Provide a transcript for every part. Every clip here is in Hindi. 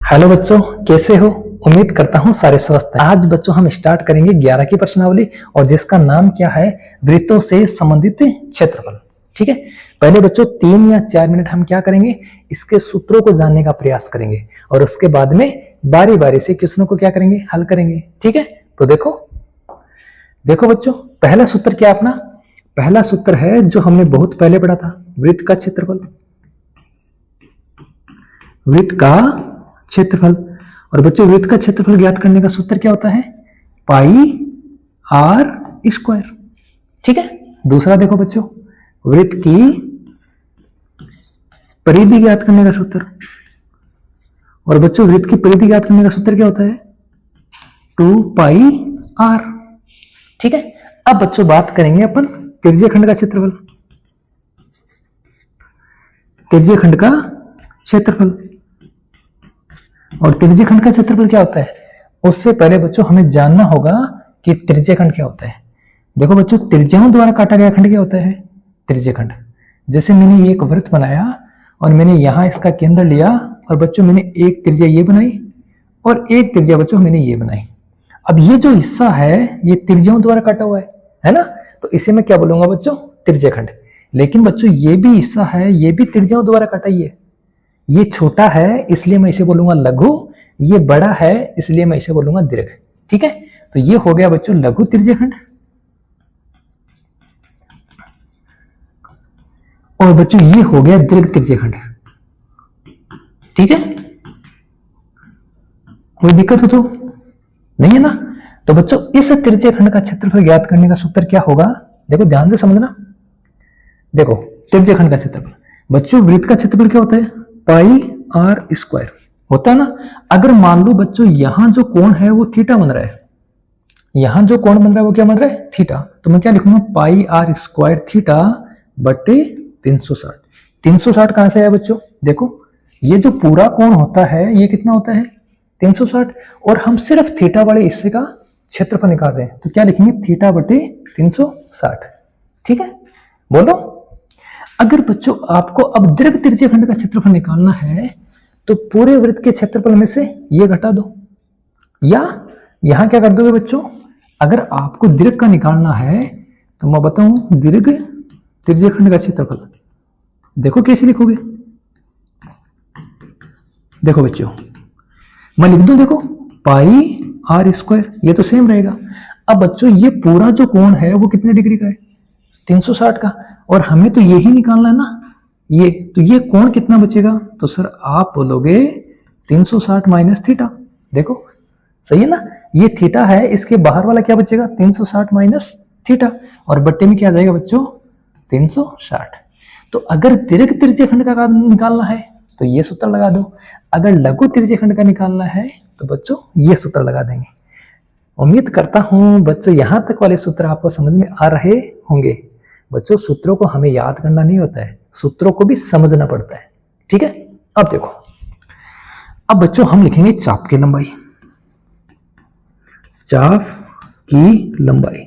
हेलो बच्चों, कैसे हो? उम्मीद करता हूँ सारे स्वस्थ हैं। आज बच्चों हम स्टार्ट करेंगे 11 की प्रश्नावली और जिसका नाम क्या है, वृत्तों से संबंधित क्षेत्रफल। ठीक है, पहले बच्चों 3 या 4 मिनट हम क्या करेंगे, इसके सूत्रों को जानने का प्रयास करेंगे और उसके बाद में बारी बारी से क्वेश्चनों को क्या करेंगे, हल करेंगे। ठीक है, तो देखो बच्चों, पहला सूत्र क्या अपना, पहला सूत्र है जो हमने बहुत पहले पढ़ा था, वृत्त का क्षेत्रफल। वृत्त का क्षेत्रफल। और बच्चों वृत्त का क्षेत्रफल ज्ञात करने का सूत्र क्या होता है, पाई आर स्क्वायर। ठीक है, दूसरा देखो बच्चों, वृत्त की परिधि ज्ञात करने का सूत्र। और बच्चों वृत्त की परिधि ज्ञात करने का सूत्र क्या होता है, 2 पाई आर। ठीक है, अब बच्चों बात करेंगे अपन त्रिज्यीय खंड का क्षेत्रफल। त्रिज्यीय खंड का क्षेत्रफल। और त्रिज्यीय खंड का क्षेत्रफल क्या होता है, उससे पहले बच्चों हमें जानना होगा कि त्रिज्यीय खंड क्या होता है। देखो बच्चों, त्रिज्याओं द्वारा काटा गया खंड क्या होता है, त्रिज्यीय खंड। जैसे मैंने एक वृत्त बनाया और मैंने यहां इसका केंद्र लिया और बच्चों मैंने एक त्रिज्या ये बनाई और एक त्रिज्या बच्चों मैंने ये बनाई। अब ये जो हिस्सा है ये त्रिज्याओं द्वारा काटा हुआ है ना, तो इसे मैं क्या बोलूंगा बच्चों, त्रिज्यीय खंड। लेकिन बच्चों ये भी हिस्सा है, ये भी त्रिज्याओं द्वारा काटा ही है। ये छोटा है इसलिए मैं इसे बोलूंगा लघु, ये बड़ा है इसलिए मैं इसे बोलूंगा दीर्घ। ठीक है, तो ये हो गया बच्चों लघु त्रिज्यीय खंड। और बच्चों ये हो गया दीर्घ त्रिज्यीय खंड। ठीक है, कोई दिक्कत हो तो नहीं है ना। तो बच्चों इस त्रिज्यीय खंड का क्षेत्रफल ज्ञात करने का सूत्र क्या होगा, देखो ध्यान से समझना। देखो त्रिज्यीय खंड का क्षेत्रफल, बच्चों वृत्त का क्षेत्रफल क्या होता है, पाई आर स्क्वायर होता है ना। अगर मान लो बच्चों यहां जो कोण है वो थीटा बन रहा है, यहां जो कोण बन रहा है वो क्या बन रहा है, थीटा। तो मैं क्या लिखूंगा, पाई आर स्क्वायर थीटा बटे 360। 360 कहां से आया बच्चों, देखो ये जो पूरा कोण होता है ये कितना होता है, 360। और हम सिर्फ थीटा वाले हिस्से का क्षेत्रफल निकाल रहे हैं, तो क्या लिखेंगे, थीटा बटे 360। ठीक है, बोलो। अगर बच्चों आपको अब दीर्घ त्रिज्यीय खंड का क्षेत्रफल निकालना है तो पूरे वृत्त के क्षेत्रफल में से ये घटा दो, या यहां क्या कर दोगे बच्चों, अगर आपको दीर्घ का निकालना है तो मैं बताऊं दीर्घ त्रिज्यीय खंड का क्षेत्रफल। देखो कैसे लिखोगे, देखो बच्चों मैं लिख दूं, देखो पाई आर स्क्वायर, ये तो सेम रहेगा। अब बच्चों ये पूरा जो कोण है वो कितने डिग्री का है, 360 का। और हमें तो यही निकालना है ना, ये तो ये कोण कितना बचेगा, तो सर आप बोलोगे 360 माइनस थीटा। देखो सही है ना, ये थीटा है, इसके बाहर वाला क्या बचेगा, 360 माइनस थीटा, और बट्टे में क्या जाएगा बच्चों, 360। तो अगर दीर्घ त्रिज्यीय खंड का निकालना है तो ये सूत्र लगा दो, अगर लघु त्रिज्यीय खंड का निकालना है तो बच्चों ये सूत्र लगा देंगे। उम्मीद करता हूं बच्चों यहां तक वाले सूत्र आपको समझ में आ रहे होंगे। बच्चों सूत्रों को हमें याद करना नहीं होता है, सूत्रों को भी समझना पड़ता है। ठीक है, अब देखो, अब बच्चों हम लिखेंगे चाप की लंबाई। चाप की लंबाई,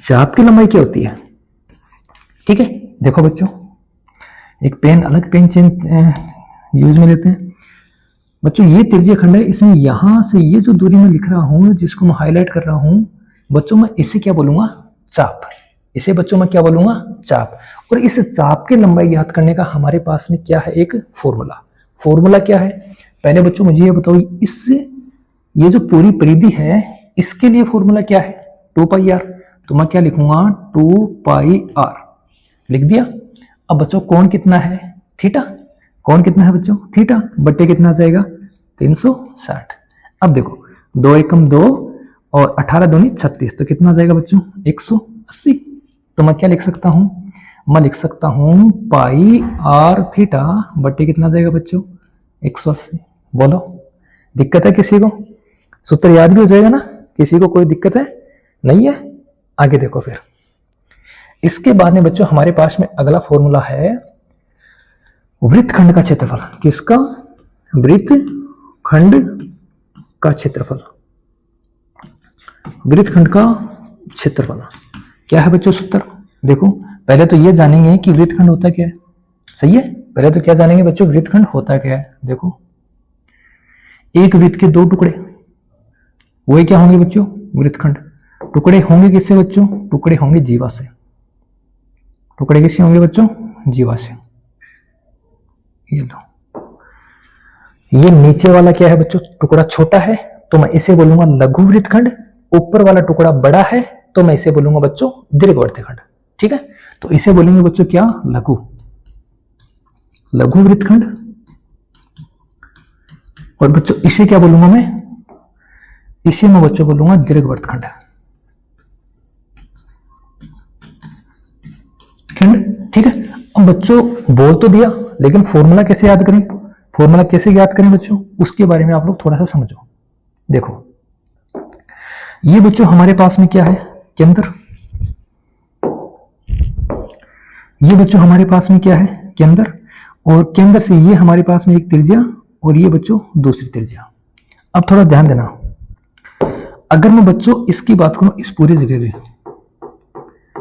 चाप की लंबाई क्या होती है। ठीक है, देखो बच्चों एक पेन, अलग पेन यूज में लेते हैं। बच्चों ये त्रिज्यीय खंड है, इसमें यहां से ये जो दूरी में लिख रहा हूं, जिसको मैं हाईलाइट कर रहा हूं, बच्चों मैं इसे क्या बोलूंगा, चाप। इसे बच्चों मैं क्या बोलूंगा, चाप। और इस चाप की लंबाई याद करने का हमारे पास में क्या है, एक फॉर्मूला। फॉर्मूला क्या है, पहले बच्चों मुझे ये बताओ, इससे ये जो पूरी परिधि है इसके लिए फॉर्मूला क्या है, 2 पाई आर। तो मैं क्या लिखूंगा, 2 पाई आर लिख दिया। अब बच्चों कोण कितना है, थीटा। कोण कितना है बच्चों, थीटा, बट्टे कितना आ जाएगा, 360। अब देखो 2 एकम 2 और 18 दूनी 36, तो कितना आ जाएगा बच्चों, 180। तो मैं क्या लिख सकता हूं, मैं लिख सकता हूं पाई आर थीटा बट्टे कितना आ जाएगा बच्चों, 180। बोलो दिक्कत है किसी को, सूत्र याद भी हो जाएगा ना, किसी को कोई दिक्कत है नहीं है। आगे देखो फिर इसके बाद में बच्चों हमारे पास में अगला फॉर्मूला है वृत्त खंड का क्षेत्रफल। किसका, वृत्त खंड का क्षेत्रफल। वृत्त खंड का क्षेत्रफल क्या है बच्चों सूत्र, देखो पहले तो ये जानेंगे कि वृत्तखंड होता क्या है। सही है, पहले तो क्या जानेंगे बच्चों, वृत्तखंड होता क्या है। देखो एक वृत्त के दो टुकड़े, वही क्या होंगे बच्चों? वृत्तखंड। टुकड़े होंगे किससे बच्चों? टुकड़े होंगे जीवा से। टुकड़े किससे होंगे बच्चों? जीवा से। ये लो, ये नीचे वाला क्या है बच्चों? टुकड़ा छोटा है तो मैं इसे बोलूंगा लघु वृत्तखंड। ऊपर वाला टुकड़ा बड़ा है तो मैं इसे बोलूंगा बच्चों दीर्घवृत्तखंड। ठीक है, तो इसे बोलेंगे बच्चों क्या? लघु, लघु वृत्तखंड। और बच्चों इसे क्या बोलूंगा मैं? इसे मैं बच्चों बोलूंगा दीर्घवृत्तखंड। ठीक है, अब बच्चों बोल तो दिया, लेकिन फॉर्मूला कैसे याद करें? फॉर्मूला कैसे याद करें बच्चों, उसके बारे में आप लोग थोड़ा सा समझो। देखो, ये बच्चों हमारे पास में क्या है? केंद्र। ये बच्चों हमारे पास में क्या है? केंद्र। और केंद्र से ये हमारे पास में एक त्रिज्या, और ये बच्चों दूसरी त्रिज्या। अब थोड़ा ध्यान देना, अगर मैं बच्चों इसकी बात करूं इस पूरी जगह में,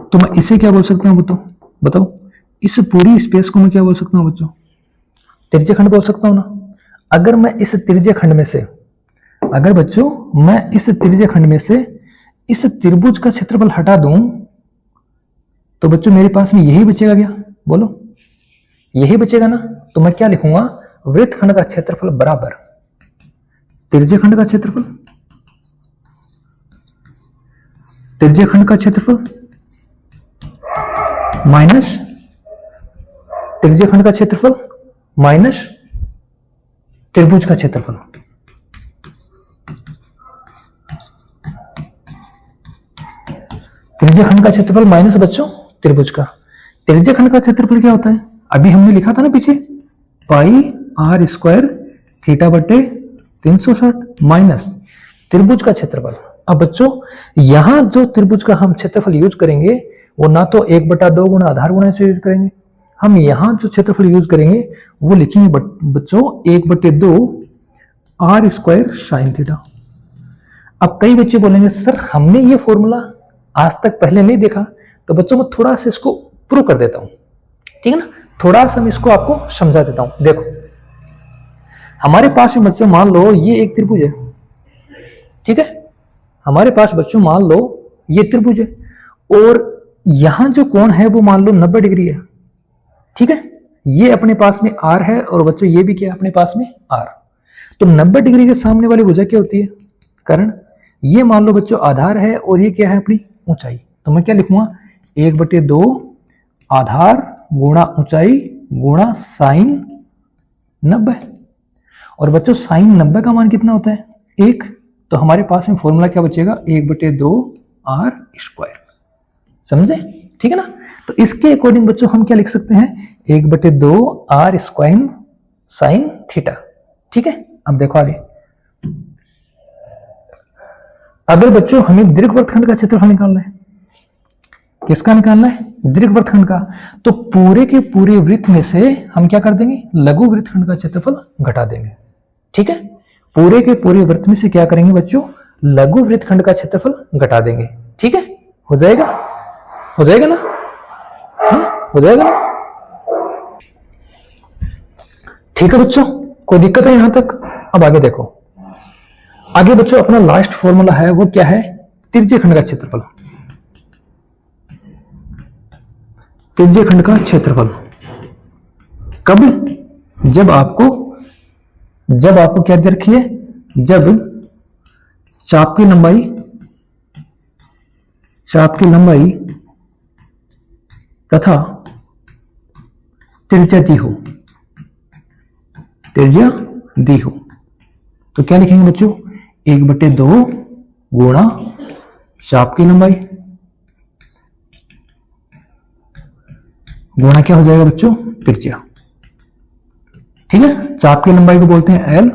तो मैं इसे क्या बोल सकता हूं? बताओ, इस पूरी स्पेस को मैं क्या बोल सकता हूं बच्चों? त्रिज्य खंड बोल सकता हूं ना। अगर मैं इस त्रिज्य खंड में से, अगर बच्चों मैं इस त्रिज्य खंड में से इस त्रिभुज का क्षेत्रफल हटा दूं, तो बच्चों मेरे पास में यही बचेगा क्या? बोलो, यही बचेगा ना। तो मैं क्या लिखूंगा? वृत्तखंड का क्षेत्रफल बराबर त्रिज्य खंड का क्षेत्रफल, त्रिज्य खंड का क्षेत्रफल माइनस त्रिज्य खंड का क्षेत्रफल माइनस त्रिभुज का क्षेत्रफल। त्रिज्य खंड का क्षेत्रफल माइनस बच्चों त्रिभुज का। त्रिज्य खंड का क्षेत्रफल क्या होता है? अभी हमने लिखा था ना पीछे, पाई आर स्क्वायर थीटा बटे 360 माइनस त्रिभुज का क्षेत्रफल। अब बच्चों यहां जो त्रिभुज का हम क्षेत्रफल यूज करेंगे वो ना तो 1/2 गुना आधार गुना से यूज करेंगे, हम यहां जो क्षेत्रफल यूज करेंगे वो लिखेंगे बच्चों 1/2 आर स्क्वायर साइन थीटा। अब कई बच्चे बोलेंगे सर हमने ये फॉर्मूला आज तक पहले नहीं देखा, तो बच्चों मैं थोड़ा सा इसको प्रूव कर देता हूं, ठीक है ना। थोड़ा सा मैं इसको आपको समझा देता हूं। देखो, हमारे पास में बच्चों मान लो ये एक त्रिभुज है, ठीक है। हमारे पास बच्चों मान लो ये त्रिभुज है, और यहां जो कोण है वो मान लो 90 डिग्री है, ठीक है। ये अपने पास में आर है, और बच्चों ये भी क्या है अपने पास में आर। तो 90 डिग्री के सामने वाली भुजा क्या होती है? कर्ण। ये मान लो बच्चों आधार है, और ये क्या है अपनी ऊंचाई। तो मैं क्या लिखूंगा? 1/2 आधार गुणा ऊंचाई गुणा साइन 90। और बच्चों साइन 90 का मान कितना होता है? 1। तो हमारे पास में फॉर्मूला क्या बचेगा? 1/2 आर स्क्वायर। समझे? ठीक है ना। तो इसके अकॉर्डिंग बच्चों हम क्या लिख सकते हैं? 1/2 आर स्क्वायर साइन थीटा। ठीक है। अब देखो आगे, अगर बच्चों हमें दीर्घवृत्तखंड का क्षेत्रफल निकालना है, किसका निकालना है? दीर्घवृत्तखंड का। तो पूरे के पूरे वृत्त में से हम क्या कर देंगे? लघु वृत्तखंड का क्षेत्रफल घटा देंगे, ठीक है। पूरे के पूरे वृत्त में से क्या करेंगे बच्चों? लघु वृत्तखंड का क्षेत्रफल घटा देंगे, ठीक है। हो जाएगा? हो जाएगा ना? हाँ, हो जाएगा ना? ठीक है बच्चों, कोई दिक्कत है यहां तक? अब आगे देखो, आगे बच्चों अपना लास्ट फॉर्मूला है वो क्या है? त्रिज्य खंड का क्षेत्रफल। त्रिज्य खंड का क्षेत्रफल कब? जब आपको क्या दे रखी है? जब चाप की लंबाई तथा त्रिज्या दी हो। तो क्या लिखेंगे बच्चों? 1/2 गुणा चाप की लंबाई गुणा क्या हो जाएगा बच्चों? त्रिज्या। ठीक है। चाप की लंबाई को बोलते हैं L,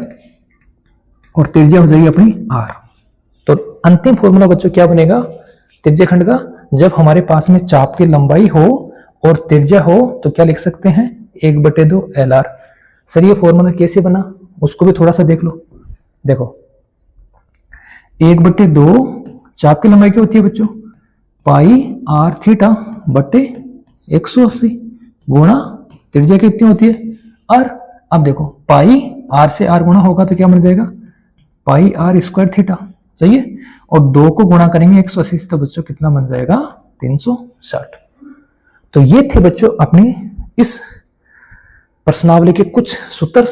और त्रिज्या हो जाएगी अपनी R। तो अंतिम फॉर्मूला बच्चों क्या बनेगा त्रिज्या खंड का? जब हमारे पास में चाप की लंबाई हो और त्रिज्या हो, तो क्या लिख सकते हैं? 1/2 LR। सर ये फॉर्मूला कैसे बना उसको भी थोड़ा सा देख लो। देखो, 1/2 चाप की लंबाई क्या होती है बच्चों? पाई आर थीटा बटे 180 गुणा त्रिज्या कितनी होती है? आर। अब देखो, पाई आर से आर गुणा होगा तो क्या मिल जाएगा? पाई आर स्क्वायर थीटा, सही है। और 2 को गुणा करेंगे 180 से, तो बच्चों कितना बन जाएगा 360। तो ये थे बच्चों अपनी इस प्रश्नावली के कुछ सूत्र।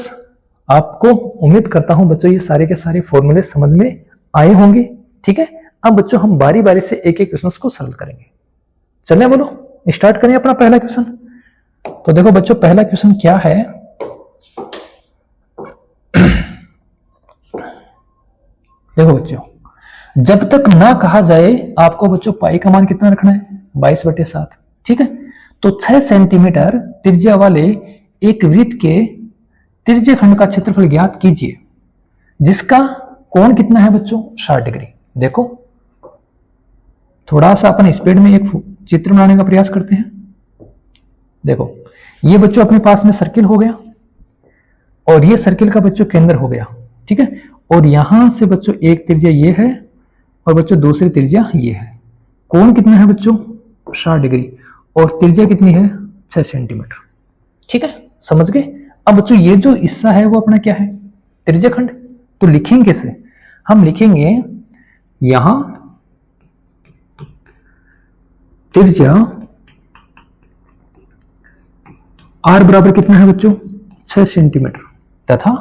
आपको उम्मीद करता हूं बच्चों ये सारे के सारे फॉर्मूले समझ में आए होंगे, ठीक है। अब बच्चों हम बारी बारी से एक एक क्वेश्चन को सॉल्व करेंगे। चलिए बोलो स्टार्ट करें अपना पहला क्वेश्चन। तो देखो बच्चों पहला क्वेश्चन क्या है, देखो बच्चों, जब तक ना कहा जाए आपको बच्चों पाई का मान कितना रखना है 22/7, ठीक है। तो 6 सेंटीमीटर त्रिज्या वाले एक वृत्त के त्रिज्य खंड का क्षेत्रफल ज्ञात कीजिए जिसका कोण कितना है बच्चों 60 डिग्री। देखो थोड़ा सा अपन स्पीड में एक चित्र बनाने का प्रयास करते हैं। देखो ये बच्चों अपने पास में सर्किल हो गया और ये सर्किल का बच्चों केंद्र हो गया, ठीक है। और यहां से बच्चों एक त्रिज्या ये है और बच्चों दूसरी त्रिज्या ये है। कोण कितना है बच्चों 60 डिग्री और त्रिज्या कितनी है 6 सेंटीमीटर, ठीक है। समझ गए। अब बच्चों ये जो हिस्सा है वो अपना क्या है त्रिज्या खंड। तो लिखेंगे कैसे, हम लिखेंगे यहां त्रिज्या r बराबर कितना है बच्चों 6 सेंटीमीटर तथा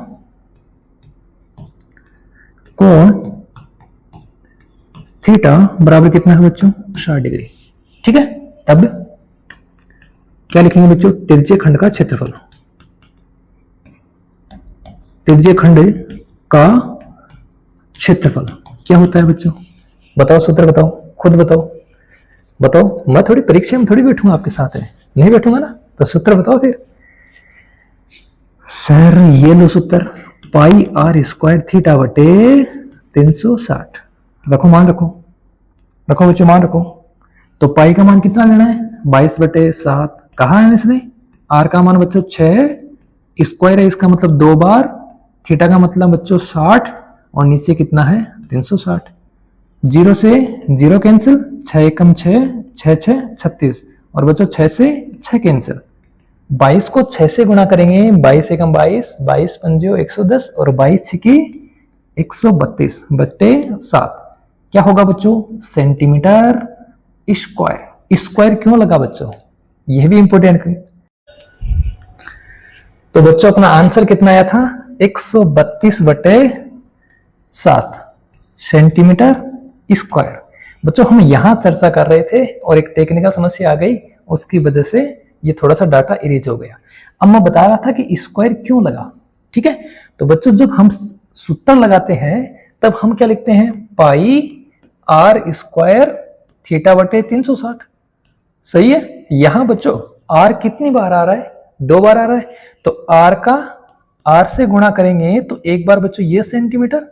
कोण थीटा बराबर कितना है बच्चों 60 डिग्री, ठीक है। तब क्या लिखेंगे बच्चों त्रिज्य खंड का क्षेत्रफल, त्रिज्य खंड का क्षेत्रफल क्या होता है बच्चों, बताओ सूत्र बताओ, खुद बताओ बताओ। मैं थोड़ी परीक्षा में थोड़ी बैठूंगा आपके साथ है, नहीं बैठूंगा ना, तो सूत्र बताओ फिर। सर ये लो सूत्र, पाई आर स्क्वायर थीटा बटे 360। रखो मान रखो, रखो बच्चों मान रखो। तो पाई का मान कितना लेना है 22/7। कहा है इसने आर का मान बच्चों 6, स्क्वायर है इसका मतलब 2 बार, थीटा का मतलब बच्चों 60 और नीचे कितना है 360। 0 से 0 कैंसिल, 6 एकम 6, 6 6 36 और बच्चों 6 से 6 कैंसिल। 22 को 6 से गुणा करेंगे, 22 एकम 22, 22 पंजो 110 और 22 छिकी 132 बटे 7 क्या होगा बच्चों सेंटीमीटर स्क्वायर। स्क्वायर क्यों लगा बच्चों, यह भी इंपोर्टेंट है। तो बच्चों अपना आंसर कितना आया था 132/7 सेंटीमीटर स्क्वायर। बच्चों हम यहां चर्चा कर रहे थे और एक टेक्निकल समस्या आ गई, उसकी वजह से ये थोड़ा सा डाटा इरेज हो गया। अब मैं बता रहा था कि स्क्वायर क्यों लगा, ठीक है। तो बच्चों जब हम सूत्र लगाते हैं तब हम क्या लिखते हैं पाई आर स्क्वायर थीटा बटे 360, सही है। यहां बच्चों आर कितनी बार आ रहा है 2 बार आ रहा है, तो आर का आर से गुणा करेंगे तो एक बार बच्चों ये सेंटीमीटर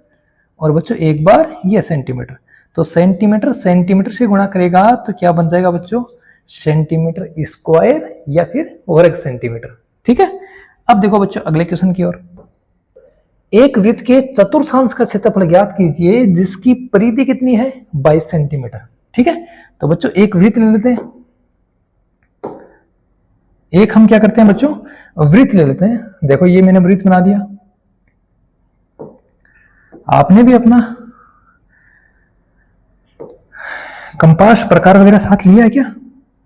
और बच्चों एक बार ये सेंटीमीटर। तो सेंटीमीटर सेंटीमीटर से गुणा करेगा तो क्या बन जाएगा बच्चों सेंटीमीटर स्क्वायर या फिर वर्ग सेंटीमीटर, ठीक है। अब देखो बच्चों अगले क्वेश्चन की ओर। एक वृत्त के चतुर्थांश का क्षेत्रफल ज्ञात कीजिए जिसकी परिधि कितनी है 22 सेंटीमीटर, ठीक है। तो बच्चों एक वृत्त ले लेते हैं, एक हम क्या करते हैं बच्चों वृत्त ले लेते हैं। देखो ये मैंने वृत्त बना दिया, आपने भी अपना कंपास प्रकार वगैरह साथ लिया है क्या,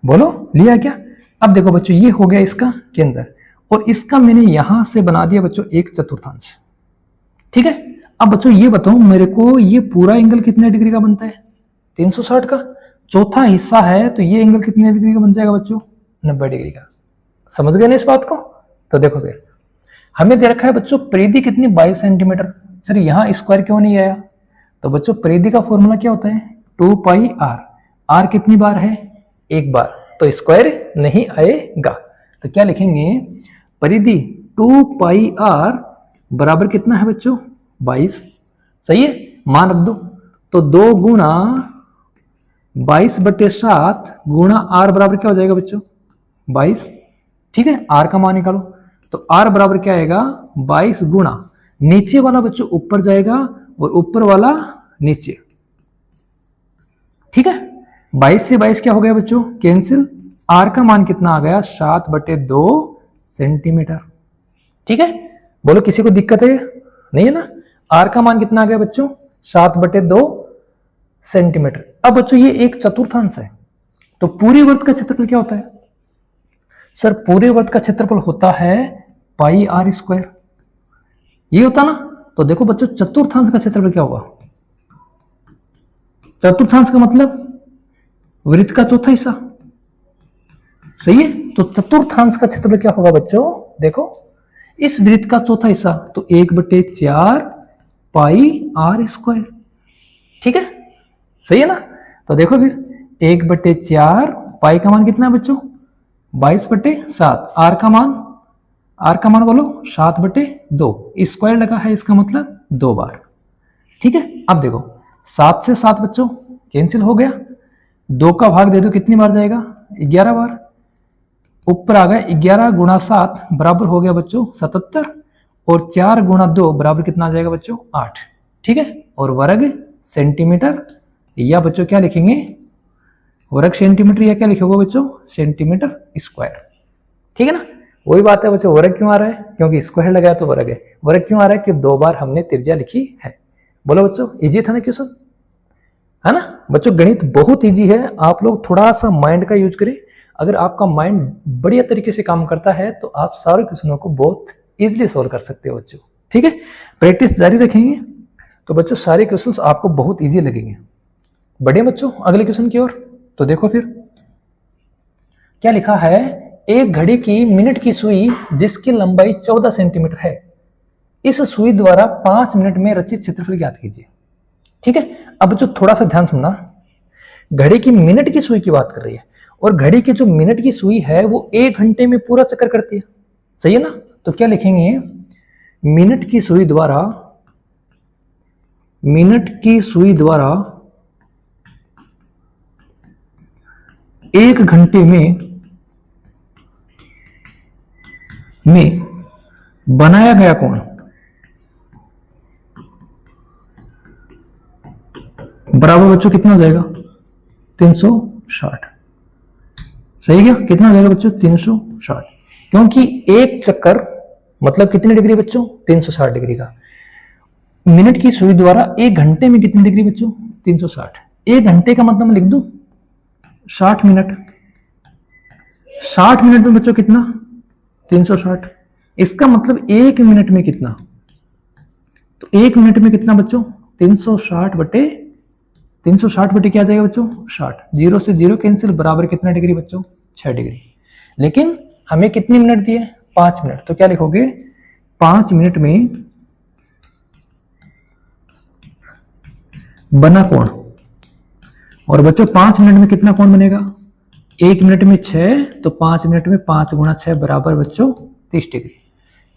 बोलो लिया है क्या। अब देखो बच्चों ये हो गया इसका केंद्र और इसका मैंने यहां से बना दिया बच्चों एक चतुर्थांश, ठीक है। अब बच्चों ये बताओ मेरे को ये पूरा एंगल कितने डिग्री का बनता है 360 का, चौथा हिस्सा है तो ये एंगल कितने डिग्री का बन जाएगा बच्चों 90 डिग्री का। समझ गए ना इस बात को। तो देखो फिर हमें दे रखा है बच्चों परिधि कितनी 22 सेंटीमीटर। सर यहाँ स्क्वायर क्यों नहीं आया, तो बच्चों परिधि का फॉर्मूला क्या होता है 2 पाई आर। आर कितनी बार है एक बार, तो स्क्वायर नहीं आएगा। तो क्या लिखेंगे परिधि 2 पाई आर बराबर कितना है बच्चों 22, सही है मान रख दो। तो 2 गुणा 22/7 गुणा आर बराबर क्या हो जाएगा बच्चों 22, ठीक है। आर का मान निकालो तो आर बराबर क्या आएगा 22 गुणा नीचे वाला बच्चों ऊपर जाएगा और ऊपर वाला नीचे, ठीक है। 22 से 22 क्या हो गया बच्चों कैंसिल। आर का मान कितना आ गया 7/2 सेंटीमीटर, ठीक है। बोलो किसी को दिक्कत है नहीं है ना। आर का मान कितना आ गया बच्चों 7/2 सेंटीमीटर। अब बच्चों ये एक चतुर्थांश है, तो पूरे वर्ग का क्षेत्रफल क्या होता है सर? पूरे वर्ग का क्षेत्रफल होता है पाई आर स्क्वायर, ये होता ना। तो देखो बच्चों चतुर्थांश का क्षेत्रफल क्या होगा? चतुर्थांश का मतलब वृत्त का चौथा हिस्सा, सही है। तो चतुर्थांश का क्षेत्रफल क्या होगा बच्चों? देखो इस वृत्त का चौथा हिस्सा, तो 1/4 पाई आर स्क्वायर, ठीक है, सही है ना। तो देखो फिर 1/4 पाई का मान कितना है बच्चों 22/7, आर का मान बोलो 7/2, स्क्वायर लगा है इसका मतलब 2 बार, ठीक है। अब देखो 7 से 7 बच्चों कैंसिल हो गया, 2 का भाग दे दो कितनी बार जाएगा 11 बार, ऊपर आ गया 11 गुणा 7 बराबर हो गया बच्चों 77, और 4 गुणा 2 बराबर कितना आ जाएगा बच्चों 8, ठीक है। और वर्ग सेंटीमीटर, या बच्चों क्या लिखेंगे वर्ग सेंटीमीटर, या क्या लिखोगे बच्चों सेंटीमीटर स्क्वायर, ठीक है ना। वही बात है बच्चों, वर्ग क्यों आ रहा है? क्योंकि स्क्वायर लगाया तो वर्ग है। वर्ग क्यों आ रहा है? कि 2 बार हमने त्रिज्या लिखी है। बोलो बच्चों इजी था ना क्वेश्चन, है ना। बच्चों गणित बहुत इजी है, आप लोग थोड़ा सा माइंड का यूज करें। अगर आपका माइंड बढ़िया तरीके से काम करता है तो आप सारे क्वेश्चनों को बहुत इजीली सॉल्व कर सकते हो बच्चों, ठीक है। प्रैक्टिस जारी रखेंगे तो बच्चों सारे क्वेश्चंस आपको बहुत इजी लगेंगे। बढ़िया बच्चों, अगले क्वेश्चन की ओर। तो देखो फिर क्या लिखा है, एक घड़ी की मिनट की सुई जिसकी लंबाई 14 सेंटीमीटर है, इस सुई द्वारा 5 मिनट में रचित क्षेत्रफल ज्ञात कीजिए, ठीक है। अब बच्चों थोड़ा सा ध्यान सुनना, घड़ी की मिनट की सुई की बात कर रही है, और घड़ी की जो मिनट की सुई है वो 1 घंटे में पूरा चक्कर करती है, सही है ना। तो क्या लिखेंगे, मिनट की सुई द्वारा 1 घंटे में बनाया गया कोण बराबर बच्चों कितना हो जाएगा 360, सही क्या? कितना हो जाएगा बच्चों 360, क्योंकि एक चक्कर मतलब कितने डिग्री बच्चों 360 डिग्री का। मिनट की सुई द्वारा 1 घंटे में कितनी डिग्री बच्चों 360, 1 घंटे का मतलब मैं लिख दूं 60 मिनट, 60 मिनट में बच्चों कितना 360, इसका मतलब 1 मिनट में कितना, तो 1 मिनट में कितना बच्चों 360 बटे क्या आ जाएगा बच्चों 60, 0 से 0 कैंसिल, बराबर कितना डिग्री बच्चों 6 डिग्री। लेकिन हमें कितने मिनट दिए 5 मिनट, तो क्या लिखोगे 5 मिनट में बना कोण, और बच्चों 5 मिनट में कितना कोण बनेगा 1 मिनट में 6, तो 5 मिनट में 5 गुणा 6 बराबर बच्चों 30 डिग्री।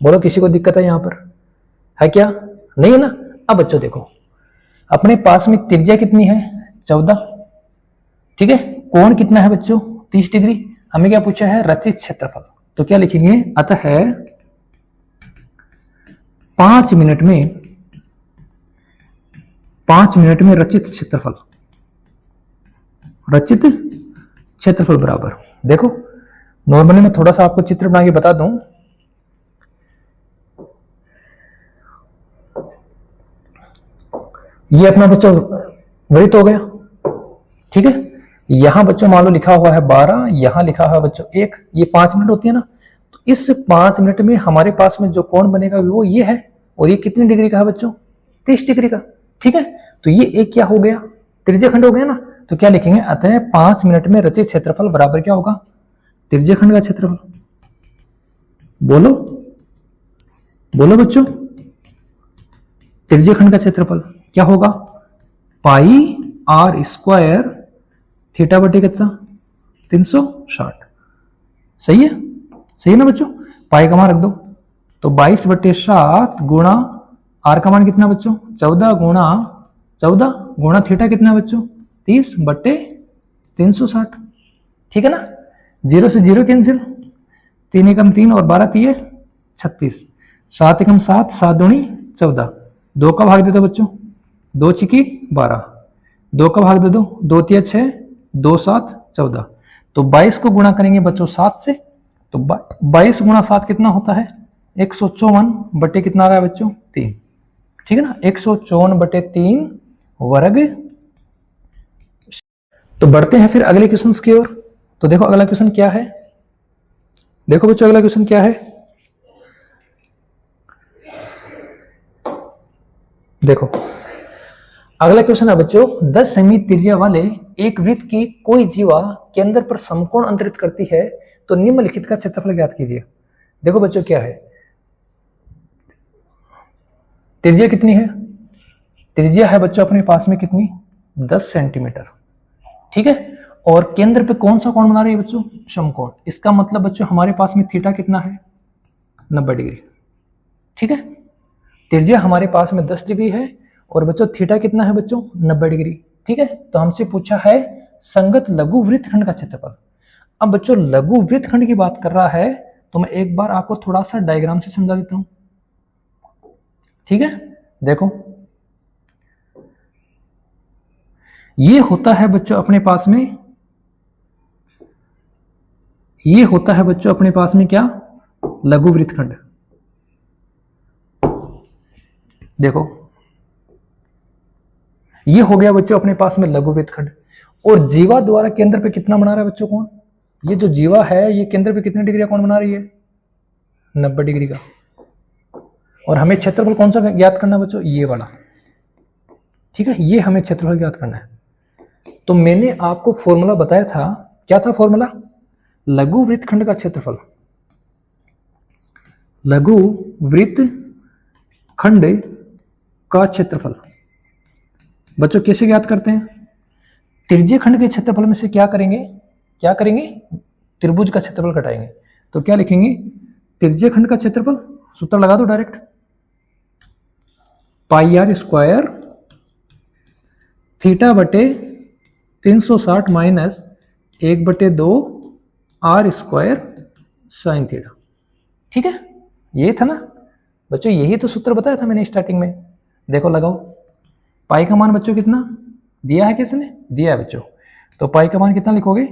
बोलो किसी को दिक्कत है यहां पर, है क्या? नहीं है ना। अब बच्चों देखो अपने पास में त्रिज्या कितनी है 14, ठीक है, कोण कितना है बच्चों 30 डिग्री। हमें क्या पूछा है रचित क्षेत्रफल, तो क्या लिखेंगे अतः 5 मिनट में रचित क्षेत्रफल बराबर, देखो नॉर्मली मैं थोड़ा सा आपको चित्र बना के बता दूं, ये अपना बच्चों वृत्त हो गया, ठीक है। यहां बच्चों मान लो लिखा हुआ है 12, यहां लिखा हुआ है बच्चों 1, ये 5 मिनट होती है ना, तो इस 5 मिनट में हमारे पास में जो कोण बनेगा वो ये है, और ये कितनी डिग्री का है बच्चों 30 डिग्री का, ठीक है। तो ये एक क्या हो गया त्रिज्या खंड हो गया ना, तो क्या लिखेंगे अतः 5 मिनट में रचित क्षेत्रफल बराबर क्या होगा त्रिज्या खंड का क्षेत्रफल। बोलो बच्चों त्रिज्या खंड का क्षेत्रफल क्या होगा पाई आर स्क्वायर थीटा बटे कितना 360, सही है ना बच्चों। पाई का मान रख दो, तो 22/7 गुणा आर का मान कितना बच्चों 14 गुणा थीटा कितना बच्चों 30/360, ठीक है ना। 0 से 0 कैंसिल, 3 एकम 3 और 12 3 36, 7 एकम 7, 7 दूनी 14, 2 का भाग दे दो बच्चों 2 छिकी 12, 2 का भाग दे दो 2 3 6, 2 7 14, तो 22 को गुणा करेंगे बच्चों 7 से, तो 22 गुणा 7 कितना होता है 154 बटे कितना आ रहा है बच्चों 3, ठीक है ना, 154/3 वर्ग। तो बढ़ते हैं फिर अगले क्वेश्चन की ओर। तो देखो अगला क्वेश्चन क्या है, देखो बच्चों अगला क्वेश्चन क्या है, देखो अगला क्वेश्चन है बच्चों, 10 सेमी त्रिज्या वाले एक वृत्त की कोई जीवा केंद्र पर समकोण अंतरित करती है तो निम्नलिखित का क्षेत्रफल ज्ञात कीजिए। देखो बच्चों क्या है, त्रिज्या कितनी है, त्रिज्या है बच्चों अपने पास में कितनी, 10 सेंटीमीटर, ठीक है। और केंद्र पे कौन सा कोण बना रही है बच्चों, समकोण। इसका मतलब बच्चों हमारे पास में थीटा कितना है, 90 डिग्री, ठीक है। त्रिज्या हमारे पास में 10 डिग्री है और बच्चों थीटा कितना है बच्चों, 90 डिग्री, ठीक है। तो हमसे पूछा है संगत लघु वृत्तखंड का क्षेत्रफल। अब बच्चों लघु वृत्तखंड की बात कर रहा है तो मैं एक बार आपको थोड़ा सा डायग्राम से समझा देता हूं, ठीक है। देखो ये होता है बच्चों अपने पास में, ये होता है बच्चों अपने पास में क्या, लघु वृत्तखंड। देखो ये हो गया बच्चों अपने पास में लघु वृत्तखंड। और जीवा द्वारा केंद्र पे कितना बना रहा है बच्चों कोण, ये जो जीवा है ये केंद्र पे कितने डिग्री का कोण बना रही है, 90 डिग्री का। और हमें क्षेत्रफल कौन सा ज्ञात करना है बच्चों, ये वाला, ठीक है, ये हमें क्षेत्रफल ज्ञात करना है। तो मैंने आपको फॉर्मूला बताया था, क्या था फॉर्मूला, लघु वृत्तखंड का क्षेत्रफल, लघु वृत्तखंड का क्षेत्रफल। बच्चों कैसे ज्ञात करते हैं, त्रिज्य खंड के क्षेत्रफल में से क्या करेंगे, क्या करेंगे, त्रिभुज का क्षेत्रफल घटाएंगे। तो क्या लिखेंगे, त्रिज्य खंड का क्षेत्रफल, सूत्र लगा दो direct, pi are square theta बटे 360 minus 1/2 R square sine theta, ठीक है। ये था ना बच्चों, यही तो सूत्र बताया था मैंने स्टार्टिंग में। देखो लगाओ, पाई का मान बच्चों कितना दिया है, किसने दिया है बच्चों, तो पाई का मान कितना लिखोगे,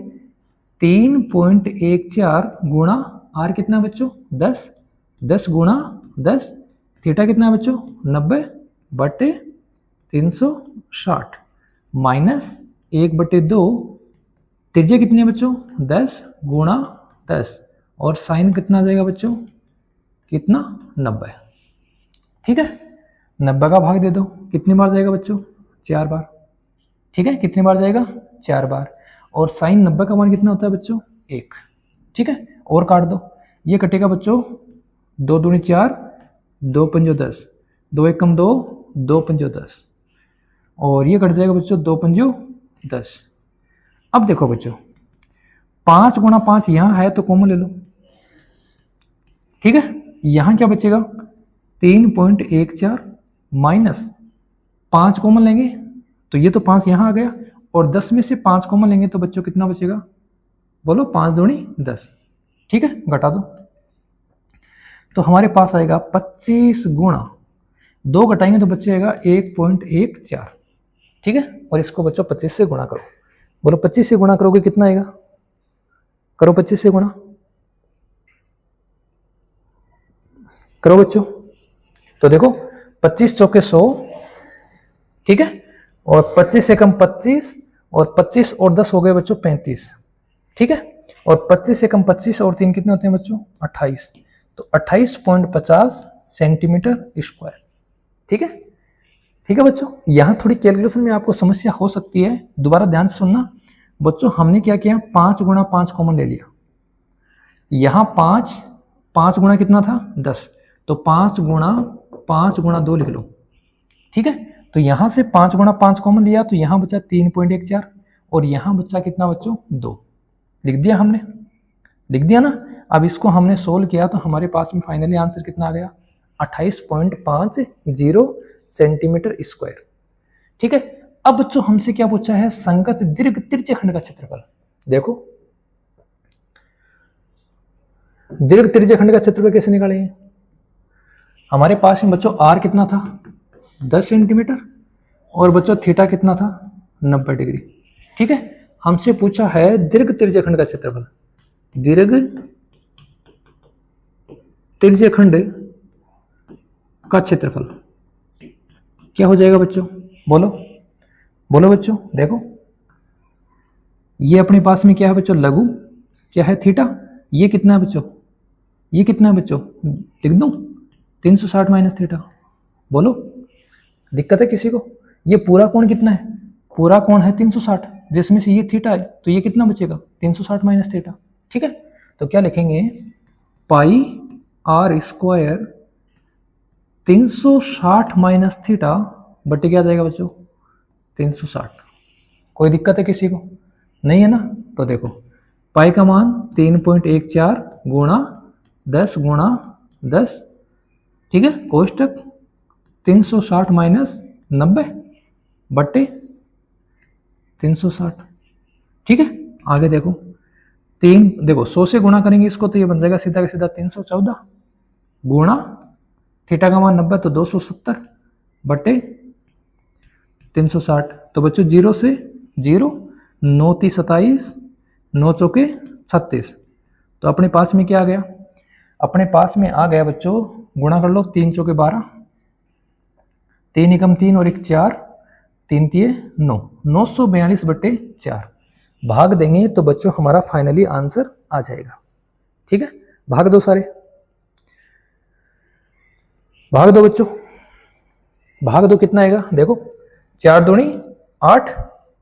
3.14 गुणा आर कितना है बच्चों, 10, 10 गुणा 10, थीटा कितना है बच्चों, 90/360 माइनस 1/2, त्रिज्या कितनी है बच्चों, 10 गुणा 10, और साइन कितना आ जाएगा बच्चों, कितना, 90, ठीक है। 90 का भाग दे दो, कितनी बार जाएगा बच्चों, 4 बार, ठीक है। कितनी बार जाएगा, 4 बार। और साइन 90 का मान कितना होता है बच्चों, 1, ठीक है। और काट दो, ये कटेगा बच्चों, 2 दूनी 4, 2 पंजो 10, 2 एकम 2, 2 पंजो 10, और ये कट जाएगा बच्चों 2 पंजो 10। अब देखो बच्चों 5 गुणा 5 यहाँ है तो कॉमन ले लो, ठीक है। यहाँ क्या बचेगा, 3.14 माइनस 5 कॉमन लेंगे तो ये तो 5 यहाँ आ गया, और 10 में से 5 कॉमन लेंगे तो बच्चों कितना बचेगा, बोलो, 5 दूनी 10, ठीक है। घटा दो तो हमारे पास आएगा 25 गुणा 2 घटाएंगे तो बचेगा 1.14, ठीक है। और इसको बच्चों 25 से गुणा करो, बोलो 25 से गुणा करोगे कितना आएगा, करो 25 से गुणा, करो बच्चों। तो देखो 25 चौके 100, ठीक है, और 25 से कम 25, और 25 और 10 हो गए बच्चों 35, ठीक है। और 25 से कम 25 और 3 कितने होते हैं बच्चों, 28, तो 28.50 सेंटीमीटर स्क्वायर, ठीक है, ठीक है बच्चों। यहाँ थोड़ी कैलकुलेशन में आपको समस्या हो सकती है, दोबारा ध्यान से सुनना बच्चों। हमने क्या किया, 5 गुणा 5 कॉमन ले लिया, यहाँ 5 गुणा कितना था, 10, तो 5 गुणा 2 लिख लो, ठीक है। तो यहाँ से 5 गुणा 5 कॉमन लिया तो यहाँ बचा 3.14, और यहाँ बचा कितना बच्चों, 2, लिख दिया हमने, लिख दिया ना। अब इसको हमने सोल्व किया तो हमारे पास में फाइनली आंसर कितना आ गया, 28.50 सेंटीमीटर स्क्वायर, ठीक है। अब बच्चों हमसे क्या पूछा है, संगत दीर्घ तिरछे खंड का क्षेत्रफल। देखो दीर्घ तिरछे खंड का क्षेत्रफल कैसे निकालेंगे, हमारे पास में बच्चों आर कितना था, 10 सेंटीमीटर, और बच्चों थीटा कितना था, 90 डिग्री, ठीक है। हमसे पूछा है दीर्घ तिरछे खंड का क्षेत्रफल, दीर्घ तिरछे खंड का क्षेत्रफल, क्या हो जाएगा बच्चों, बोलो बोलो बच्चों। देखो ये अपने पास में क्या है बच्चों, लघु क्या है थीटा। ये कितना है बच्चों, ये कितना है बच्चों, लिख दूं 360 माइनस थीटा। बोलो दिक्कत है किसी को। ये पूरा कोण कितना है, पूरा कोण है 360, जिसमें से ये थीटा है, तो ये कितना बचेगा 360 माइनस थीटा। ठीक है, तो क्या लिखेंगे, पाई आर स्क्वायर 360 माइनस थीटा बटे क्या आ जाएगा बच्चों 360। कोई दिक्कत है किसी को, नहीं है ना। तो देखो पाई का मान 3.14 गुणा 10 गुणा 10, ठीक है, कोष्टक 360 माइनस 90 बट्टे 360। ठीक है, आगे देखो देखो 100 से गुणा करेंगे इसको तो ये बन जाएगा सीधा का सीधा 314 गुणा थीटा का मान 90 तो 270 बट्टे 360। तो बच्चों 0 से 0, 9 × 27, 9 चौके 36। तो अपने पास में क्या आ गया, अपने पास में आ गया बच्चों, गुणा कर लो 3 चौके 12, 3 एकम 3 और 1 4, 3 तिये 9, 942 बट्टे 4 भाग देंगे तो बच्चों हमारा फाइनली आंसर आ जाएगा। ठीक है, भाग दो सारे, भाग दो बच्चों, भाग दो। कितना आएगा देखो, 4 दूनी 8,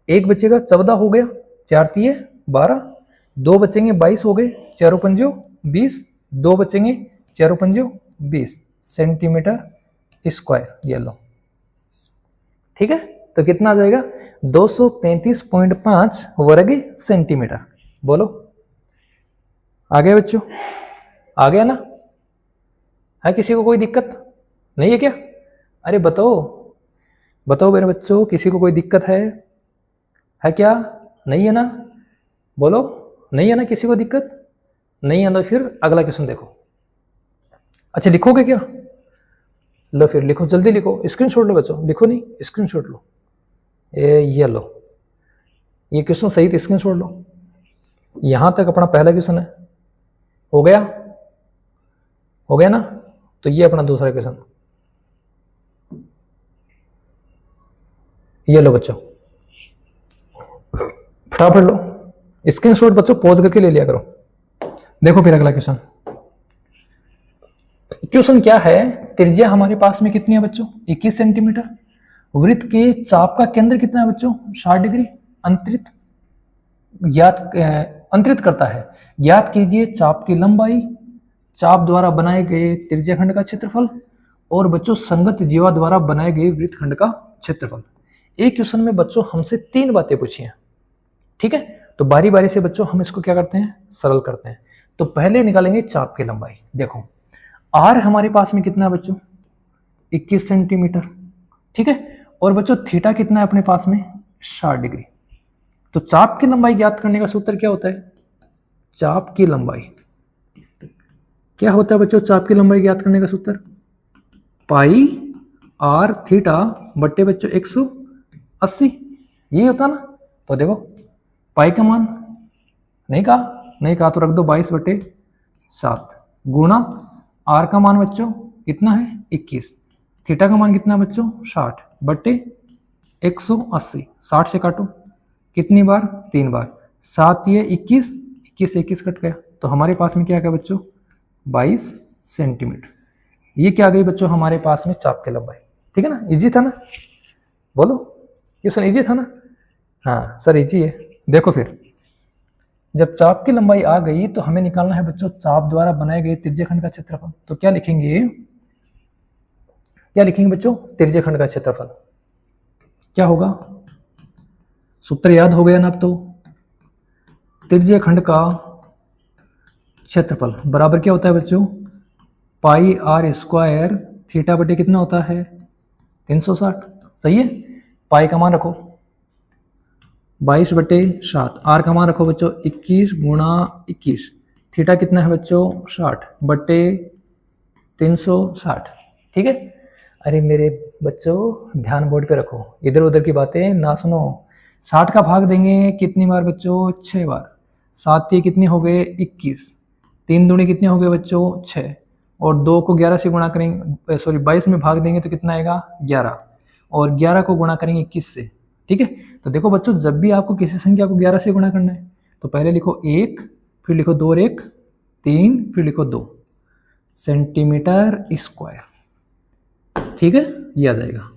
1 बचेगा 14 हो गया, 4 तिये 12, 2 बचेंगे 22 हो गए, 4 पंजो 20, 2 बचेंगे 4 पंजो 20 सेंटीमीटर स्क्वायर। ये लो, ठीक है, तो कितना आ जाएगा 235.5 वर्ग सेंटीमीटर। बोलो आ गया बच्चों, आ गया ना। है किसी को कोई दिक्कत नहीं है क्या, अरे बताओ बताओ मेरे बच्चों, किसी को कोई दिक्कत है क्या, नहीं है ना, बोलो नहीं है ना, किसी को दिक्कत नहीं है तो फिर अगला क्वेश्चन देखो। अच्छा लिखोगे क्या, लो फिर लिखो, जल्दी लिखो, स्क्रीनशॉट लो बच्चों, लिखो नहीं स्क्रीनशॉट लो, ये लो, ये क्वेश्चन सही थे, स्क्रीनशॉट लो। यहां तक अपना पहला क्वेश्चन है, हो गया, हो गया ना। तो ये अपना दूसरा क्वेश्चन, ये लो बच्चों, फटाफट लो स्क्रीनशॉट बच्चों, पॉज करके ले लिया करो। देखो फिर अगला क्वेश्चन, क्वेश्चन क्या है, त्रिज्या हमारे पास में कितनी है बच्चों 21 सेंटीमीटर, वृत्त के चाप का केंद्र कितना है बच्चों 60 डिग्री अंतरित करता है। ज्ञात कीजिए चाप की लंबाई, चाप द्वारा बनाए गए त्रिज्याखंड का क्षेत्रफल और बच्चों संगत जीवा द्वारा बनाए गए वृत्तखंड का क्षेत्रफल। एक क्वेश्चन में बच्चों हमसे 3 बातें पूछी हैं। ठीक है, तो बारी बारी से बच्चों हम इसको क्या करते हैं, सरल करते हैं। तो पहले निकालेंगे चाप की लंबाई। देखो आर हमारे पास में कितना है बच्चों 21 सेंटीमीटर, ठीक है, और बच्चों थीटा कितना है अपने पास में 60 डिग्री। तो चाप की लंबाई ज्ञात करने का सूत्र क्या होता है, चाप की लंबाई क्या होता है बच्चों, चाप की लंबाई ज्ञात करने का सूत्र पाई आर थीटा बट्टे बच्चों 180, ये होता ना। तो देखो पाई का मान नहीं कहा तो रख दो 22/7 गुणा आर का मान बच्चों कितना है 21, थीटा का मान कितना है बच्चों 60 बट्टे 180, 60 से काटो कितनी बार 3 बार, 7 ये 21, 21 से 21 कट गया, तो हमारे पास में क्या आ गया बच्चों 22 सेंटीमीटर। ये क्या आ गई बच्चों हमारे पास में चाप की लंबाई। ठीक है ना, इजी था ना, बोलो क्वेश्चन इजी था ना, हाँ सर इजी है। देखो फिर जब चाप की लंबाई आ गई तो हमें निकालना है बच्चों चाप द्वारा बनाए गए त्रिज्याखंड का क्षेत्रफल। तो क्या लिखेंगे बच्चों त्रिज्याखंड का क्षेत्रफल क्या होगा, सूत्र याद हो गया ना। अब तो त्रिज्याखंड का क्षेत्रफल बराबर क्या होता है बच्चों पाई आर स्क्वायर थीटा बटे कितना होता है 360, सही है। पाई का मान रखो 22/7, आर का मान रखो बच्चों 21 गुणा 21, थीटा कितना है बच्चों 60 बटे 360। ठीक है, अरे मेरे बच्चों ध्यान बोर्ड पे रखो, इधर उधर की बातें ना सुनो। 60 का भाग देंगे कितनी बार बच्चों 6 बार, 7 ये कितने हो गए 21, 3 दूनी कितने हो गए बच्चों 6, और 2 को 11 से गुणा करेंगे, सॉरी 22 में भाग देंगे तो कितना आएगा 11, और 11 को गुणा करेंगे 21 से। ठीक है, तो देखो बच्चों, जब भी आपको किसी संख्या को 11 से गुणा करना है तो पहले लिखो 1, फिर लिखो 2 और 1 3, फिर लिखो 2 सेंटीमीटर स्क्वायर। ठीक है, ये आ जाएगा।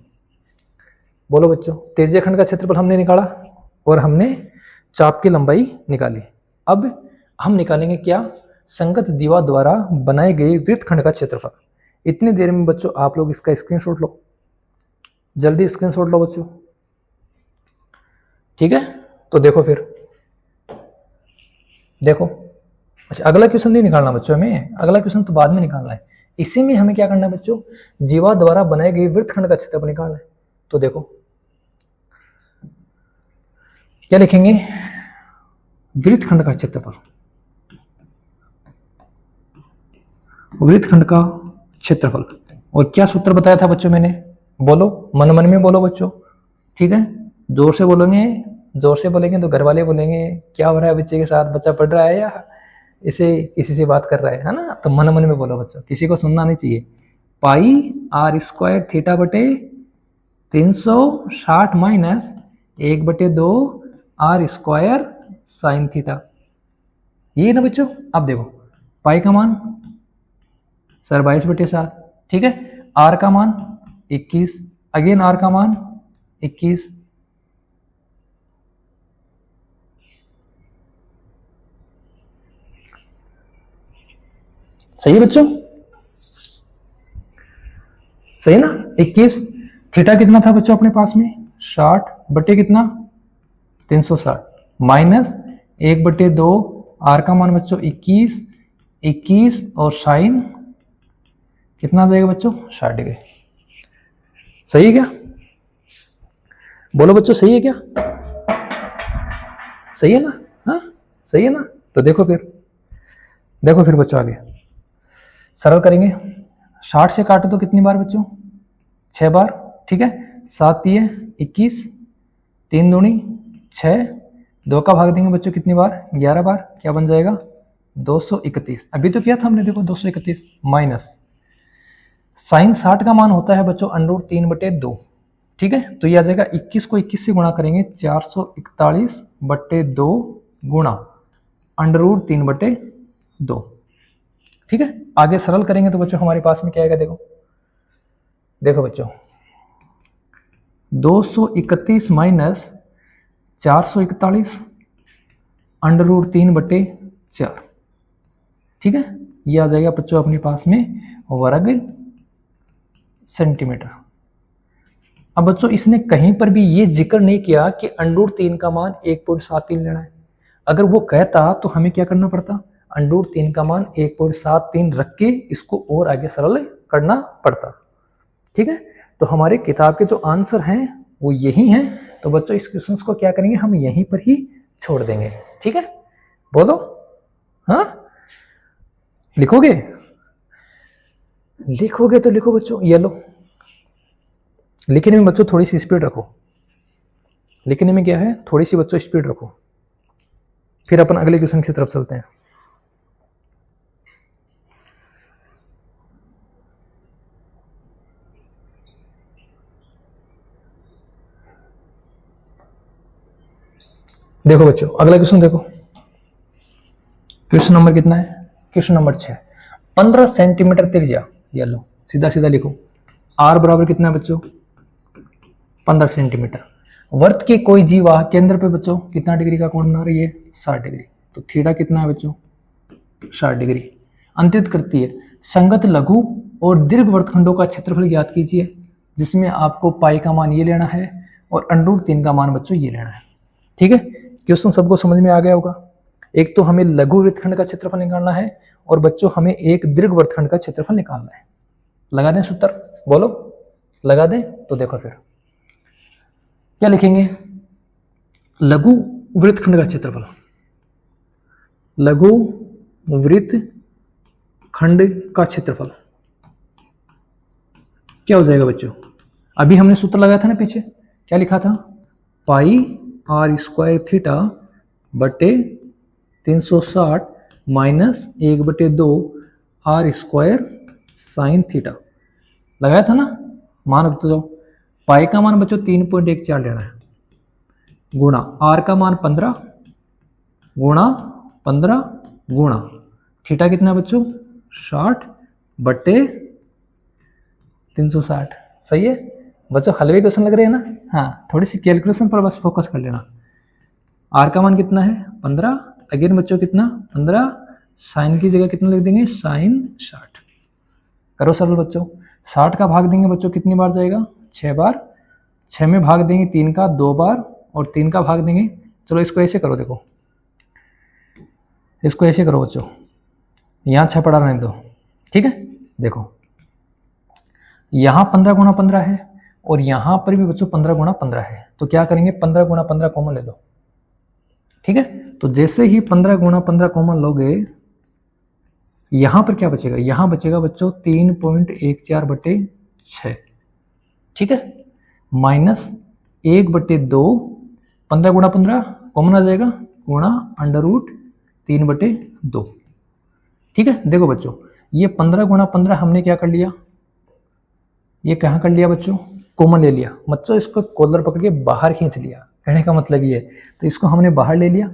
बोलो बच्चों, त्रिज्या खंड का क्षेत्रफल हमने निकाला और हमने चाप की लंबाई निकाली। अब हम निकालेंगे क्या, संगत दीवार द्वारा बनाए गए वृत्तखंड का क्षेत्रफल। इतनी देर में बच्चों आप लोग इसका स्क्रीनशॉट लो, जल्दी स्क्रीनशॉट लो बच्चों। ठीक है, तो देखो फिर देखो। अच्छा, अगला क्वेश्चन नहीं निकालना बच्चों, हमें अगला क्वेश्चन तो बाद में निकालना है। इसी में हमें क्या करना है बच्चों, जीवा द्वारा बनाए गए वृत्तखंड का क्षेत्रफल निकालना है। तो देखो क्या लिखेंगे, वृत्तखंड का क्षेत्रफल, वृत्तखंड का क्षेत्रफल। और क्या सूत्र बताया था बच्चों मैंने, बोलो, मन मन में बोलो बच्चों। ठीक है, जोर से बोलोगे, जोर से बोलेंगे तो घर वाले बोलेंगे क्या हो रहा है बच्चे के साथ, बच्चा पढ़ रहा है या इसे किसी से बात कर रहा है ना। तो मन मन में बोलो बच्चों, किसी को सुनना नहीं चाहिए। पाई आर स्क्वायर थीटा बटे 360 minus 1/2 R square sine theta, ये ना बच्चों। अब देखो पाई का मान सर 22/7, ठीक है, आर का मान 21, अगेन आर का मान 21, सही है बच्चों, सही ना। 21, थीटा कितना था बच्चों अपने पास में 60 बटे कितना 360 माइनस 1/2, आर का मान बच्चों 21, 21 और साइन कितना देगा बच्चों 60 डिग्री। सही है क्या, बोलो बच्चों, सही है क्या, सही है ना, हाँ सही है ना। तो देखो फिर बच्चों आगे सरल करेंगे। 60 से काटो तो कितनी बार बच्चों 6 बार, ठीक है, 7 तिये 21, 3 दूनी 6, 2 का भाग देंगे बच्चों कितनी बार 11 बार, क्या बन जाएगा 231। अभी तो क्या था हमने, देखो 231 माइनस साइन 60 का मान होता है बच्चों √3/2, ठीक है, तो ये आ जाएगा 21 को 21 से गुणा करेंगे 441/2 गुणा √3/2, ठीक है। आगे सरल करेंगे तो बच्चों हमारे पास में क्या आएगा, देखो बच्चों 231 माइनस 441 √3/4, ठीक है, ये आ जाएगा बच्चों अपने पास में वर्ग सेंटीमीटर। अब बच्चों इसने कहीं पर भी ये जिक्र नहीं किया कि √3 का मान 1.73 लेना है। अगर वो कहता तो हमें क्या करना पड़ता, √3 का मान 1.73 रख के इसको और आगे सरल करना पड़ता, ठीक है। तो हमारे किताब के जो आंसर हैं वो यही हैं। तो बच्चों इस क्वेश्चन को क्या करेंगे, हम यहीं पर ही छोड़ देंगे, ठीक है। बोलो हाँ, लिखोगे तो लिखो बच्चों, ये लो। लिखने में बच्चों थोड़ी सी स्पीड रखो, लिखने में क्या है थोड़ी सी बच्चों स्पीड रखो। फिर अपन अगले क्वेश्चन की तरफ चलते हैं। देखो बच्चों अगला क्वेश्चन देखो, क्वेश्चन नंबर कितना है, क्वेश्चन नंबर 6। 15 सेंटीमीटर त्रिज्या, ये लो सीधा सीधा लिखो, आर बराबर कितना है बच्चों 15 सेंटीमीटर। वर्त की कोई जीवा केंद्र पे बच्चों कितना डिग्री का कोण बना रही है 60 डिग्री, तो थीटा कितना है बच्चों 60 डिग्री। अंतित करती है संगत लघु और दीर्घ वर्तखंडों का क्षेत्रफल ज्ञात कीजिए, जिसमें आपको पाई का मान ये लेना है और √3 का मान बच्चों ये लेना है, ठीक है। क्वेश्चन सबको समझ में आ गया होगा। एक तो हमें लघु वृत्तखंड का क्षेत्रफल निकालना है और बच्चों हमें एक दीर्घ वृत्तखंड का क्षेत्रफल निकालना है। लगा दें सूत्र, बोलो लगा दें। तो देखो फिर क्या लिखेंगे, लघु वृत्तखंड का क्षेत्रफल, लघु वृत्तखंड का क्षेत्रफल क्या हो जाएगा बच्चों, अभी हमने सूत्र लगाया था ना पीछे, क्या लिखा था पाई आर स्क्वायर थीटा बटे 360 minus 1/2 R square sine theta, लगाया था ना। मान रखते जाओ पाई का मान बच्चों 3.14 लेना है, गुणा आर का मान 15 गुणा 15 गुणा थीटा कितना है बच्चों 60 बट्टे 360। सही है बच्चों, हलवे क्वेश्चन लग रहे हैं ना। हाँ, थोड़ी सी कैलकुलेशन पर बस फोकस कर लेना। आर का मान कितना है 15, अगेन बच्चों कितना 15, साइन की जगह कितना लिख देंगे साइन 60। करो सरल बच्चों, 60 का भाग देंगे बच्चों कितनी बार जाएगा 6 बार, 6 में भाग देंगे 3 का 2 बार और 3 का भाग देंगे। चलो इसको ऐसे करो, देखो इसको ऐसे करो बच्चों, यहाँ 6 पड़ा रहने दो। ठीक है, देखो यहाँ 15 गुणा 15 है और यहाँ पर भी बच्चों 15 गुणा 15 है, तो क्या करेंगे 15 गुणा 15 कॉमन ले लो। ठीक है, तो जैसे ही 15 गुणा 15 कॉमन लोगे, यहाँ पर क्या बचेगा, यहाँ बचेगा बच्चों 3.14 बटे 6। ठीक है, माइनस 1/2, 15 गुणा 15 कॉमन आ जाएगा, गुणा √3/2। ठीक है, देखो बच्चों ये 15 गुणा 15 हमने क्या कर लिया, ये कहाँ कर लिया बच्चों कॉमन ले लिया। बच्चों इसको कॉलर पकड़ के बाहर खींच लिया, कहने का मतलब ये, तो इसको हमने बाहर ले लिया,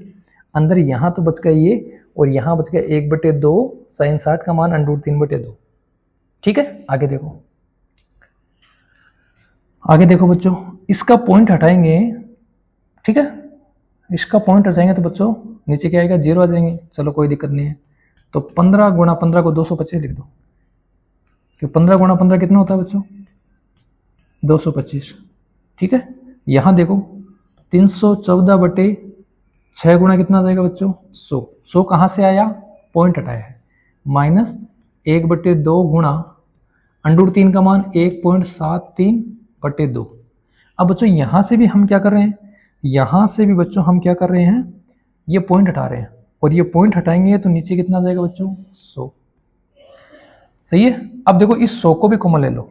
अंदर यहाँ तो बच गया ये और यहाँ बच गया 1/2 साइन 60 का मान √3/2। ठीक है, आगे देखो, आगे देखो बच्चों, इसका पॉइंट हटाएंगे। ठीक है, इसका पॉइंट हटाएंगे तो बच्चों नीचे क्या आएगा 0 आ जाएंगे। चलो कोई दिक्कत नहीं है, तो 15 गुणा 15 को 225 लिख दो, कि 15 गुणा 15 कितना होता है बच्चों 225। ठीक है, यहाँ देखो 314/6 गुणा कितना आ जाएगा बच्चों 100। 100 कहाँ से आया, पॉइंट हटाया है, माइनस 1/2 गुणा √3 का मान 1.73/2। अब बच्चों यहाँ से भी हम क्या कर रहे हैं, यहाँ से भी बच्चों हम क्या कर रहे हैं, ये पॉइंट हटा रहे हैं और ये पॉइंट हटाएंगे तो नीचे कितना आ जाएगा बच्चों 100। सही है, अब देखो इस 100 को भी कॉमन ले लो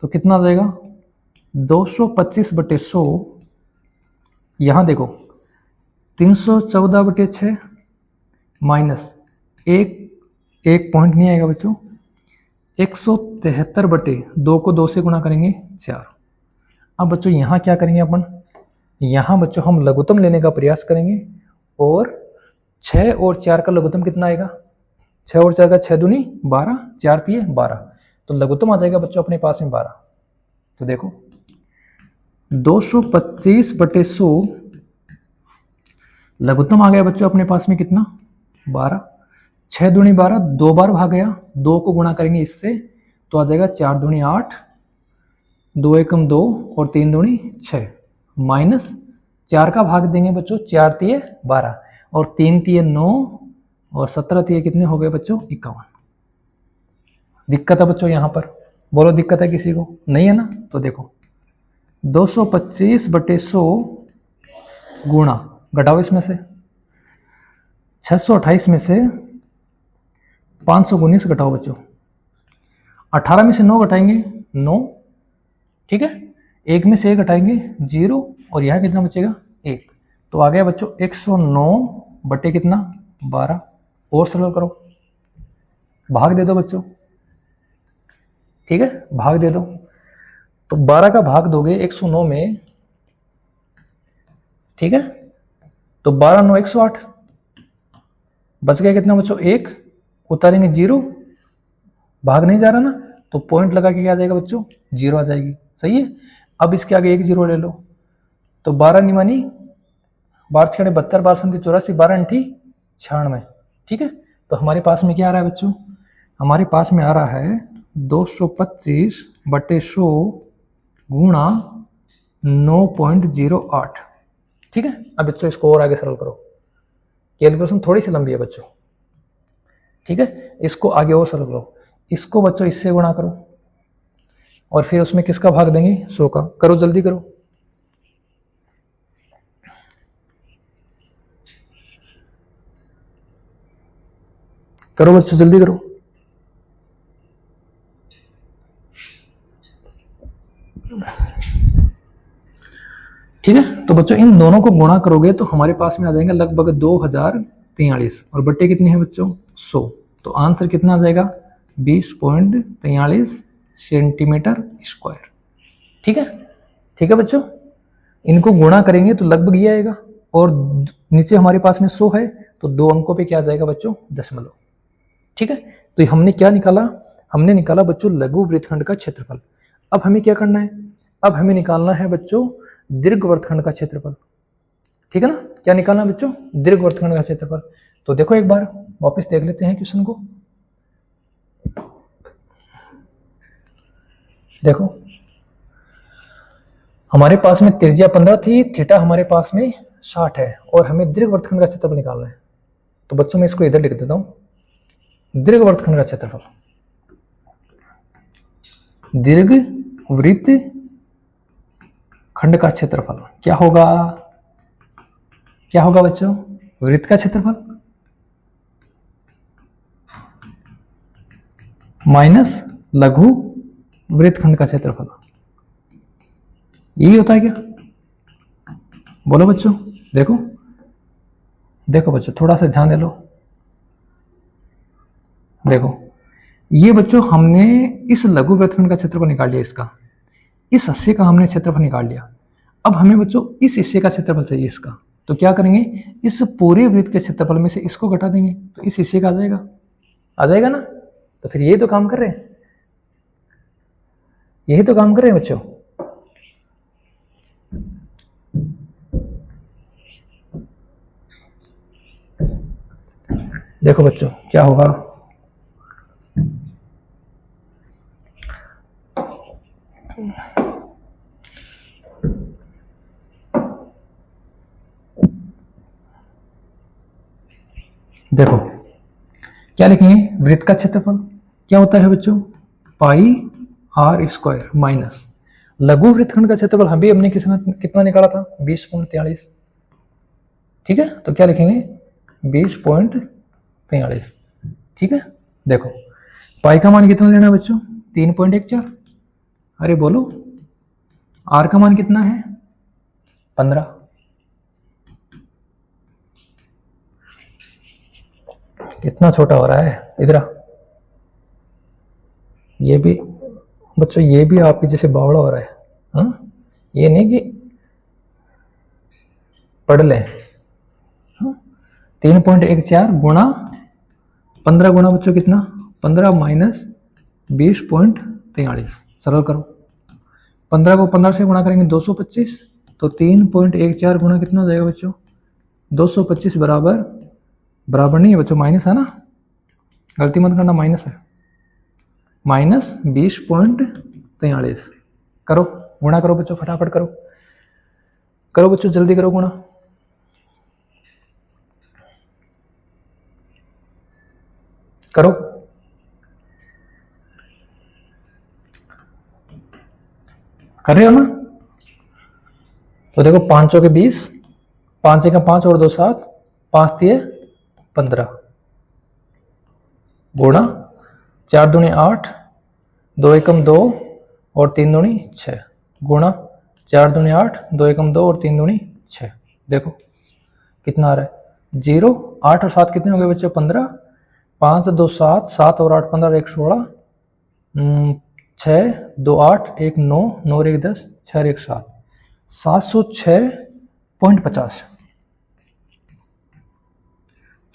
तो कितना आ जाएगा 225/100। यहाँ देखो 314/6 माइनस एक पॉइंट नहीं आएगा बच्चों, 173/2 को 2 से गुणा करेंगे 4। अब बच्चों यहाँ क्या करेंगे अपन, यहाँ बच्चों हम लघुत्तम लेने का प्रयास करेंगे और 6 और 4 का लघुत्तम कितना आएगा, 6 और 4 का 6 दूनी 12, 4 3 12, तो लघुत्तम आ जाएगा बच्चों अपने पास में 12। तो देखो 225/100 लघुत्तम आ गया बच्चों अपने पास में कितना 12, 6 दूनी 12, 2 बार भाग गया, 2 को गुणा करेंगे इससे तो आ जाएगा 4 दूनी 8, 2 एकम 2 और 3 दूनी 6, माइनस 4 का भाग देंगे बच्चों, 4 3 12 और 3 3 9 और 17 3 कितने हो गए बच्चों 51। दिक्कत है बच्चों यहाँ पर, बोलो दिक्कत है किसी को, नहीं है ना। तो देखो 225/100 गुणा, घटाओ इसमें से 628 में से 519 घटाओ बच्चों, 18 में से 9 घटाएंगे 9। ठीक है, 1 में से 1 घटाएंगे 0 और यहाँ कितना बचेगा 1, तो आ गया बच्चों 109 बटे कितना 12। और सरल करो, भाग दे दो बच्चों। ठीक है, भाग दे दो, तो 12 का भाग दोगे 109 में। ठीक है, तो 12 9 108, बच गया कितना बच्चों 1, उतारेंगे 0, भाग नहीं जा रहा ना, तो पॉइंट लगा के क्या आ जाएगा बच्चों 0 आ जाएगी। सही है, अब इसके आगे 1 0 ले लो, तो 12 निमानी 12 6 72, 12 7 84, 12 8 96। ठीक है, तो हमारे पास में क्या आ रहा है बच्चों, हमारे पास में आ रहा है 225/100 गुणा 9.08। ठीक है, अब बच्चों इसको और आगे सरल करो, कैलकुलेशन थोड़ी सी लंबी है बच्चों। ठीक है, इसको आगे और सरल करो, इसको बच्चों इससे गुणा करो और फिर उसमें किसका भाग देंगे 100 का। करो जल्दी करो, करो बच्चों जल्दी करो। ठीक है, तो बच्चों इन दोनों को गुणा करोगे तो हमारे पास में आ जाएगा लगभग 2043 और बट्टे कितनी है बच्चों 100, तो आंसर कितना आ जाएगा 20.43 सेंटीमीटर स्क्वायर। ठीक है, ठीक है बच्चों, इनको गुणा करेंगे तो लगभग ये आएगा, और नीचे हमारे पास में 100 है तो 2 अंकों पे क्या आ जाएगा बच्चों, दशमलव। ठीक है, तो हमने क्या निकाला, हमने निकाला बच्चों लघु वृत्तखंड का क्षेत्रफल। अब हमें क्या करना है, अब हमें निकालना है बच्चों दीर्घ वृत्तखंड का क्षेत्रफल। ठीक है ना, क्या निकालना है बच्चों, दीर्घ वृत्तखंड का क्षेत्रफल। तो देखो एक बार वापस देख लेते हैं क्वेश्चन को। देखो हमारे पास में त्रिज्या 15 थी, थीटा हमारे पास में 60 है, और हमें दीर्घ वृत्तखंड का क्षेत्रफल निकालना है। तो बच्चों मैं इसको इधर लिख देता हूं, दीर्घ वृत्तखंड का क्षेत्रफल, दीर्घ वृत्त खंड का क्षेत्रफल क्या होगा, क्या होगा बच्चों, वृत्त का क्षेत्रफल माइनस लघु वृत्तखंड का क्षेत्रफल, यही होता है क्या, बोलो बच्चों। देखो देखो बच्चों थोड़ा सा ध्यान दे लो। देखो ये बच्चों हमने इस लघु वृत्तखंड का क्षेत्रफल निकाल लिया, इसका इस हिस्से का हमने क्षेत्रफल निकाल लिया। अब हमें बच्चों इस हिस्से का क्षेत्रफल चाहिए इसका, तो क्या करेंगे, इस पूरे वृत्त के क्षेत्रफल में से इसको घटा देंगे तो इस हिस्से का आ जाएगा, आ जाएगा ना। तो फिर यही तो काम कर रहे हैं, यही तो काम कर रहे हैं बच्चों। देखो बच्चों क्या होगा, देखो क्या लिखेंगे, वृत्त का क्षेत्रफल क्या होता है बच्चों, पाई आर स्क्वायर माइनस लघु वृत्तखंड का क्षेत्रफल हमने कितना निकाला था, 20.43। ठीक है, तो क्या लिखेंगे 20.43। ठीक है, देखो पाई का मान कितना लेना है बच्चों, 3.14। अरे बोलो आर का मान कितना है, 15। कितना छोटा हो रहा है इधर। ये भी बच्चों, ये भी आपके जैसे बावड़ा हो रहा है। हाँ, ये नहीं कि पढ़ लें। 3.14 गुणा 15 गुणा बच्चों कितना, 15 माइनस 20.43। सरल करो, 15 को 15 से गुणा करेंगे 225, तो 3.14 गुणा कितना हो जाएगा बच्चों, 225 बराबर, बराबर नहीं है बच्चों, माइनस है ना, गलती मत करना, माइनस है, माइनस 20.43। करो गुणा करो बच्चों, फटाफट करो, करो बच्चों जल्दी करो गुणा। करो, कर रहे हो ना। तो देखो 5 के 20, 5 का 5 और 2 7, 5 दिए 15 गुणा 4 दूनी 8, 2 एकम 2 और 3 दूनी 6 गुणा 4 दूनी 8, 2 एकम 2 और 3 दूनी 6। देखो कितना आ रहा है, 0, 8 और 7 कितने हो गए बच्चों, 15, 5 2 7, 7 और 8 15, 1 16, 6 2 8, 1 9, 9 और 1 10, 6 और 1 7, 706.50।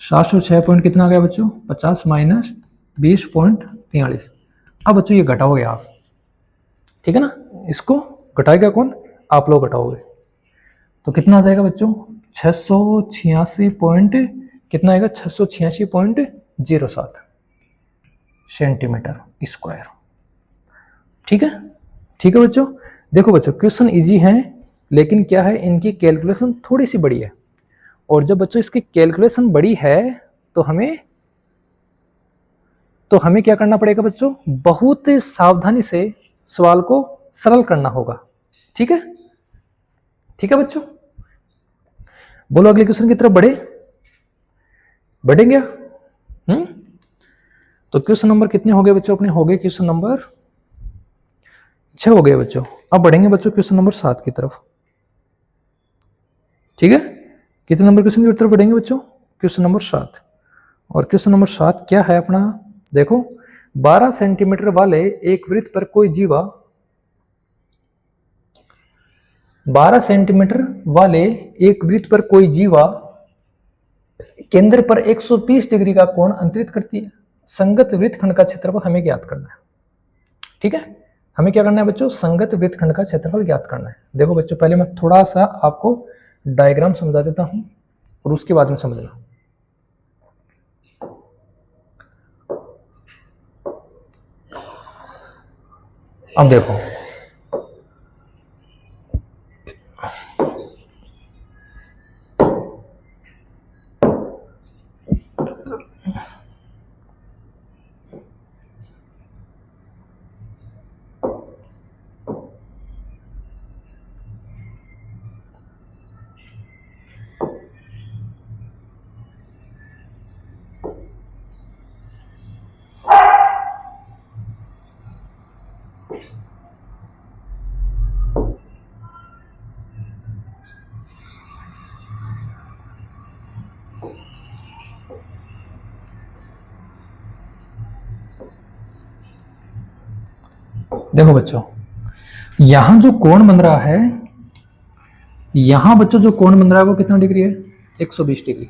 706 पॉइंट कितना आ गया बच्चों, 50 माइनस 20.43। अब बच्चों ये घटाओगे आप, ठीक है ना, इसको घटाएगा कौन, आप लोग घटाओगे, तो कितना आ जाएगा बच्चों, 686 पॉइंट कितना आएगा, 686.07 सेंटीमीटर स्क्वायर। ठीक है, ठीक है बच्चों। देखो बच्चों क्वेश्चन इजी है, लेकिन क्या है, इनकी कैलकुलेशन थोड़ी सी बड़ी है, और जब बच्चों इसकी कैलकुलेशन बड़ी है तो हमें क्या करना पड़ेगा बच्चों, बहुत सावधानी से सवाल को सरल करना होगा। ठीक है, ठीक है बच्चों, बोलो अगले क्वेश्चन की तरफ बढ़ेंगे। तो क्वेश्चन नंबर कितने हो गए बच्चों अपने, हो गए क्वेश्चन नंबर 6 हो गए बच्चों। अब बढ़ेंगे बच्चों क्वेश्चन नंबर 7 की तरफ। ठीक है, कितने नंबर क्वेश्चन की तरफ बढ़ेंगे बच्चों, क्वेश्चन नंबर 7। और क्वेश्चन नंबर 7 क्या है अपना, देखो 12 सेंटीमीटर वाले एक वृत्त पर कोई जीवा 12 सेंटीमीटर वाले एक वृत्त पर कोई जीवा केंद्र पर 120 डिग्री का कोण अंतरित करती है। संगत वृत्तखंड का क्षेत्रफल हमें ज्ञात करना है। ठीक है, हमें क्या करना है बच्चों, संगत वृत्तखंड का क्षेत्रफल ज्ञात करना है। देखो बच्चों, पहले मैं थोड़ा सा आपको डायग्राम समझा देता हूं और उसके बाद में समझना। अब देखो, देखो बच्चों, यहां जो कोण बन रहा है, यहां बच्चों जो कोण बन रहा है वो कितना डिग्री है, 120 डिग्री।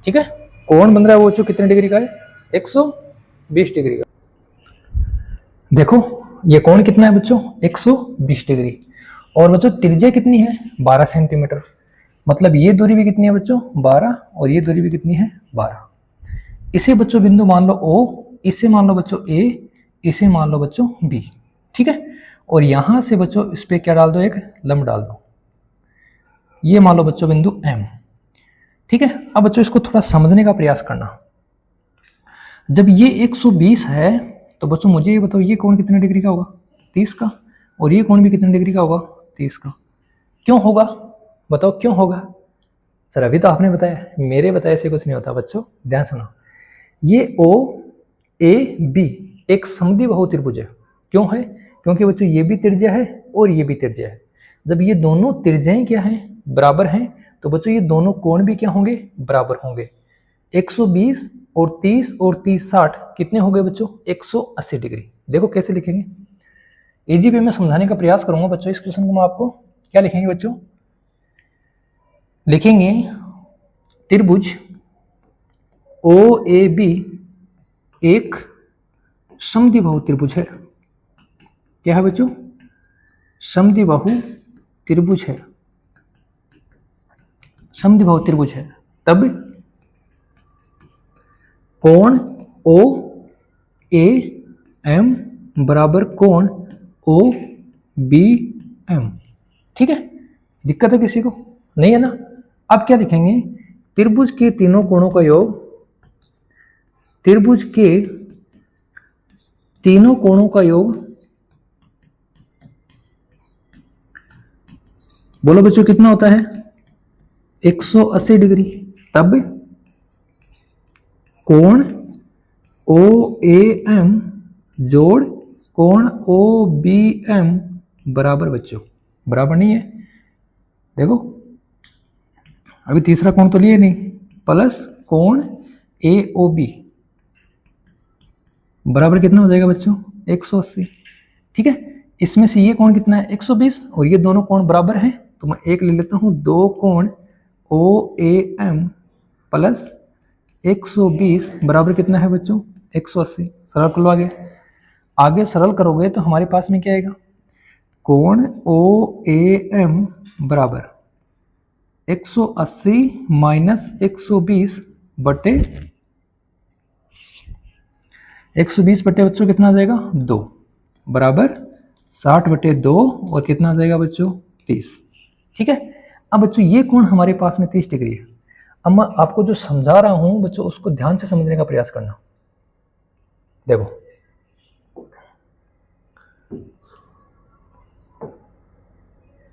ठीक है, कोण बन रहा है वो बच्चों कितने डिग्री का है, 120 डिग्री का। देखो ये कोण कितना है बच्चों, 120 डिग्री। और बच्चों त्रिज्या कितनी है, 12 सेंटीमीटर। मतलब ये दूरी भी कितनी है बच्चों, 12, और ये दूरी भी कितनी है, 12। इसे बच्चों बिंदु मान लो O, इसे मान लो बच्चों A, इसे मान लो बच्चों B। ठीक है, और यहां से बच्चों इस पे क्या डाल दो, एक लंब डाल दो, ये मान लो बच्चों बिंदु M। ठीक है, अब बच्चों इसको थोड़ा समझने का प्रयास करना। जब ये 120 है तो बच्चों मुझे ये बताओ, ये कोण कितने डिग्री का होगा, 30 का, और ये कोण भी कितने डिग्री का होगा, 30 का। क्यों होगा बताओ, क्यों होगा सर? अभी तो आपने बताया, मेरे बताए से कुछ नहीं होता बच्चों, ध्यान सुनो। ये OAB एक समद्विबाहु त्रिभुज है। क्यों है? क्योंकि बच्चों ये भी त्रिज्या है और ये भी त्रिज्या है। जब ये दोनों त्रिज्याएं क्या हैं, बराबर हैं, तो बच्चों ये दोनों कोण भी क्या होंगे, बराबर होंगे। 120 और 30 और 30 60 कितने हो गए बच्चों, 180 डिग्री। देखो कैसे लिखेंगे, इजी वे में समझाने का प्रयास करूंगा बच्चों। इस क्वेश्चन को मैं आपको क्या लिखेंगे बच्चों, लिखेंगे त्रिभुज OAB एक समद्विबाहु त्रिभुज है। क्या है बच्चों, समद्विबाहु त्रिभुज है, समद्विबाहु त्रिभुज है। तब कोण OAM बराबर कोण OBM। ठीक है, दिक्कत है किसी को? नहीं है ना। अब क्या लिखेंगे, त्रिभुज के तीनों कोणों का योग, त्रिभुज के तीनों कोणों का योग, बोलो बच्चों कितना होता है, 180 डिग्री। तब कोण OAM जोड़ कोण OBM बराबर बच्चों, बराबर नहीं है। देखो अभी तीसरा कोण तो लिए नहीं, प्लस कोण AOB बराबर कितना हो जाएगा बच्चों, 180। ठीक है, इसमें से ये कोण कितना है, 120, और ये दोनों कोण बराबर हैं, तो मैं एक ले लेता हूं, दो कोण OAM प्लस 120 बराबर कितना है बच्चों, 180। सरल कर लो आगे, आगे सरल करोगे तो हमारे पास में क्या आएगा, कोण OAM बराबर 180 माइनस 120 बटे 120 बटे बच्चों कितना आ जाएगा, 2 बराबर 60 बटे 2, और कितना आ जाएगा बच्चों, 30। ठीक है, अब बच्चों ये कोण हमारे पास में 30 डिग्री है। अब मैं आपको जो समझा रहा हूं बच्चों, उसको ध्यान से समझने का प्रयास करना। देखो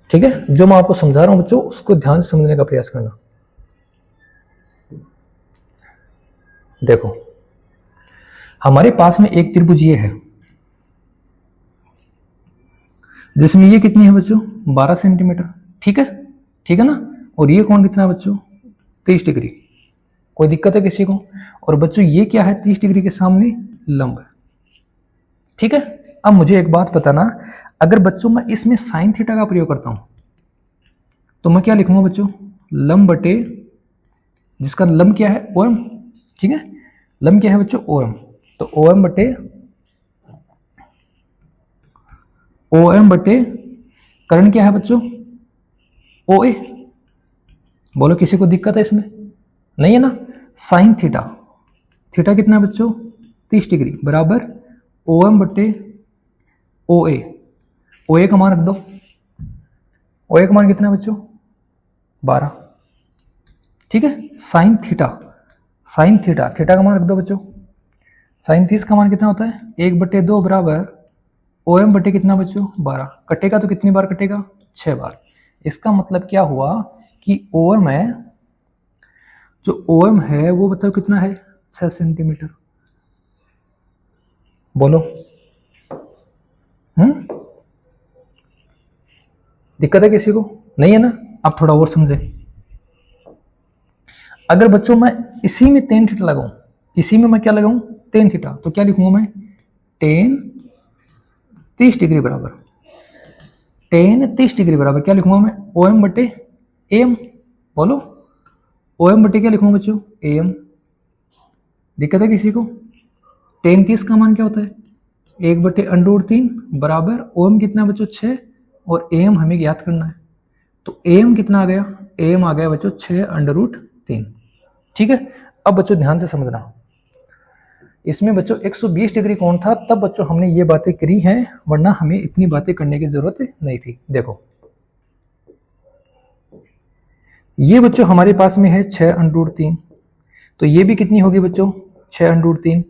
ठीक है, जो मैं आपको समझा रहा हूं बच्चों, उसको ध्यान से समझने का प्रयास करना। देखो हमारे पास में एक त्रिभुज ये है, जिसमें ये कितनी है बच्चों, 12 सेंटीमीटर। ठीक है, ठीक है ना, और ये कोण कितना है बच्चों, 30 डिग्री। कोई दिक्कत है किसी को? और बच्चों ये क्या है, 30 डिग्री के सामने लंब है। ठीक है, अब मुझे एक बात बताना, अगर बच्चों मैं इसमें साइन थीटा का प्रयोग करता हूं, तो मैं क्या लिखूंगा बच्चों, लंब बटे, जिसका लंब क्या है OM, ठीक है, लंब क्या है बच्चों OM, तो OM बटे कर्ण क्या है बच्चों OA। बोलो किसी को दिक्कत है इसमें, नहीं है ना। साइन थीटा, थीटा कितना है बच्चों 30 डिग्री बराबर OM बटे OA। OA का मान रख दो, OA का मान कितना है बच्चों 12, ठीक है। साइन थीटा, थीटा का मान रख दो बच्चों, साइन 30 का मान कितना होता है 1/2 बराबर OM बटे कितना बच्चों 12। कटेगा तो कितनी बार कटेगा 6 बार। इसका मतलब क्या हुआ कि OM है, जो OM है वो बताओ कितना है 6 सेंटीमीटर। बोलो दिक्कत है किसी को, नहीं है ना। अब थोड़ा और समझे, अगर बच्चों मैं इसी में tan थीटा लगाऊं, इसी में मैं क्या लगाऊं tan थीटा, तो क्या लिखूंगा मैं tan 30 डिग्री बराबर, tan 30 डिग्री बराबर क्या लिखूंगा मैं OM बटे AM। बोलो OM बटे क्या लिखूंगा बच्चों AM। दिक्कत है किसी को, tan 30 का मान क्या होता है 1/√3 बराबर OM कितना बच्चों 6 और AM हमें ज्ञात करना है, तो AM कितना आ गया, AM आ गया बच्चों 6√3, ठीक है। अब बच्चों ध्यान से समझना, इसमें बच्चों 120 डिग्री कोण था, तब बच्चों हमने ये बातें करी हैं, वरना हमें इतनी बातें करने की जरूरत नहीं थी। देखो ये बच्चों हमारे पास में है 6√3, तो ये भी कितनी होगी बच्चों 6√3,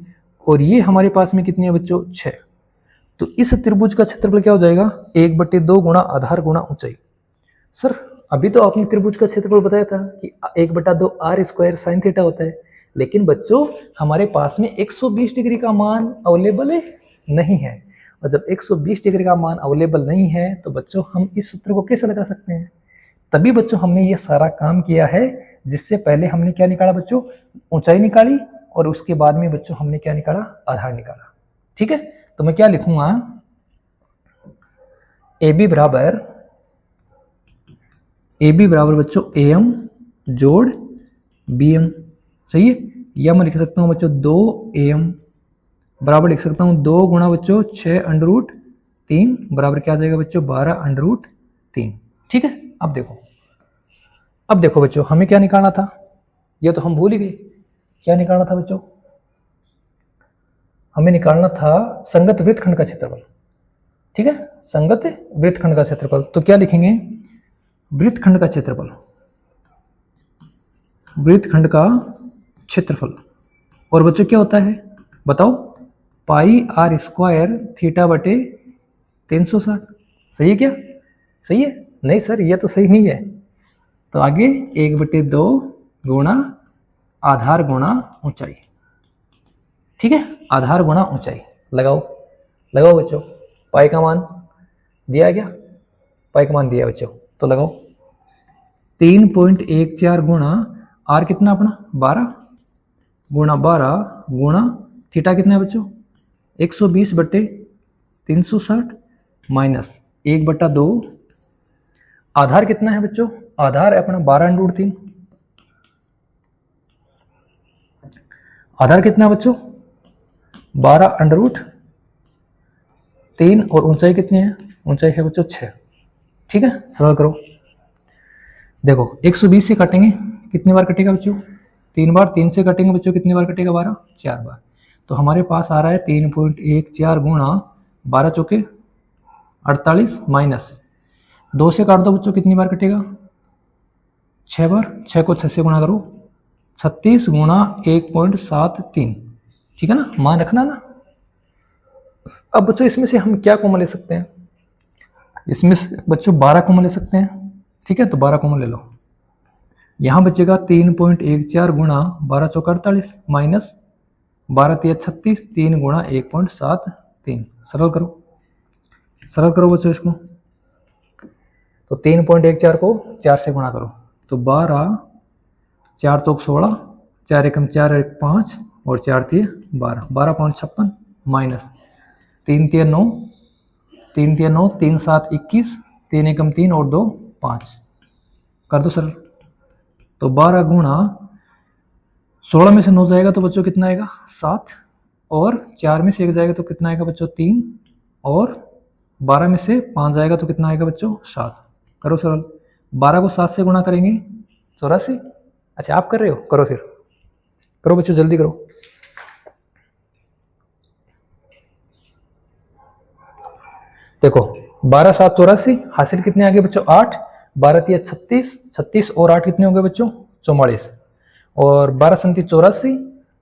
और ये हमारे पास में कितनी है बच्चों 6। तो इस त्रिभुज का क्षेत्रफल क्या हो जाएगा 1/2 गुणा आधार गुणा ऊंचाई। सर अभी तो आपने त्रिभुज का क्षेत्रफल बताया था कि 1/2 r² साइन थीटा होता है, लेकिन बच्चों हमारे पास में 120 डिग्री का मान अवेलेबल नहीं है, और जब 120 डिग्री का मान अवेलेबल नहीं है तो बच्चों हम इस सूत्र को कैसे लगा सकते हैं। तभी बच्चों हमने ये सारा काम किया है, जिससे पहले हमने क्या निकाला बच्चों ऊंचाई निकाली, और उसके बाद में बच्चों हमने क्या निकाला आधार निकाला, ठीक है। तो मैं क्या लिखूंगा AB बराबर बच्चों AM जोड़ BM, सही है। या मैं लिख सकता हूं बच्चों 2AM बराबर लिख सकता हूं 2 गुणा बच्चों 6√3 बराबर क्या आ जाएगा बच्चों 12√3, ठीक है। अब देखो बच्चों हमें क्या निकालना था, ये तो हम भूल ही गए। क्या निकालना था बच्चों, हमें निकालना था संगत वृत्तखंड का क्षेत्रफल, ठीक है, संगत वृत्तखंड का क्षेत्रफल। तो क्या लिखेंगे वृत्तखंड का क्षेत्रफल, वृत्तखंड का क्षेत्रफल। और बच्चों क्या होता है बताओ πr² थीटा बटे 360, सही है क्या, सही है। नहीं सर ये तो सही नहीं है, तो आगे 1/2 गुणा आधार गुणा ऊंचाई, ठीक है, आधार गुणा ऊंचाई। लगाओ बच्चों, पाई का मान दिया गया, पाई का मान दिया बच्चों, तो लगाओ 3.14 गुणा आर कितना अपना 12 गुणा 12 गुणा थीटा कितना है बच्चों 120 बटे 360 माइनस 1/2, आधार कितना है बच्चों, आधार है अपना 12√3, आधार कितना है बच्चों 12√3, और ऊंचाई कितनी है, ऊंचाई है बच्चों 6, ठीक है। सरल करो, देखो 120 से काटेंगे कितनी बार कटेगा बच्चों 3 बार, 3 से काटेंगे बच्चों कितनी बार कटेगा 12 4 बार। तो हमारे पास आ रहा है 3.14 गुणा 12 चौके 48 माइनस 2 से काट दो बच्चों कितनी बार कटेगा 6 बार, 6 को 6 से गुणा करो 36 गुणा 1.73, ठीक है ना, मान रखना ना। अब बच्चों इसमें से हम क्या कॉमन ले सकते हैं, इसमें से बच्चों 12 कॉमन ले सकते हैं, ठीक है, तो 12 कॉमन ले लो। यहाँ बचेगा 3.14 गुणा 12 चौका 48 माइनस 12 तिया 36, 3 गुणा 1.73। सरल करो बच्चों इसको, तो 3.14 को 4 से गुणा करो, तो 12 4 चौक 16, 4 एकम 4 1 5 और 4 तिया 12, 12.56 माइनस 3 तिया 9, 3 तिया 9, 3 7 21, 3 एकम 3 और 2 5, कर दो सर। तो 12 गुणा 16 में से 9 जाएगा तो बच्चों कितना आएगा 7, और 4 में से 1 जाएगा तो कितना आएगा बच्चों 3, और 12 में से 5 जाएगा तो कितना आएगा बच्चों 7। करो सरल। 12 को 7 से गुणा करेंगे 84। अच्छा आप कर रहे हो, करो फिर, करो बच्चों जल्दी करो। देखो 12 7 84, हासिल कितने आ गए बच्चों 8, 12 3 36, 36 और 8 कितने हो गए बच्चों 44, और 12 37 84,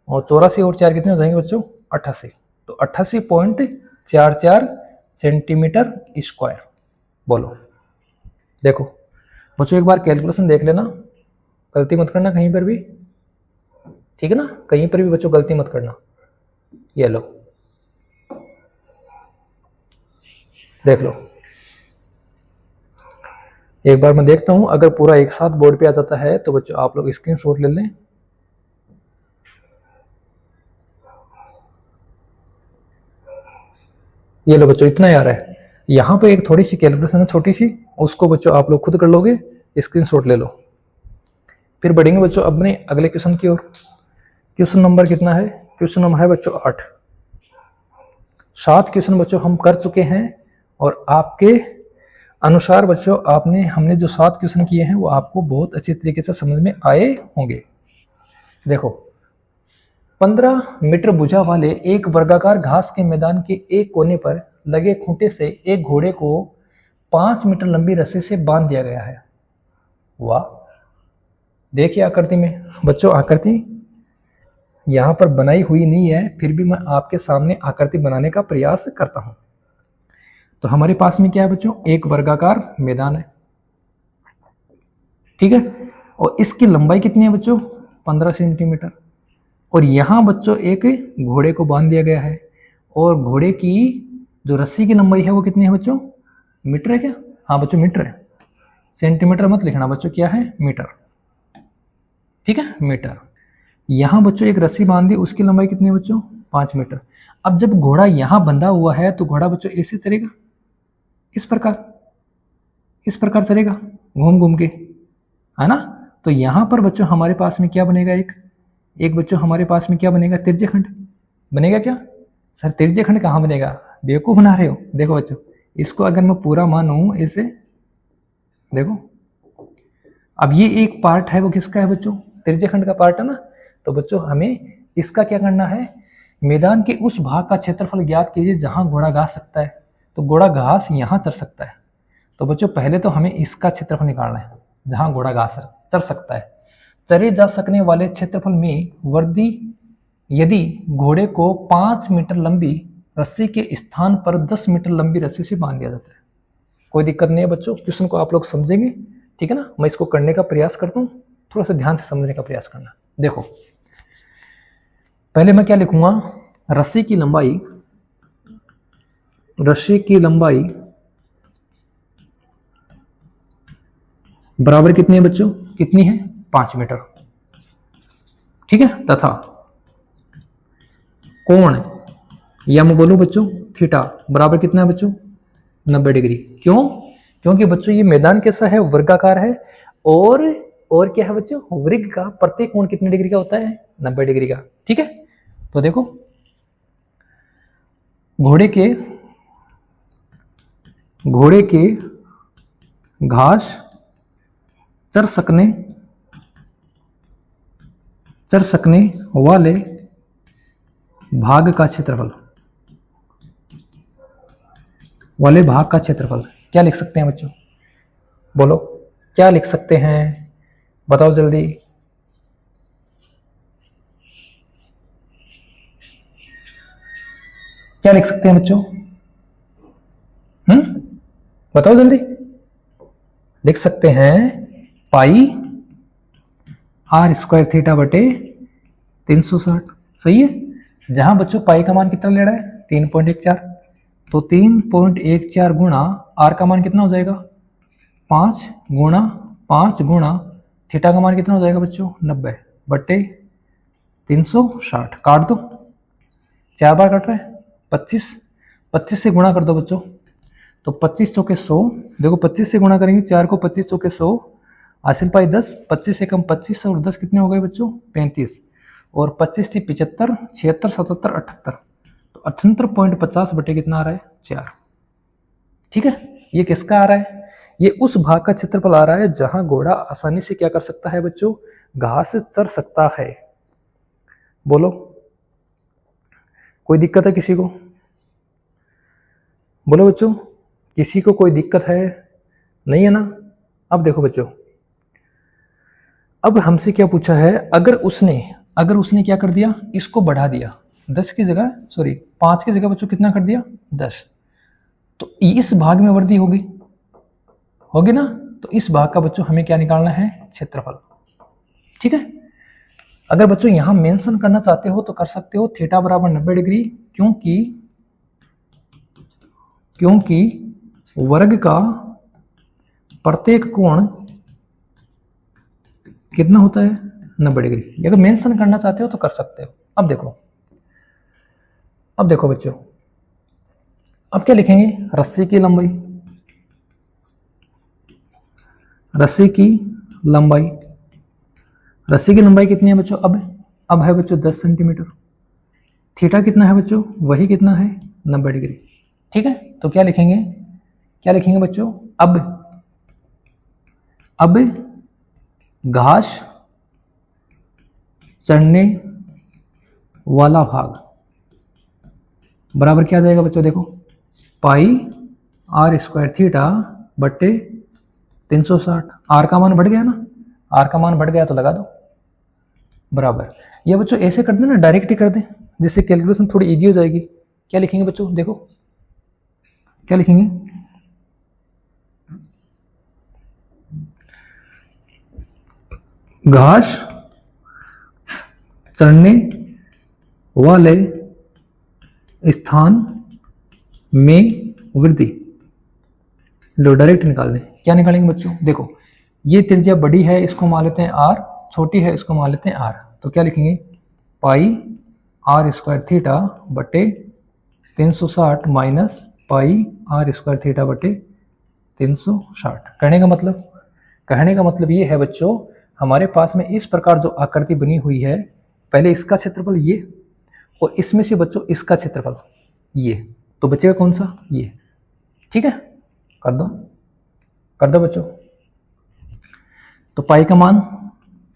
और 84 और 4 कितने हो जाएंगे बच्चों 88। तो 88.44 सेंटीमीटर स्क्वायर। बोलो। देखो बच्चों एक बार कैलकुलेशन देख लेना, गलती मत करना कहीं पर भी, ठीक है ना, कहीं पर भी बच्चों गलती मत करना। ये लो देख लो, एक बार मैं देखता हूं, अगर पूरा एक साथ बोर्ड पे आ जाता है तो बच्चों आप लोग स्क्रीनशॉट ले लें। ये लो बच्चों इतना ही आ रहा है। यहाँ पे एक थोड़ी सी कैलकुलेशन है छोटी सी, उसको बच्चों आप लोग खुद कर लोगे, स्क्रीनशॉट ले लो। फिर बढ़ेंगे बच्चों अपने अगले क्वेश्चन की ओर। क्वेश्चन नंबर कितना है, क्वेश्चन नंबर है बच्चों 8। 7 क्वेश्चन बच्चों हम कर चुके हैं, और आपके अनुसार बच्चों हमने जो 7 क्वेश्चन किए हैं वो आपको बहुत अच्छे तरीके से समझ में आए होंगे। देखो 15 मीटर भुजा वाले एक वर्गाकार घास के मैदान के एक कोने पर लगे खूंटे से एक घोड़े को 5 मीटर लंबी रस्सी से बांध दिया गया है। वाह, देखिए आकृति में बच्चों, आकृति यहाँ पर बनाई हुई नहीं है, फिर भी मैं आपके सामने आकृति बनाने का प्रयास करता हूँ। तो हमारे पास में क्या है बच्चों, एक वर्गाकार मैदान है, ठीक है, और इसकी लंबाई कितनी है बच्चों 15 सेंटीमीटर, और यहाँ बच्चों एक घोड़े को बांध दिया गया है, और घोड़े की जो रस्सी की लंबाई है वो कितनी है बच्चों, मीटर है क्या, हाँ बच्चों मीटर है, सेंटीमीटर मत लिखना बच्चों, क्या है मीटर, ठीक है मीटर। यहाँ बच्चों एक रस्सी बांध दी, उसकी लंबाई कितनी है बच्चों 5 मीटर। अब जब घोड़ा यहाँ बंधा हुआ है तो घोड़ा बच्चों ऐसे चलेगा, इस प्रकार चलेगा घूम घूम के, है ना। तो यहाँ पर बच्चों हमारे पास में क्या बनेगा, एक बच्चों हमारे पास में क्या बनेगा, त्रिज्यखंड बनेगा। क्या सर त्रिज्यखंड कहाँ बनेगा, बेवकूफ बना रहे हो। देखो बच्चों इसको अगर मैं पूरा मानूं इसे, देखो अब ये एक पार्ट है वो किसका है बच्चों, त्रिज्यखंड का पार्ट है ना। तो बच्चों हमें इसका क्या करना है, मैदान के उस भाग का क्षेत्रफल ज्ञात कीजिए जहां घोड़ा घास सकता है। तो घोड़ा घास यहाँ चर सकता है, तो बच्चों पहले तो हमें इसका क्षेत्रफल निकालना है जहां घोड़ा घास चर सकता है। चरे जा सकने वाले क्षेत्रफल में वृद्धि यदि घोड़े को 5 मीटर लंबी रस्सी के स्थान पर 10 मीटर लंबी रस्सी से बांध दिया जाता है। कोई दिक्कत नहीं है बच्चों, क्वेश्चन को आप लोग समझेंगे, ठीक है ना। मैं इसको करने का प्रयास करता हूँ, थोड़ा सा ध्यान से समझने का प्रयास करना। देखो पहले मैं क्या लिखूंगा, रस्सी की लंबाई बराबर कितनी है बच्चों, कितनी है 5 मीटर, ठीक है, तथा कोण या मैं बोलूं बच्चों थीटा बराबर कितना है बच्चों 90 डिग्री। क्यों, क्योंकि बच्चों ये मैदान कैसा है, वर्गाकार है, और क्या है बच्चों, वृत्त का प्रत्येक कोण कितने डिग्री का होता है 90 डिग्री का, ठीक है। तो देखो घोड़े के घास चर सकने वाले भाग का क्षेत्रफल क्या लिख सकते हैं बच्चों, बोलो क्या लिख सकते हैं, बताओ जल्दी। क्या लिख सकते हैं बच्चों, बताओ जल्दी। लिख सकते हैं पाई आर स्क्वायर थीटा बटे 360, सही है। जहां बच्चों पाई का मान कितना ले रहा है 3.14, तो 3.14 गुणा आर का मान कितना हो जाएगा 5 गुणा थीटा का मान कितना हो जाएगा बच्चों 90 बटे 360। काट दो, 4 बार कट रहा है, 25 से गुणा कर दो बच्चों, तो 25 चौके 100, देखो 25 से गुणा करेंगे 4 को 25 चौके 100, हासिल पाई 10, 25 से कम 25 और 10 कितने हो गए बच्चों 35, और 25 थी 75, 76, 77, 78, तो 78.50 बटे कितना आ रहा है 4। ठीक है, ये किसका आ रहा है, ये उस भाग का क्षेत्रफल आ रहा है जहां घोड़ा आसानी से क्या कर सकता है बच्चों, घास चर सकता है। बोलो कोई दिक्कत है किसी को, बोलो बच्चों किसी को कोई दिक्कत है, नहीं है ना। अब देखो बच्चों, अब हमसे क्या पूछा है, अगर उसने क्या कर दिया, इसको बढ़ा दिया 10 की जगह, सॉरी 5 की जगह बच्चों कितना कर दिया 10, तो इस भाग में वृद्धि होगी ना, तो इस भाग का बच्चों हमें क्या निकालना है क्षेत्रफल। ठीक है, अगर बच्चों यहां मेंशन करना चाहते हो तो कर सकते हो, थीटा बराबर 90 डिग्री, क्योंकि वर्ग का प्रत्येक कोण कितना होता है 90 डिग्री। अगर मेंशन करना चाहते हो तो कर सकते हो। अब देखो बच्चों, अब क्या लिखेंगे, रस्सी की लंबाई, रस्सी की लंबाई कितनी है बच्चों, अब है बच्चों 10 सेंटीमीटर, थीटा कितना है बच्चों, वही कितना है 90 डिग्री। ठीक है, तो क्या लिखेंगे बच्चों, अब घास चढ़ने वाला भाग बराबर क्या आ जाएगा बच्चों, देखो पाई r स्क्वायर थीटा बट्टे 360। r का मान बढ़ गया ना, r का मान बढ़ गया तो लगा दो बराबर। ये बच्चों ऐसे कर दे ना, डायरेक्ट ही कर दे, जिससे कैलकुलेशन थोड़ी इजी हो जाएगी। क्या लिखेंगे बच्चों, देखो क्या लिखेंगे, घास चढ़ने वाले स्थान में वृद्धि, लो डायरेक्ट निकाल दें। क्या निकालेंगे बच्चों, देखो ये त्रिज्या बड़ी है इसको मान लेते हैं r, छोटी है इसको मान लेते हैं r, तो क्या लिखेंगे पाई r स्क्वायर थीटा बटे 360 minus pi r square theta बटे 360। कहने का मतलब ये है बच्चों, हमारे पास में इस प्रकार जो आकृति बनी हुई है, पहले इसका क्षेत्रफल ये, और इसमें से बच्चों इसका क्षेत्रफल ये, तो बचेगा कौन सा, ये। ठीक है, कर दो बच्चों। तो पाई का मान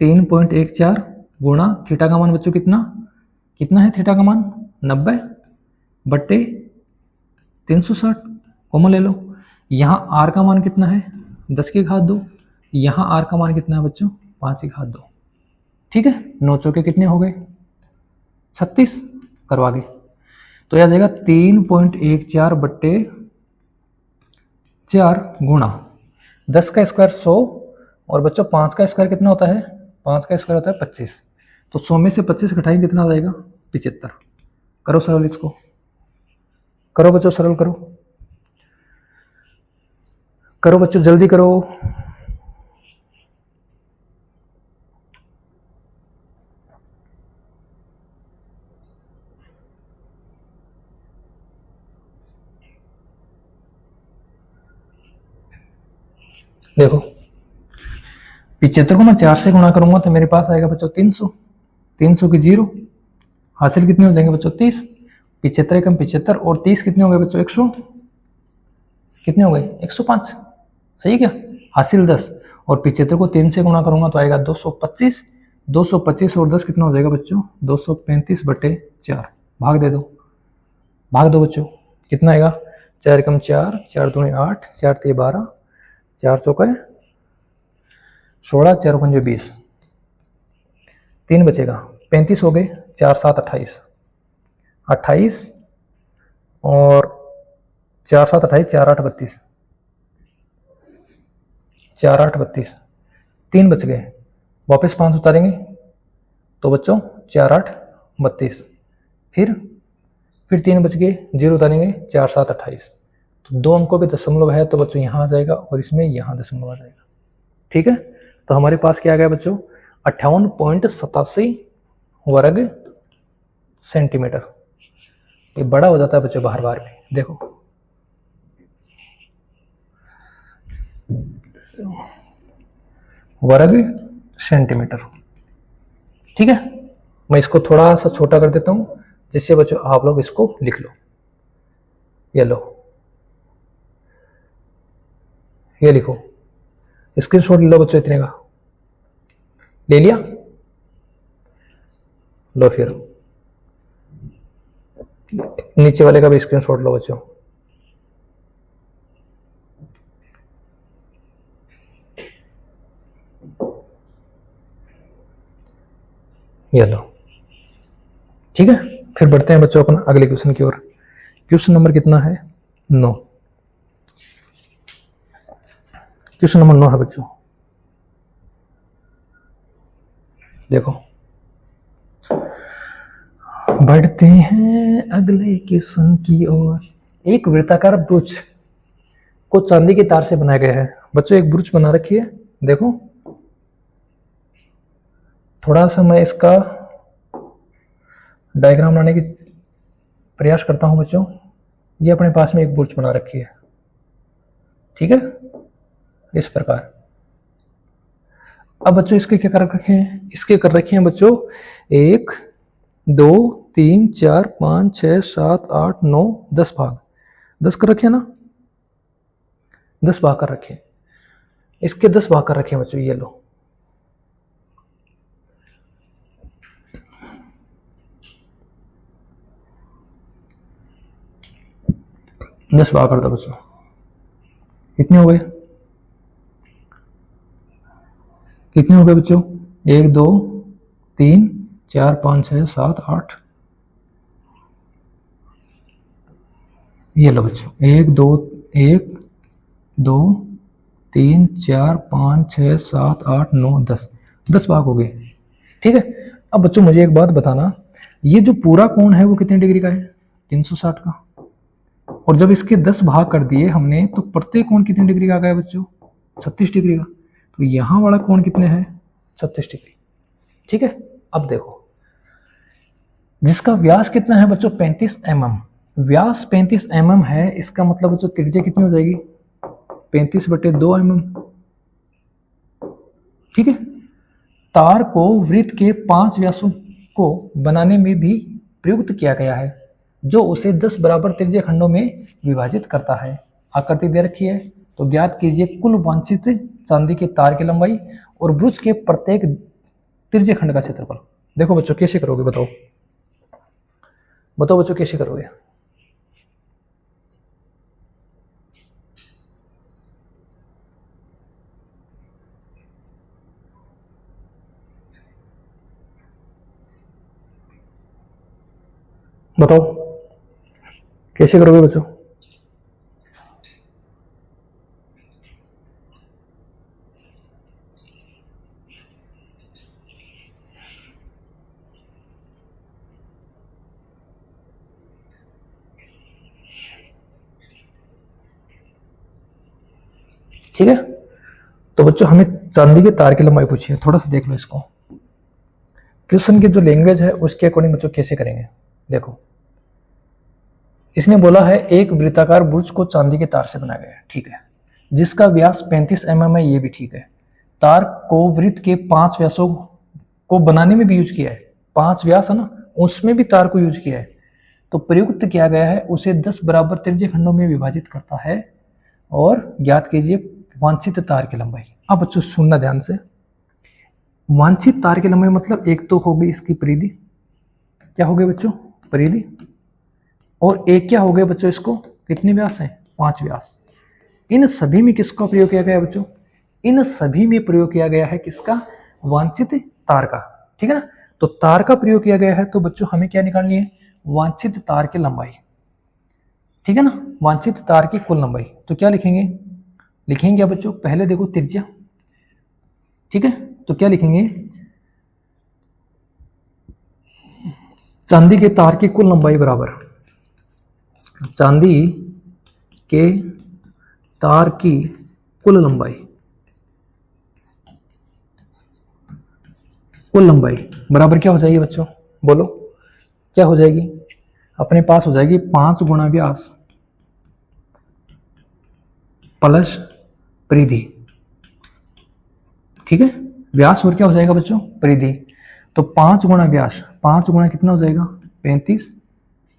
3.14 गुणा थीटा का मान बच्चों कितना है, थीटा का मान 90 बट्टे 360, कॉमन ले लो। यहाँ r का मान कितना है 10 की घात 2, यहाँ r का मान कितना है बच्चों 5 की घात 2। ठीक है, 9 चौके कितने हो गए 36, करवा गए, तो यह आ जाएगा 3.14 बट्टे 4 गुणा 10 का स्क्वायर 100, और बच्चों 5 का स्क्वायर कितना होता है, 5 का स्क्वायर होता है 25, तो 100 में से 25 घटाएंगे कितना आ जाएगा 75। करो सरल, इसको करो बच्चों, सरल करो बच्चों, जल्दी करो। देखो 75 को मैं 4 से गुणा करूंगा तो मेरे पास आएगा बच्चों 300, 300 की 0, हासिल कितने हो जाएंगे बच्चों 30, 75 कम 75 और 30 कितने हो गए बच्चों 100, कितने हो गए 105, सही क्या, हासिल 10, और 75 को 3 से गुणा करूंगा तो आएगा 225, 225 और 10 कितना हो जाएगा बच्चों 235 बटे 4, भाग दो बच्चों, कितना आएगा 4 कम 4, 4 दूनी 8, 4 3 12, 4 चौके 16, 4 पंजे 20, 3 बचेगा 35 हो गए, 4 7 28, 28 और 4 7 28, 4 8 32, 4 8 32, 3 बच गए, वापस 5 उतारेंगे तो बच्चों 4 8 32, फिर 3 बच गए, 0 उतारेंगे 4 7 28, तो 2 अंकों पे दशमलव है तो बच्चों यहाँ आ जाएगा और इसमें यहाँ दशमलव आ जाएगा। ठीक है, तो हमारे पास क्या आ गया बच्चों 58.87 वर्ग सेंटीमीटर। ये बड़ा हो जाता है बच्चों बार बार में, देखो वर्ग सेंटीमीटर। ठीक है, मैं इसको थोड़ा सा छोटा कर देता हूँ जिससे बच्चों आप लोग इसको लिख लो। ये लो, ये लिखो, स्क्रीनशॉट ले लो बच्चों, इतने का ले लिया। लो फिर नीचे वाले का भी स्क्रीनशॉट लो बच्चों। ये लो, ठीक है। फिर बढ़ते हैं बच्चों अपन अगले क्वेश्चन की ओर। क्वेश्चन नंबर कितना है? 9। क्वेश्चन नंबर 9 है बच्चों, देखो। बढ़ते हैं अगले क्वेश्चन की ओर। एक वृत्ताकार ब्रुज को चांदी के तार से बनाया गया है। बच्चों एक ब्रुज बना रखी है, देखो। थोड़ा सा मैं इसका डायग्राम बनाने की प्रयास करता हूं बच्चों। ये अपने पास में एक ब्रुज बना रखी है, ठीक है, इस प्रकार। अब बच्चों इसके क्या कर रखे हैं? इसके कर रखे हैं बच्चों 1 2 3 4 5 6 7 8 9 10 भाग। 10 कर रखे हैं ना, 10 भाग कर रखे हैं। इसके 10 भाग कर रखे हैं बच्चों, ये लो। दस भाग कर दो बच्चों, कितने हो गए? कितने हो गए बच्चों? 1 2 3 4 5 6 7 8। ये लो बच्चों, 1 2 3 4 5 6 7 8 9 10। 10 भाग हो गए, ठीक है। अब बच्चों मुझे एक बात बताना, ये जो पूरा कोण है वो कितने डिग्री का है? 360 का। और जब इसके 10 भाग कर दिए हमने तो प्रत्येक कोण कितने डिग्री का आ गया बच्चों? 36 डिग्री का। तो यहां वाला कोण कितने है? 36 डिग्री, ठीक है। अब देखो, जिसका व्यास कितना है बच्चों? 35 mm। व्यास 35 mm है, इसका मतलब बच्चों त्रिज्या कितनी हो जाएगी? 35/2 mm, ठीक है। तार को वृत्त के 5 व्यासों को बनाने में भी प्रयुक्त किया गया है, जो उसे 10 बराबर त्रिज्य खंडों में विभाजित करता है। आकृति दे रखी है, तो ज्ञात कीजिए कुल वांछित चांदी के तार की लंबाई और ब्रुज के प्रत्येक त्रिज्य खंड का क्षेत्रफल। देखो बच्चों कैसे करोगे, बताओ बताओ बच्चों कैसे करोगे? बताओ कैसे करोगे बच्चों? ठीक है, तो बच्चों हमें चांदी के तार की लंबाई पूछी है। थोड़ा सा देख लो इसको, क्वेश्चन की जो लैंग्वेज है उसके अकॉर्डिंग बच्चों कैसे करेंगे। देखो, इसने बोला है एक वृत्ताकार ब्रुज को चांदी के तार से बनाया गया है, ठीक है, जिसका व्यास 35 mm है, ये भी ठीक है। तार को वृत्त के 5 व्यासों को बनाने में भी यूज किया है। 5 व्यास है ना, उसमें भी तार को यूज किया है। तो प्रयुक्त किया गया है, उसे 10 बराबर त्रिज्य खंडों में विभाजित करता है। और ज्ञात कीजिए वांछित तार की लंबाई। अब बच्चों सुनना ध्यान से, वांछित तार की लंबाई मतलब एक तो हो गई इसकी परिधि, क्या हो गई बच्चों? परिधि। और एक क्या हो गया बच्चों? इसको कितने व्यास हैं? 5 व्यास। इन सभी में किसका प्रयोग किया गया बच्चों? इन सभी में प्रयोग किया गया है किसका? वांछित तार का, ठीक है ना। तो तार का प्रयोग किया गया है, तो बच्चों हमें क्या निकालनी है? वांछित तार की लंबाई, ठीक है ना, वांछित तार की कुल लंबाई। तो क्या लिखेंगे? लिखेंगे क्या बच्चों? पहले देखो त्रिज्या, ठीक है, तो क्या लिखेंगे? चांदी के तार की कुल लंबाई बराबर चांदी के तार की कुल लंबाई, कुल लंबाई बराबर क्या हो जाएगी बच्चों? बोलो क्या हो जाएगी? अपने पास हो जाएगी 5 गुणा व्यास प्लस परिधि, ठीक है, व्यास और क्या हो जाएगा बच्चों, परिधि। तो 5 गुणा व्यास, 5 गुणा कितना हो जाएगा 35,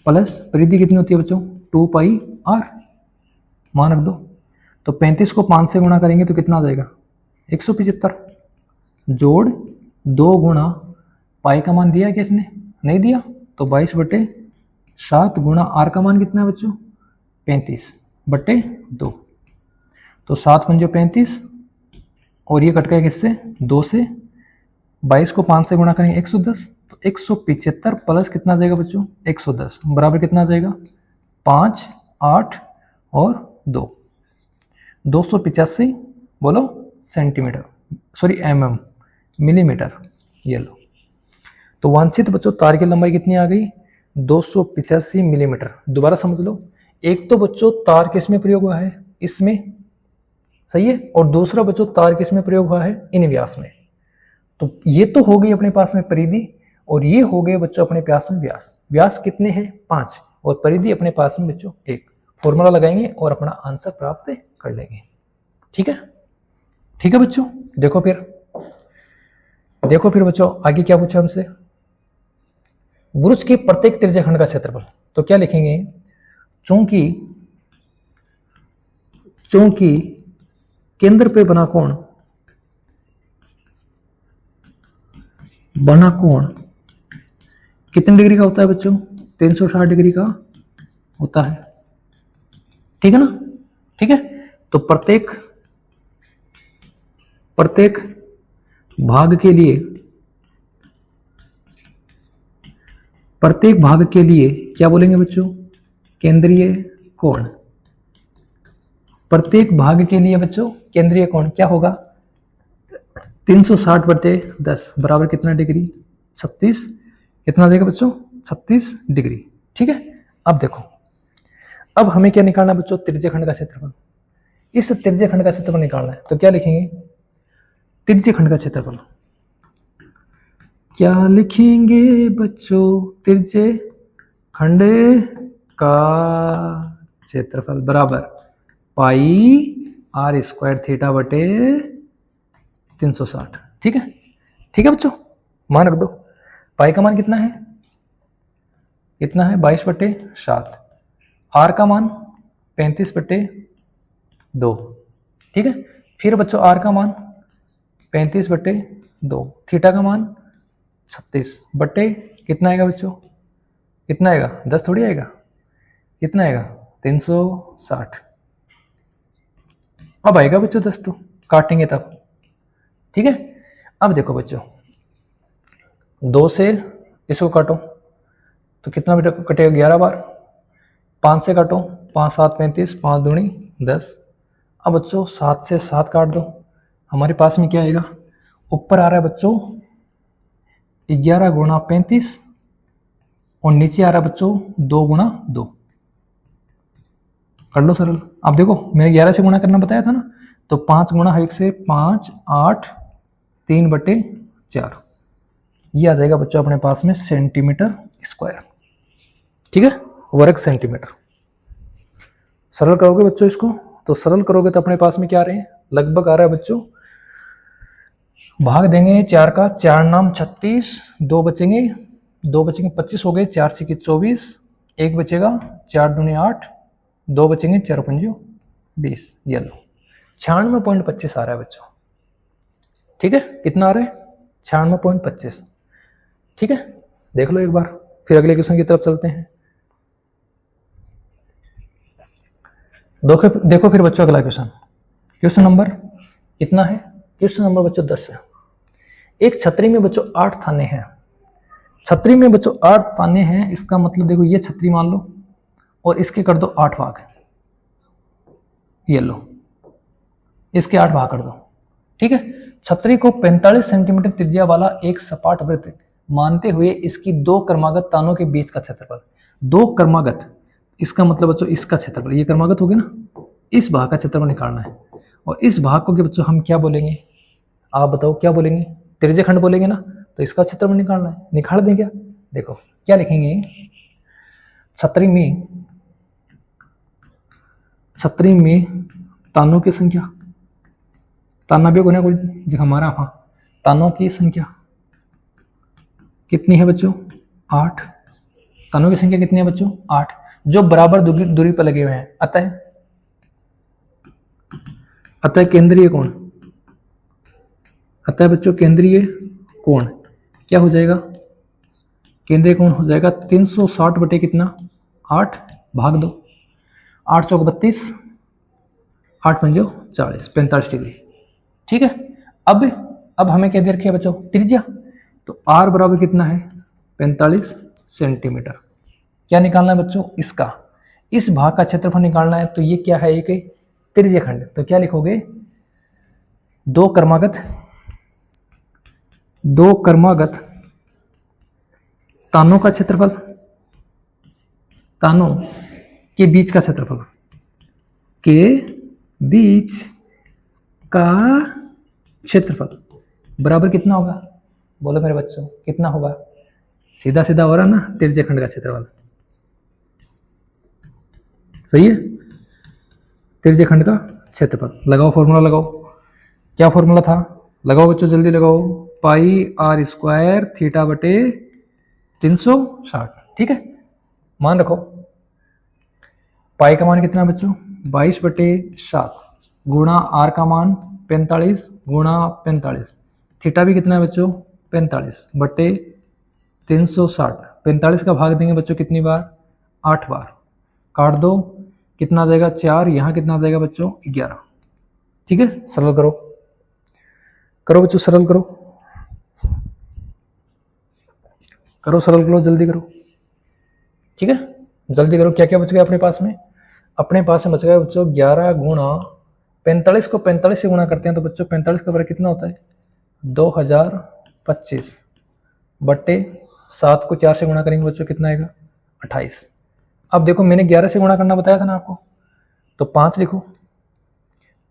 प्लस परिधि कितनी होती है बच्चों 2 पाई आर, मान रख दो। तो 35 को 5 से गुणा करेंगे तो कितना आ जाएगा 175, जोड़ 2 गुणा पाई का मान दिया क्या इसने, नहीं दिया, तो 22/7 गुणा आर का मान कितना है बच्चों 35/2। तो 7 पंजो 35 और ये कट गया किससे 2 से, 22 को 5 से गुणा करेंगे 110, तो 175 प्लस कितना आ जाएगा बच्चों 110 बराबर कितना आ जाएगा 5, 8 और 2, 285 बोलो सेंटीमीटर, सॉरी mm, मिलीमीटर। ये लो, तो वांछित बच्चों तार की लंबाई कितनी आ गई 285 मिलीमीटर। दोबारा समझ लो, एक तो बच्चों तार किस में प्रयोग हुआ है, इसमें, सही है, और दूसरा बच्चों तार किस में प्रयोग हुआ है, इन व्यास में। तो ये तो हो गई अपने पास में परिधि, और ये हो गए बच्चों अपने पास में व्यास। व्यास कितने हैं 5 और परिधि अपने पास में बच्चों 1। फॉर्मूला लगाएंगे और अपना आंसर प्राप्त कर लेंगे। ठीक है, ठीक है बच्चों। देखो फिर बच्चों आगे क्या पूछा हमसे, वृत्त के प्रत्येक त्रिज्याखंड का क्षेत्रफल। तो क्या लिखेंगे, चूंकि केंद्र पे बना कोण कितने डिग्री का होता है बच्चों 360 डिग्री का होता है, ठीक है ना। ठीक है, तो प्रत्येक भाग के लिए क्या बोलेंगे बच्चों, केंद्रीय कोण। प्रत्येक भाग के लिए बच्चों केंद्रीय कोण क्या होगा 360/10 बराबर कितना डिग्री 36, कितना देगा बच्चों 36 डिग्री। ठीक है, अब देखो, अब हमें क्या निकालना है बच्चों, त्रिज्याखंड का क्षेत्रफल। इस त्रिज्याखंड का क्षेत्रफल निकालना है, तो क्या लिखेंगे, त्रिज्याखंड का क्षेत्रफल क्या लिखेंगे बच्चों, त्रिज्याखंड का क्षेत्रफल बराबर पाई r स्क्वायर थीटा बटे 360। ठीक है, ठीक है बच्चों, मान रख दो। पाई का मान कितना है 22/7, आर का मान 35/2। ठीक है, फिर बच्चों आर का मान 35/2, थीटा का मान 36 बटे कितना आएगा बच्चों, कितना आएगा 10 थोड़ी आएगा, कितना आएगा 360। अब आएगा बच्चों 10, तो काटेंगे तब। ठीक है, अब देखो बच्चों 2 से इसको काटो तो कितना बेटा कटेगा 11 बार, 5 से काटो 5 7 35, 5 दूनी 10। अब बच्चों 7 से 7 काट दो, हमारे पास में क्या आएगा, ऊपर आ रहा है बच्चों 11 गुणा 35 और नीचे आ रहा है बच्चों 2 गुणा 2। कर लो सरल। अब देखो मैंने 11 से गुणा करना बताया था ना, तो 5 गुणा 1 से 5, 8, 3/4, ये आ जाएगा बच्चों अपने पास में सेंटीमीटर स्क्वायर। ठीक है, वर्ग सेंटीमीटर। सरल करोगे बच्चों इसको, तो सरल करोगे तो अपने पास में क्या आ रहे हैं, लगभग आ रहा है बच्चों, भाग देंगे 4 का, 4 नाम 36, 2 बचेंगे 25 हो गए, 4 से 24, 1 बचेगा, 4 दूनी 8, 2 बचेंगे, 4 पंजो 20। ये लो 96.25 आ रहा है बच्चों। ठीक है, कितना आ रहा है 96.25। ठीक है, देख लो एक बार, फिर अगले क्वेश्चन की तरफ चलते हैं। देखो फिर बच्चों अगला क्वेश्चन नंबर कितना है, क्वेश्चन नंबर बच्चों 10 है। एक छतरी में बच्चों 8 थाने हैं, छतरी में बच्चों 8 ताने हैं, इसका मतलब देखो ये छतरी मान लो और इसके कर दो 8 भाग, ये लो इसके 8 भाग कर दो। ठीक है, छतरी को 45 सेंटीमीटर त्रिज्या वाला एक सपाट वृत्त मानते हुए इसकी 2 क्रमागत तानों के बीच का क्षेत्रफल, 2 क्रमागत, इसका मतलब बच्चों इसका क्षेत्रफल, ये क्रमागत हो गया ना, इस भाग का क्षेत्रफल निकालना है। और इस भाग को बच्चों हम क्या बोलेंगे, आप बताओ क्या बोलेंगे, त्रिज्याखंड बोलेंगे ना, तो इसका क्षेत्रफल निकालना है, निकाल दें क्या। देखो क्या लिखेंगे, छतरी में तानों की संख्या, तानब्बे गुना जो हमारा हाँ तानों की संख्या कितनी है बच्चों 8। तानों की संख्या कितनी है बच्चों 8, जो बराबर दूरी पर लगे हुए हैं। अतः केंद्रीय कोण, अतः बच्चों केंद्रीय कोण क्या हो जाएगा, केंद्रीय कोण हो जाएगा 360 बटे कितना 8 भाग 2, 8 चौक 32, 8 पंजो 40, 45 डिग्री। ठीक है। अब हमें क्या दे रखी है बच्चों त्रिज्या, तो r बराबर कितना है 45 सेंटीमीटर। क्या निकालना है बच्चों इसका, इस भाग का क्षेत्रफल निकालना है। तो ये क्या है एक त्रिज्य खंड, तो क्या लिखोगे दो क्रमागत तानों का क्षेत्रफल, तानों के बीच का क्षेत्रफल, के बीच का क्षेत्रफल बराबर कितना होगा, बोलो मेरे बच्चों कितना होगा। सीधा सीधा हो रहा ना, त्रिज्य खंड का क्षेत्रफल। सही है, त्रिज्य खंड का क्षेत्रफल। लगाओ फॉर्मूला लगाओ, क्या फॉर्मूला था, लगाओ बच्चों जल्दी लगाओ, पाई आर स्क्वायर थीटा बटे 360। ठीक है, मान रखो पाई का मान कितना बच्चों 22 बटे 7 गुणा आर का मान 45 गुणा 45, थीटा भी कितना है बच्चों 45 बटे 360। 45 का भाग देंगे बच्चों कितनी बार 8 बार, काट दो कितना आ जाएगा 4, यहाँ कितना आ जाएगा बच्चों 11। ठीक है, सरल करो करो बच्चों, सरल करो सरल करो, जल्दी करो। ठीक है, जल्दी करो। क्या क्या बच गया अपने पास में, अपने पास में बच गया बच्चों 11 गुणा 45 को 45 से गुणा करते हैं तो बच्चों 45 का बराबर कितना होता है 2025 बट्टे 7 को 4 से गुणा करेंगे बच्चों कितना आएगा 28। अब देखो मैंने 11 से गुणा करना बताया था ना आपको, तो 5 लिखो,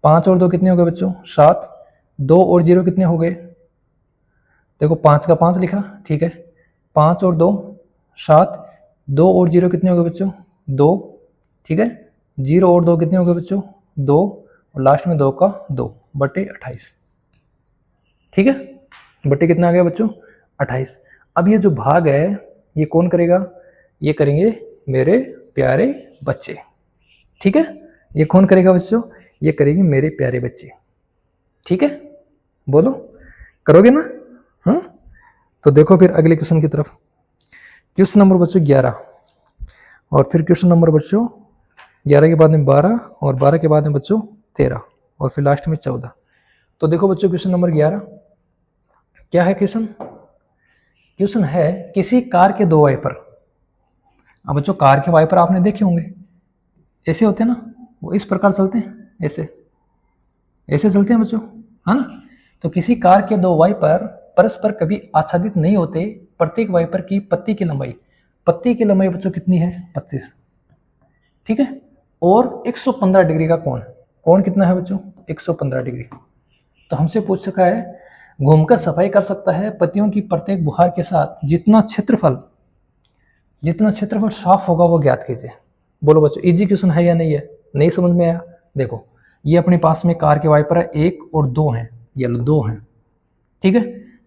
5 और 2 कितने हो गए बच्चों 7, 2 और 0 कितने हो गए, देखो 5 का 5 लिखा। ठीक है, 5 और 2 7, 2 और 0 कितने हो गए बच्चों 2। ठीक है, 0 और 2 कितने हो गए बच्चों 2, और लास्ट में 2 का 2 बटे 28। ठीक है, बटे कितना आ गया बच्चों 28। अब ये जो भाग है ये कौन करेगा, ये करेंगे मेरे प्यारे बच्चे। ठीक है, ये कौन करेगा बच्चों, ये करेंगे मेरे प्यारे बच्चे। ठीक है, बोलो करोगे ना। हाँ, तो देखो फिर अगले क्वेश्चन की तरफ। क्वेश्चन नंबर बच्चों 11, और फिर क्वेश्चन नंबर बच्चों 11 के बाद में 12, और 12 के बाद में बच्चों 13, और फिर लास्ट में 14। तो देखो बच्चों क्वेश्चन नंबर 11 क्या है क्वेश्चन, क्वेश्चन है किसी कार के 2 वाइपर। अब बच्चों कार के वाइपर आपने देखे होंगे, ऐसे होते हैं ना, वो इस प्रकार चलते हैं, ऐसे चलते हैं बच्चों, है ना। तो किसी कार के 2 वाइपर परस्पर कभी आच्छादित नहीं होते, प्रत्येक वाइपर की पत्ती की लंबाई बच्चों कितनी है 25। ठीक है, और 115 डिग्री का कोण कितना है बच्चों 115 डिग्री। तो हमसे पूछ सका है घूमकर सफाई कर सकता है पत्तियों की प्रत्येक बुहार के साथ जितना क्षेत्रफल साफ होगा वो ज्ञात कीजिए। बोलो बच्चों इजी क्वेश्चन है या नहीं है, नहीं समझ में आया। देखो ये अपने पास में कार के वाइपर है 1 और 2 हैं, ये 2 हैं। ठीक है,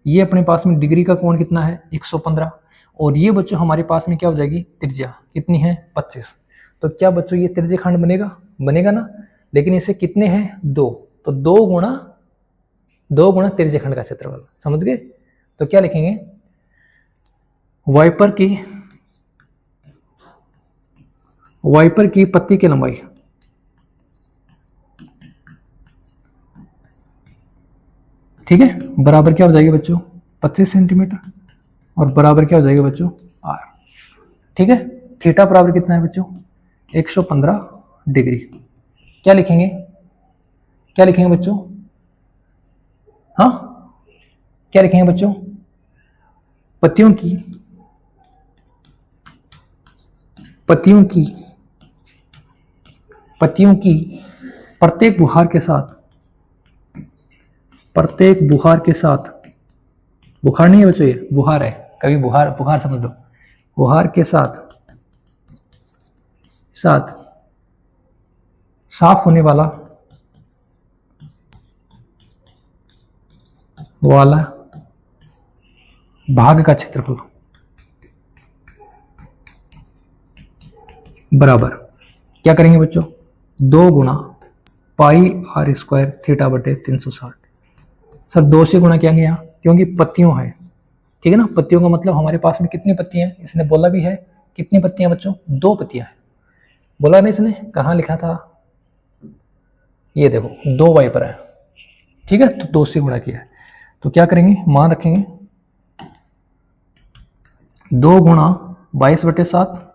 ये अपने पास में डिग्री का कोण कितना है 115, और ये बच्चों हमारे पास में क्या हो जाएगी त्रिज्या कितनी है 25। तो क्या बच्चों ये त्रिज्य खंड बनेगा ना, लेकिन इसे कितने हैं 2, तो 2 गुणा त्रिज्य खंड का क्षेत्रफल। समझ गए। तो क्या लिखेंगे वाइपर की पत्ती की लंबाई, ठीक है, बराबर क्या हो जाएगी बच्चों 25 सेंटीमीटर, और बराबर क्या हो जाएगा बच्चों r। ठीक है, थीटा बराबर कितना है बच्चों 115 डिग्री। क्या लिखेंगे बच्चों, हाँ क्या लिखेंगे बच्चों, पत्तियों की प्रत्येक बुहार के साथ बुखार नहीं है बच्चों, ये बुहार है, कभी बुखार समझ लो, बुहार के साथ साफ होने वाला वाला भाग का क्षेत्रफल बराबर क्या करेंगे बच्चों, 2 गुना पाई आर स्क्वायर थीटा बटे 360। सर 2 से गुना क्या गया, क्योंकि पत्तियों है, ठीक है ना। पत्तियों का मतलब हमारे पास में कितनी पत्तियां हैं, इसने बोला भी है। कितनी पत्तियां बच्चों, 2 पत्तियां हैं। बोला नहीं इसने, कहाँ लिखा था, ये देखो 2 वाइपर है, ठीक है। तो 2 से गुणा किया है, तो क्या करेंगे, मान रखेंगे 2 गुणा 22/7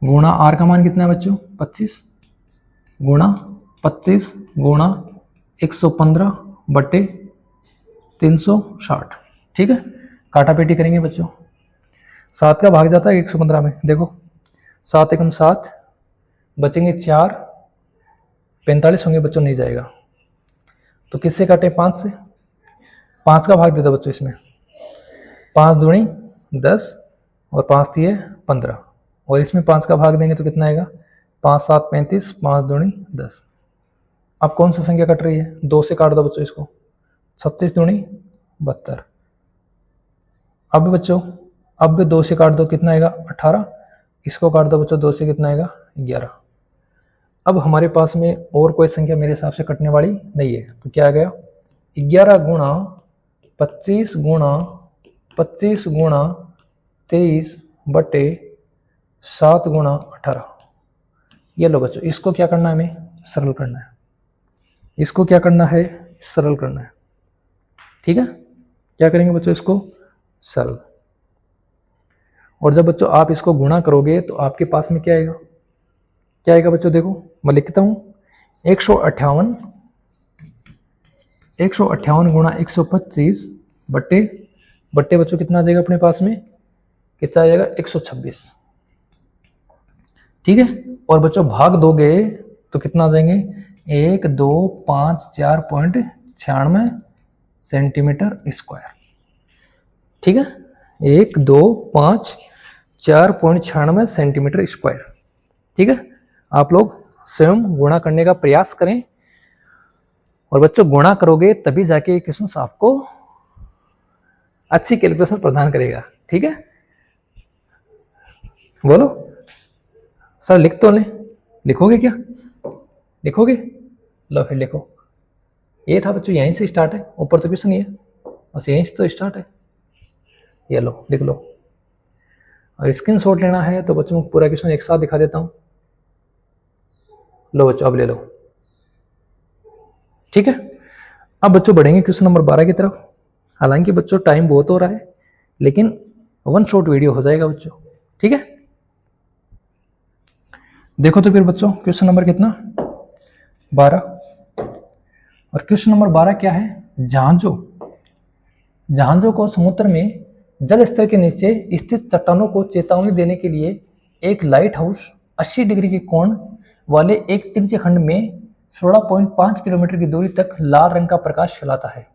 गुणा आर का मान कितना है बच्चों 25 गुणा 25 गुणा 115/360, ठीक है। काटा पेटी करेंगे बच्चों, 7 का भाग जाता है 115 में, देखो 7 एकम 7, बचेंगे 4, 45 होंगे बच्चों, नहीं जाएगा। तो किससे काटे, 5 से। 5 का भाग दे दो बच्चों इसमें, 5 दूनी 10 और 5 दिए 15, और इसमें 5 का भाग देंगे तो कितना आएगा, 5 7 35, 5 दूनी 10। अब कौन सी संख्या कट रही है, 2 से काट दो बच्चों इसको, 36 दूनी 72। अब बच्चों अब 2 से काट दो, कितना आएगा 18, इसको काट दो बच्चों 2 से, कितना आएगा 11। अब हमारे पास में और कोई संख्या मेरे हिसाब से कटने वाली नहीं है, तो क्या आ गया 11 गुणा 25 गुणा 25 गुणा 23 बटे 7 गुणा 18। ये लो बच्चों, इसको क्या करना है, हमें सरल करना है, इसको क्या करना है, सरल करना है, ठीक है। क्या करेंगे बच्चों, इसको सरल। और जब बच्चों आप इसको गुणा करोगे तो आपके पास में क्या आएगा, क्या आएगा बच्चों, देखो मैं लिखता हूँ 158 गुणा 125 बटे बच्चों कितना आ जाएगा अपने पास में, कितना आ जाएगा 126, ठीक है। और बच्चों भाग दोगे तो कितना आ जाएंगे 1 2 5 4.96 सेंटीमीटर स्क्वायर, ठीक है। 1 2 5 4.96 सेंटीमीटर स्क्वायर, ठीक है। आप लोग स्वयं गुणा करने का प्रयास करें, और बच्चों गुणा करोगे तभी जाके क्वेश्चन आपको अच्छी कैलकुलेशन प्रदान करेगा, ठीक है। बोलो सर, लिख तो लें, लिखोगे क्या, लिखोगे, लो फिर लिखो। ये था बच्चों, यहीं से स्टार्ट है, ऊपर तो क्वेश्चन नहीं है, बस यहीं से तो स्टार्ट है। ये लो लिख लो, और स्क्रीनशॉट लेना है तो बच्चों पूरा क्वेश्चन एक साथ दिखा देता हूं। लो बच्चों अब ले लो, ठीक है। अब बच्चों बढ़ेंगे क्वेश्चन नंबर 12 की तरफ। हालांकि बच्चों टाइम बहुत हो रहा है, लेकिन 1 शॉट वीडियो हो जाएगा बच्चों, ठीक है। देखो तो फिर बच्चों क्वेश्चन नंबर कितना 12, और क्वेश्चन नंबर 12 क्या है, जहाजों को समुद्र में जल स्तर के नीचे स्थित चट्टानों को चेतावनी देने के लिए एक लाइट हाउस 80 डिग्री के कोण वाले एक तिरछे खंड में 16.5 किलोमीटर की दूरी तक लाल रंग का प्रकाश फैलाता है।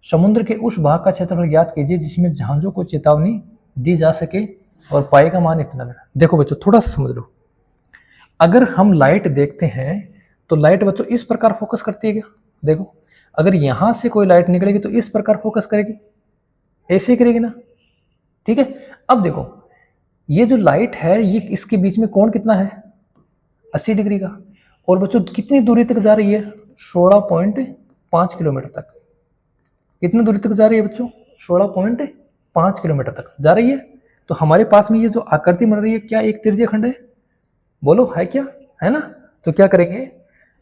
समुद्र के उस भाग का क्षेत्रफल ज्ञात कीजिए जिसमें जहाजों को चेतावनी दी जा सके, और पाई का मान इतना लेना। देखो बच्चों थोड़ा सा समझ लो, अगर हम लाइट देखते हैं तो लाइट बच्चों इस प्रकार फोकस करती है क्या, देखो अगर यहां से कोई लाइट निकलेगी तो इस प्रकार फोकस करेगी, ऐसे करेगी ना, ठीक है। अब देखो ये जो लाइट है, ये इसके बीच में कोण कितना है 80 डिग्री का, और बच्चों कितनी दूरी तक जा रही है 16.5 किलोमीटर तक। कितनी दूरी तक जा रही है बच्चों 16.5 किलोमीटर तक जा रही है। तो हमारे पास में ये जो आकृति बन रही है, क्या एक तिरछे खंड है, बोलो है क्या, है ना। तो क्या करेंगे,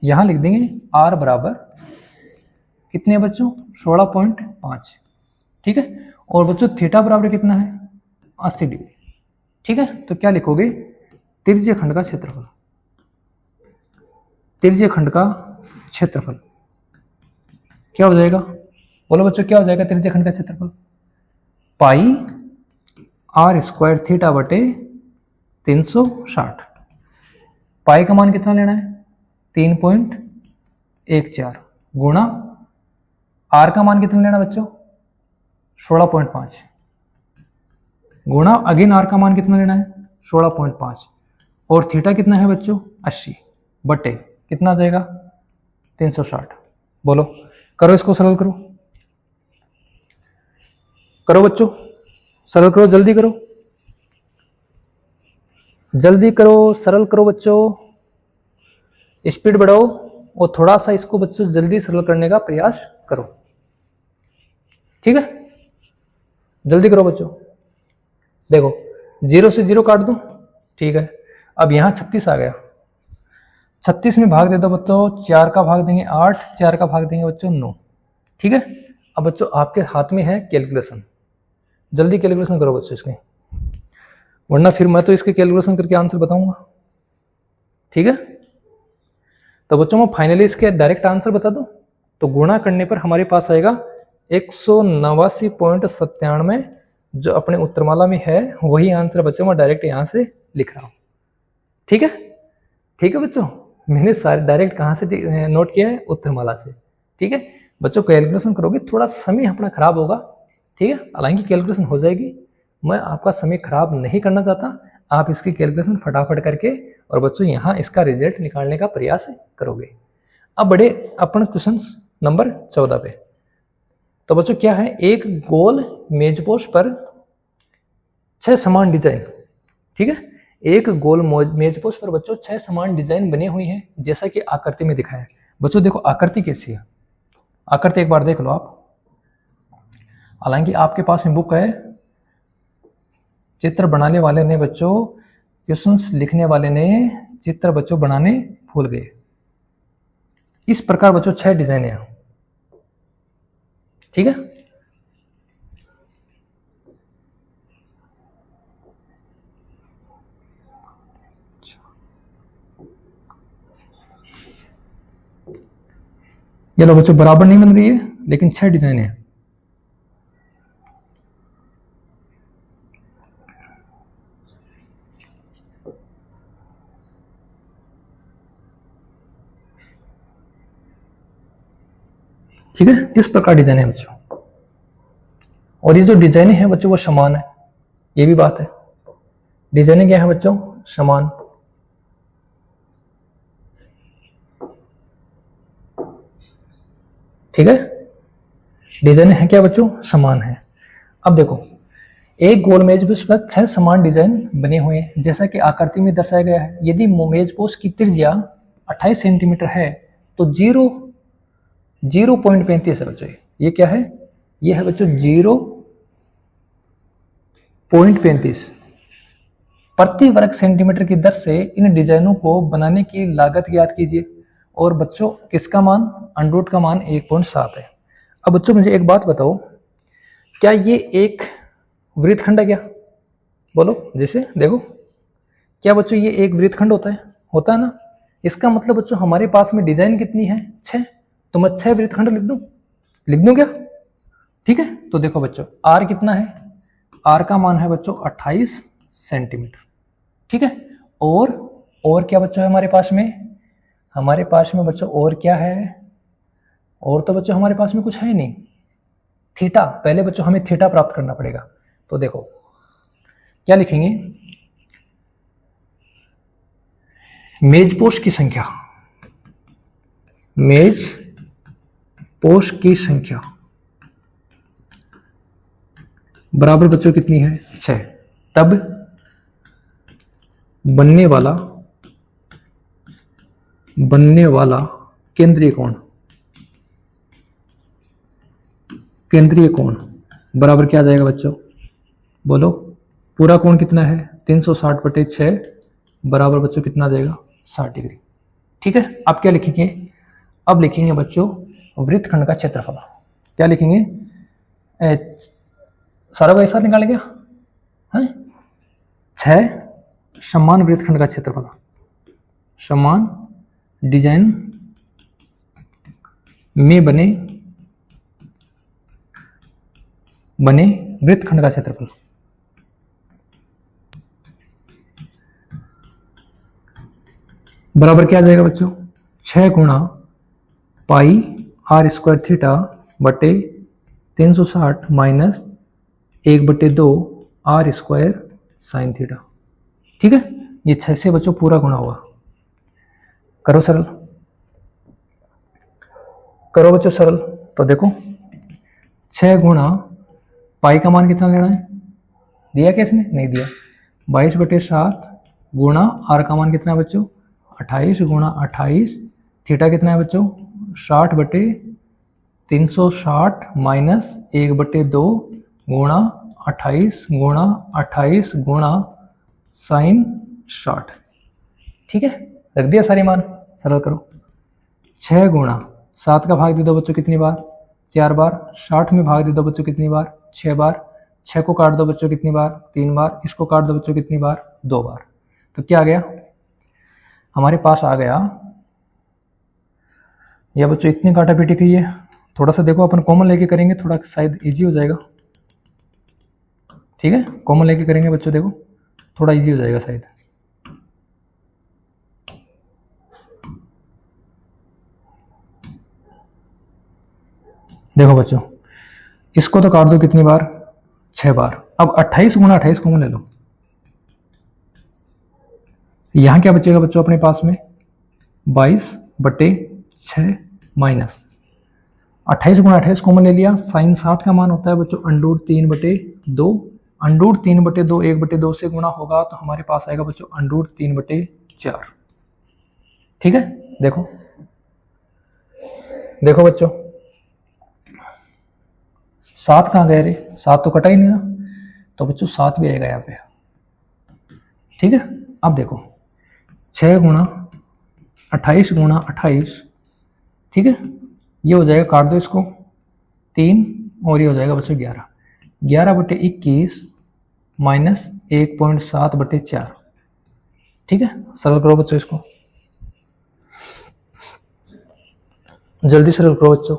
यहां लिख देंगे r बराबर कितने बच्चों 16.5, ठीक है। और बच्चों थीटा बराबर कितना है 80 डिग्री, ठीक है। तो क्या लिखोगे, तिरछे खंड का क्षेत्रफल, तिरछे खंड का क्षेत्रफल क्या हो जाएगा, बोलो बच्चों क्या हो जाएगा तिरछे खंड का क्षेत्रफल, पाई आर स्क्वायर थीटा बटे 360। पाई का मान कितना लेना है 3.14 गुणा आर का मान कितना लेना बच्चों 16.5 गुणा अगेन आर का मान कितना लेना है 16.5, और थीटा कितना है बच्चों 80 बटे कितना आ जाएगा 360। बोलो करो इसको सरल करो, करो बच्चों, सरल करो, जल्दी करो, जल्दी करो, सरल करो बच्चों, स्पीड बढ़ाओ और थोड़ा सा इसको बच्चों जल्दी सरल करने का प्रयास करो। ठीक है, जल्दी करो बच्चों। देखो 0 से 0 काट दो, ठीक है। अब यहाँ 36 आ गया, 36 में भाग दे दो बच्चों, 4 का भाग देंगे 8, 4 का भाग देंगे बच्चों 9। ठीक है, अब बच्चों आपके हाथ में है कैलकुलेशन, जल्दी कैलकुलेशन करो बच्चों इसके, वरना फिर मैं तो इसके कैलकुलेशन करके आंसर बताऊंगा। ठीक है, तो बच्चों मैं फाइनली इसके डायरेक्ट आंसर बता दूं, तो गुणा करने पर हमारे पास आएगा 189.97, जो अपने उत्तरमाला में है वही आंसर बच्चों मैं डायरेक्ट यहाँ से लिख रहा हूँ। ठीक है, ठीक है बच्चों, मैंने सारे डायरेक्ट कहाँ से नोट किया है, उत्तरमाला से। ठीक है बच्चों, कैलकुलेशन करोगे थोड़ा समय अपना खराब होगा, ठीक है, हालांकि कैलकुलेशन हो जाएगी, मैं आपका समय खराब नहीं करना चाहता, आप इसकी कैलकुलेशन फटाफट करके और बच्चों यहाँ इसका रिजल्ट निकालने का प्रयास करोगे। अब बढ़े अपन क्वेश्चन नंबर 14 पे। तो बच्चों क्या है, एक गोल मेजपोश पर 6 समान डिजाइन, ठीक है, एक गोल मेजपोश पर बच्चों 6 समान डिजाइन बने हुए हैं, जैसा कि आकृति में दिखाया है। बच्चों देखो आकृति कैसी है, आकृति एक बार देख लो आप, हालांकि आपके पास में बुक है, चित्र बनाने वाले ने बच्चों, क्वेश्चंस लिखने वाले ने चित्र बच्चों बनाने भूल गए। इस प्रकार बच्चों 6 डिजाइन है, ठीक है। ये लो बच्चों, बराबर नहीं बन रही है, लेकिन 6 डिजाइन है। ठीक है, इस प्रकार डिजाइन है बच्चों, और ये जो डिजाइन है बच्चों वो समान है, ये भी बात है। डिजाइन क्या है बच्चों, समान। ठीक है, डिजाइन है क्या बच्चों, समान है। अब देखो एक गोल मेज पर 6 समान डिजाइन बने हुए हैं, जैसा कि आकृति में दर्शाया गया है। यदि मेज पोस्ट की त्रिज्या 28 सेंटीमीटर है तो 0.35 है बच्चों, ये क्या है, ये है बच्चों 0.35 प्रति वर्ग सेंटीमीटर की दर से इन डिजाइनों को बनाने की लागत ज्ञात कीजिए। और बच्चों किसका मान, अंडरूट का मान 1.7 है। अब बच्चों मुझे एक बात बताओ, क्या ये एक वृत्तखंड है क्या, बोलो, जैसे देखो, क्या बच्चों ये एक वृत्तखंड होता है, होता है ना। इसका मतलब बच्चों हमारे पास में डिजाइन कितनी है, 6, तो मैं 6 वृत्तखंड लिख दूं क्या। ठीक है, तो देखो बच्चों आर कितना है, आर का मान है बच्चों 28 सेंटीमीटर। ठीक है, और क्या बच्चों है हमारे पास में बच्चों और क्या है, और तो बच्चों हमारे पास में कुछ है नहीं, थीटा, पहले बच्चों हमें थीटा प्राप्त करना पड़ेगा। तो देखो क्या लिखेंगे, मेज पोस्ट की संख्या, मेज पोस्ट की संख्या बराबर बच्चों कितनी है, 6, तब बनने वाला केंद्रीय कोण बराबर क्या आ जाएगा बच्चों, बोलो, पूरा कोण कितना है 360/6 बराबर बच्चों कितना आ जाएगा, 60 डिग्री। ठीक है, अब क्या लिखेंगे, अब लिखेंगे बच्चों वृत्तखंड का क्षेत्रफल। क्या लिखेंगे, सारा को एक साथ निकालेंगे, हैं 6 समान वृत्तखंड का क्षेत्रफल, समान डिजाइन में बने वृत्तखंड का क्षेत्रफल। बराबर क्या आ जाएगा बच्चों, 6 गुणा पाई r स्क्वायर थीटा बटे 360 minus 1/2 r square sine theta. ठीक है, ये 6 से बच्चों पूरा गुणा हुआ, करो सरल, करो बच्चों सरल। तो देखो 6 गुणा पाई का मान कितना लेना है, दिया क्या इसने, नहीं दिया। 22/7 गुणा आर का मान कितना है बच्चों, 28 गुणा 28, थीटा कितना है बच्चों, 60/360 माइनस 1/2 गुणा 28 गुणा 28 गुणा साइन 60। ठीक है, रख दिया सारे मान, सरल करो। 6 गुणा 7 का भाग दे दो बच्चों कितनी बार, 4 बार। 60 में भाग दे दो बच्चों कितनी बार, 6 बार। 6 को काट दो बच्चों कितनी बार, 3 बार। इसको काट दो बच्चों कितनी बार, 2 बार। तो क्या आ गया हमारे पास, आ गया या बच्चों इतनी काटा पीटी की है। थोड़ा सा देखो अपन कॉमन लेके करेंगे, थोड़ा शायद इजी हो जाएगा। ठीक है, कॉमन लेके करेंगे बच्चों, देखो थोड़ा इजी हो जाएगा शायद। देखो बच्चों, इसको तो काट दो कितनी बार, 6 बार। अब 28 गुणा 28 कॉमन ले लो, यहां क्या बचेगा बच्चों अपने पास में, 22/6 माइनस 28 गुणा 28 कॉमन ले लिया। साइन 60 का मान होता है बच्चों √3/2। √3/2 1/2 से गुणा होगा तो हमारे पास आएगा बच्चों √3/4। ठीक है, देखो देखो बच्चों, 7 कहाँ गए रे, 7 तो कटा ही नहीं ना, तो बच्चों 7 भी आएगा यहाँ पे। ठीक है, अब देखो 6 गुणा 28 गुणा 28, ठीक है, ये हो जाएगा, काट दो इसको 3, और ये हो जाएगा बच्चों 11। 11/21 माइनस 1.7/4। ठीक है, सरल करो बच्चों इसको, जल्दी सरल करो बच्चों।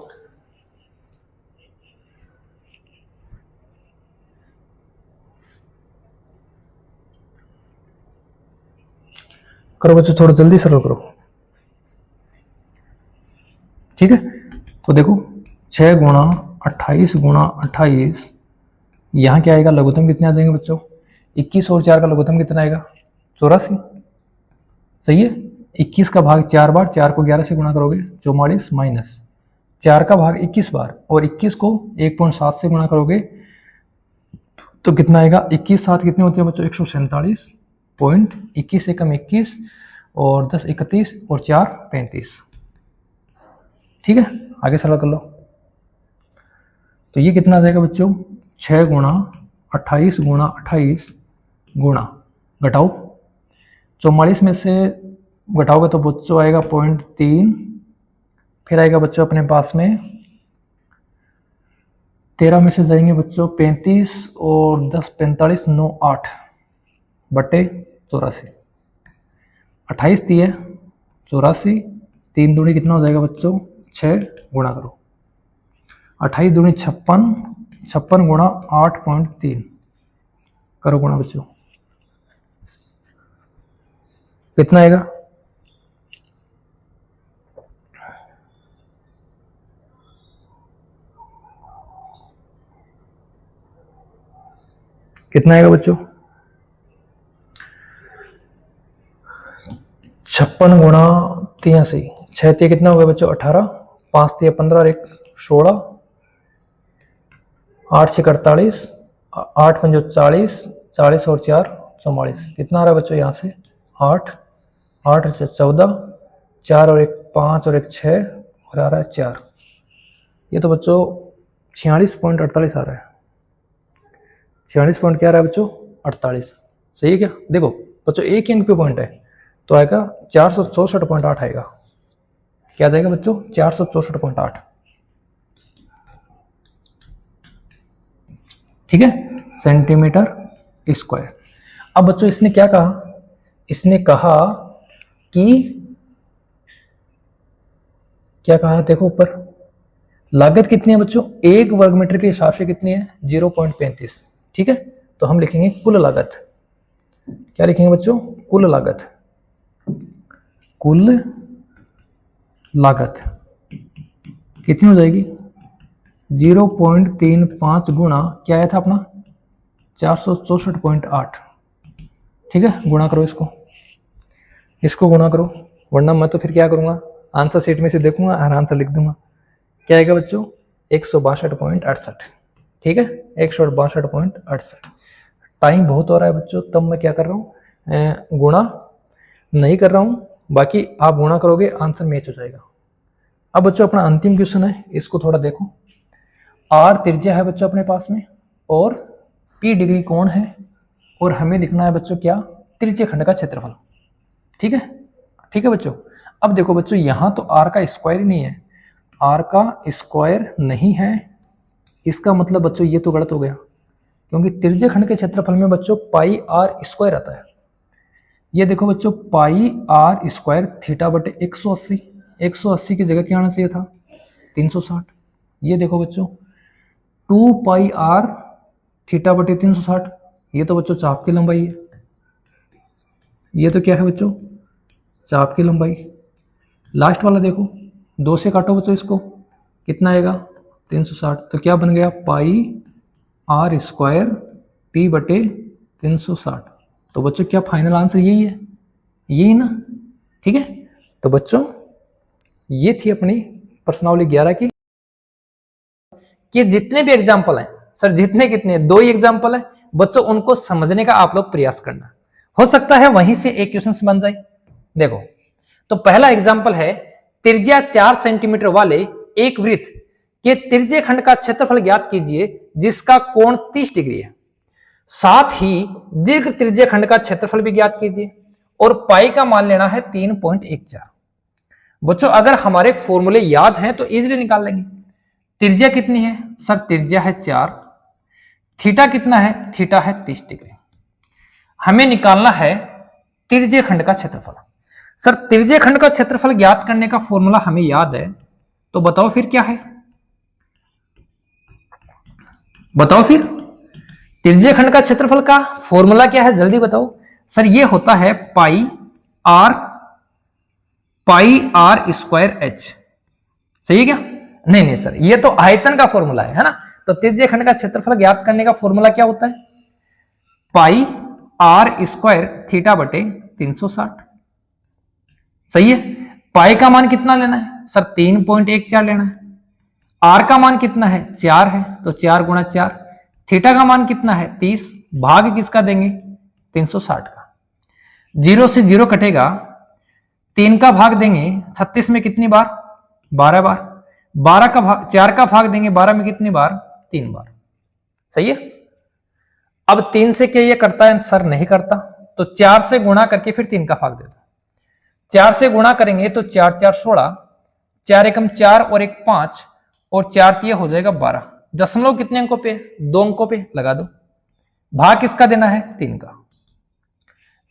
करो बच्चों, थोड़ा जल्दी सरल करो। ठीक है, तो देखो 6 गुणा 28 गुणा 28, यहाँ क्या आएगा, लघुत्तम कितने आ जाएंगे बच्चों, 21 और 4 का लघुत्तम कितना आएगा, 84। सही है, 21 का भाग 4 बार, 4 को 11 से गुणा करोगे 44, माइनस 4 का भाग 21 बार, और 21 को 1.7 से गुणा करोगे तो कितना आएगा, 21 7 कितने होते हैं बच्चों, 147.21 से कम 21, और 10 31, और 4 35। ठीक है, आगे सरल कर लो। तो ये कितना आ जाएगा बच्चों, 6 गुणा 28 गुणा 28 गुणा, घटाओ 44 में से घटाओगे तो बच्चों आएगा 0.3, फिर आएगा बच्चों अपने पास में 13 में से जाएंगे बच्चों 35, और 10 45 9 8 बटे 84। 28 दिए 84, 3 दूनी कितना हो जाएगा बच्चों, 6, गुणा करो 28 दूनी 56, 56 गुणा 8.3, करो गुणा बच्चों, कितना आएगा, कितना आएगा बच्चों, 56 गुणा 83, 6 3 कितना हो गया बच्चों, 18, 5 3 15 और 1 16, 8 6 48, 8 5 40, 40 और 4 44, कितना आ रहा है बच्चों यहाँ से, 8, 8 से 14, 4 और 1 5 और 1 6, और आ रहा है 4। ये तो बच्चों 46.48 आ रहा है, 46 पॉइंट क्या आ रहा है बच्चों, 48। सही है क्या, देखो बच्चों एक ही अंक पे पॉइंट है, तो आएगा 464.8 आएगा, क्या आ जाएगा बच्चों, 464.8। ठीक है, सेंटीमीटर स्क्वायर। अब बच्चों इसने क्या कहा, इसने कहा कि क्या कहा, देखो ऊपर लागत कितनी है बच्चों, 1 वर्ग मीटर के हिसाब से कितनी है, 0.35। ठीक है, तो हम लिखेंगे कुल लागत, क्या लिखेंगे बच्चों, कुल लागत, कुल लागत कितनी हो जाएगी, 0.35 गुणा क्या आया था अपना, 464.8। ठीक है, गुणा करो इसको, इसको गुणा करो, वरना मैं तो फिर क्या करूँगा, आंसर शीट में से देखूंगा और आंसर लिख दूंगा। क्या आएगा बच्चों, 162.68। ठीक है, 162.68। टाइम बहुत हो रहा है बच्चों, तब मैं क्या कर रहा हूँ, गुणा नहीं कर रहा हूँ, बाकी आप गुणा करोगे आंसर मैच हो जाएगा। अब बच्चों अपना अंतिम क्वेश्चन है, इसको थोड़ा देखो। आर त्रिज्या है बच्चों अपने पास में, और पी डिग्री कोण है, और हमें लिखना है बच्चों क्या, त्रिज्य खंड का क्षेत्रफल। ठीक है, ठीक है बच्चों। अब देखो बच्चों, यहाँ तो आर का स्क्वायर ही नहीं है, आर का स्क्वायर नहीं है, इसका मतलब बच्चों ये तो गलत हो गया, क्योंकि त्रिज्य खंड के क्षेत्रफल में बच्चों पाई आर स्क्वायर आता है। ये देखो बच्चों, पाई आर स्क्वायर थीटा बटे 180, 180 की जगह क्या आना चाहिए था, 360। ये देखो बच्चों 2 पाई आर थीटा बटे 360, ये तो बच्चों चाप की लंबाई है। ये तो क्या है बच्चों, चाप की लंबाई। लास्ट वाला देखो, 2 से काटो बच्चों इसको, कितना आएगा, 360। तो क्या बन गया, पाई आर स्क्वायर पी बटे 360। तो बच्चों क्या फाइनल आंसर यही है, यही ना। ठीक है, तो बच्चों ये थी अपनी प्रश्नावली 11 की, कि जितने भी एग्जाम्पल हैं सर, जितने कितने 2 ही एग्जाम्पल है बच्चों, उनको समझने का आप लोग प्रयास करना। हो सकता है वहीं से एक क्वेश्चन बन जाए। देखो, तो पहला एग्जाम्पल है, त्रिज्या 4 सेंटीमीटर वाले एक वृत्त के त्रिज्य खंड का क्षेत्रफल ज्ञात कीजिए जिसका कोण 30 डिग्री है। साथ ही दीर्घ त्रिज्य खंड का क्षेत्रफल भी ज्ञात कीजिए, और पाई का मान लेना है 3.14। बच्चों अगर हमारे फॉर्मूले याद हैं तो इजीली निकाल लेंगे। त्रिज्या कितनी है सर, त्रिज्या है 4, थीटा कितना है, थीटा है 30 डिग्री। हमें निकालना है त्रिज्य खंड का क्षेत्रफल। सर त्रिज्य खंड का क्षेत्रफल ज्ञात करने का फॉर्मूला हमें याद है, तो बताओ फिर क्या है, बताओ फिर त्रिज्य खंड का क्षेत्रफल का फॉर्मूला क्या है, जल्दी बताओ। सर ये होता है पाई आर स्क्वायर एच। सही है क्या, नहीं नहीं सर, ये तो आयतन का फॉर्मूला है ना। तो त्रिज्य खंड का क्षेत्रफल ज्ञात करने का फॉर्मूला क्या होता है, पाई आर स्क्वायर थीटा बटे 360। सही है, पाई का मान कितना लेना है सर, 3.14 लेना है। आर का मान कितना है, 4 है, तो 4 गुणा 4। थीटा का मान कितना है 30, भाग किसका देंगे 360 का। 0 से 0 कटेगा, 3 का भाग देंगे 36 में कितनी बार, 12 बार। 12 का भाग 4 का भाग देंगे 12 में कितनी बार, 3 बार। सही है। अब 3 से क्या ये करता है सर, नहीं करता, तो 4 से गुणा करके फिर 3 का भाग दे दो। 4 से गुणा करेंगे तो 4 4 16, 4 एकम 4 और 1 5, और 4 3 हो जाएगा 12। दशमलव कितने अंकों पे, 2 अंकों पे लगा दो। भाग किसका देना है, 3 का।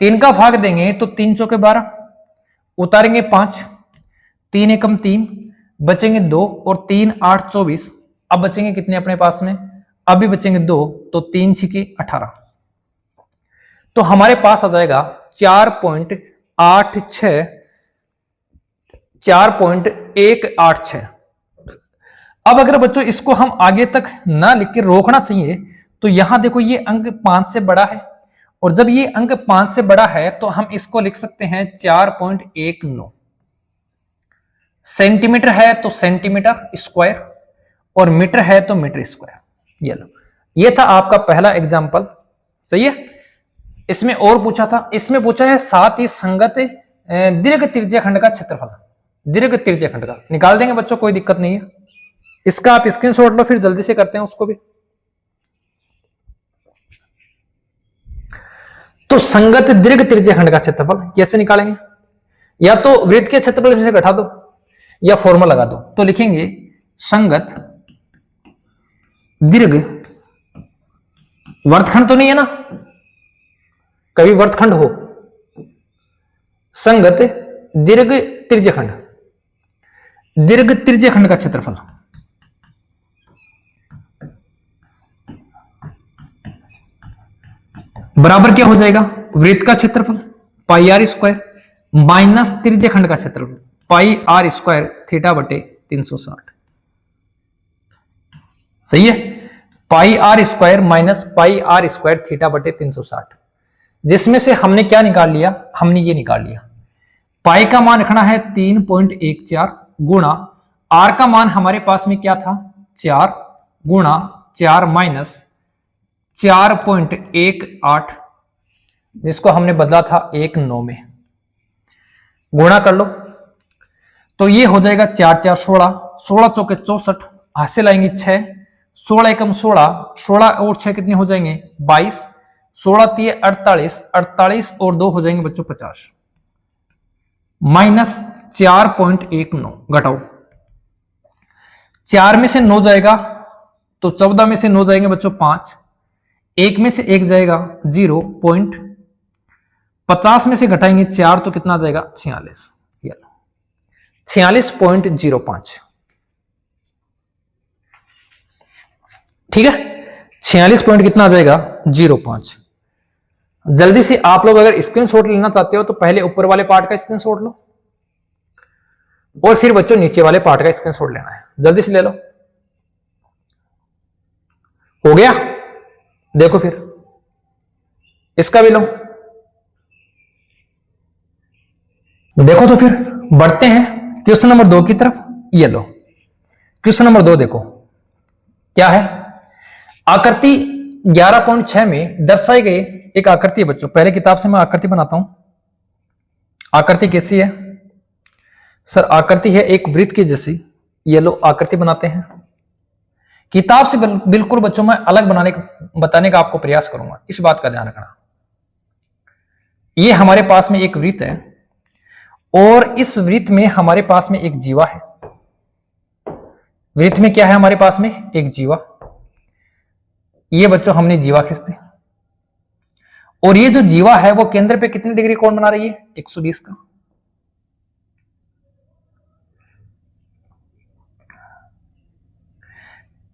3 का भाग देंगे तो 3 चौके 12, उतारेंगे 5, 3 एकम 3, बचेंगे 2, और 3 8 24। अब बचेंगे कितने अपने पास में, अभी बचेंगे 2, तो 3 छिके 18। तो हमारे पास आ जाएगा 4.186। अब अगर बच्चों इसको हम आगे तक ना लिख के रोकना चाहिए, तो यहां देखो ये अंक 5 से बड़ा है, और जब ये अंक 5 से बड़ा है तो हम इसको लिख सकते हैं 4.19। सेंटीमीटर है तो सेंटीमीटर स्क्वायर, और मीटर है तो मीटर स्क्वायर। ये लो, ये था आपका पहला एग्जाम्पल। सही है। इसमें और पूछा था, इसमें पूछा है साथ ही संगत दीर्घ त्रिज्य खंड का क्षेत्रफल। दीर्घ त्रिज्य खंड का निकाल देंगे बच्चों, कोई दिक्कत नहीं है। इसका आप स्क्रीनशॉट लो, फिर जल्दी से करते हैं उसको भी। तो संगत दीर्घ त्रिज्य खंड का क्षेत्रफल कैसे निकालेंगे, या तो वृत्त के क्षेत्रफल से घटा दो या फॉर्मूला लगा दो। तो लिखेंगे संगत दीर्घ, वर्तखंड तो नहीं है ना, कभी वर्तखंड हो, संगत दीर्घ त्रिज्य खंड, दीर्घ त्रिज्य खंड का क्षेत्रफल बराबर क्या हो जाएगा, वृत्त का क्षेत्रफल पाई आर स्क्वायर माइनस त्रिज्य खंड का क्षेत्रफल पाई आर स्क्वायर थीटा बटे 360। सही है, pi are square minus pi are square theta बटे 360, जिसमें से हमने क्या निकाल लिया, हमने ये निकाल लिया पाई का मान रखना है 3.14 गुणा आर का मान हमारे पास में क्या था 4 गुणा 4 माइनस 4.18, जिसको हमने बदला था 1/9 में, गुणा कर लो तो ये हो जाएगा 4 4 16, 16 चौके 64, हासिल आएंगे 6, 16 एकम 16, 16 और 6 कितने हो जाएंगे 22, 16 3 48, 48 और 2 हो जाएंगे बच्चों 50, माइनस 4.19 घटाओ, 4 में से 9 जाएगा तो 14 में से 9 जाएंगे बच्चों 5, 1 में से 1 जाएगा 0.50 में से घटाएंगे 4 तो कितना जाएगा 46, 46.05, ठीक है 46 पॉइंट कितना आ जाएगा 05। जल्दी से आप लोग अगर स्क्रीनशॉट लेना चाहते हो तो पहले ऊपर वाले पार्ट का स्क्रीनशॉट लो और फिर बच्चों नीचे वाले पार्ट का स्क्रीनशॉट लेना है, जल्दी से ले लो। हो गया, देखो फिर इसका भी लो, देखो तो फिर बढ़ते हैं क्वेश्चन नंबर 2 की तरफ। ये लो क्वेश्चन नंबर 2 देखो क्या है, आकृति 11.6 में दर्शाए गए एक आकृति है बच्चों, पहले किताब से मैं आकृति बनाता हूं। आकृति कैसी है सर? आकृति है एक वृत्त की जैसी। ये लो आकृति बनाते हैं, किताब से बिल्कुल बच्चों मैं अलग बताने का आपको प्रयास करूंगा, इस बात का ध्यान रखना। ये हमारे पास में एक वृत्त है और इस वृत्त में हमारे पास में एक जीवा है। वृत्त में क्या है हमारे पास में? एक जीवा। ये बच्चों हमने जीवा खींचते और ये जो जीवा है वो केंद्र पे कितनी डिग्री कोण बना रही है? 120 का।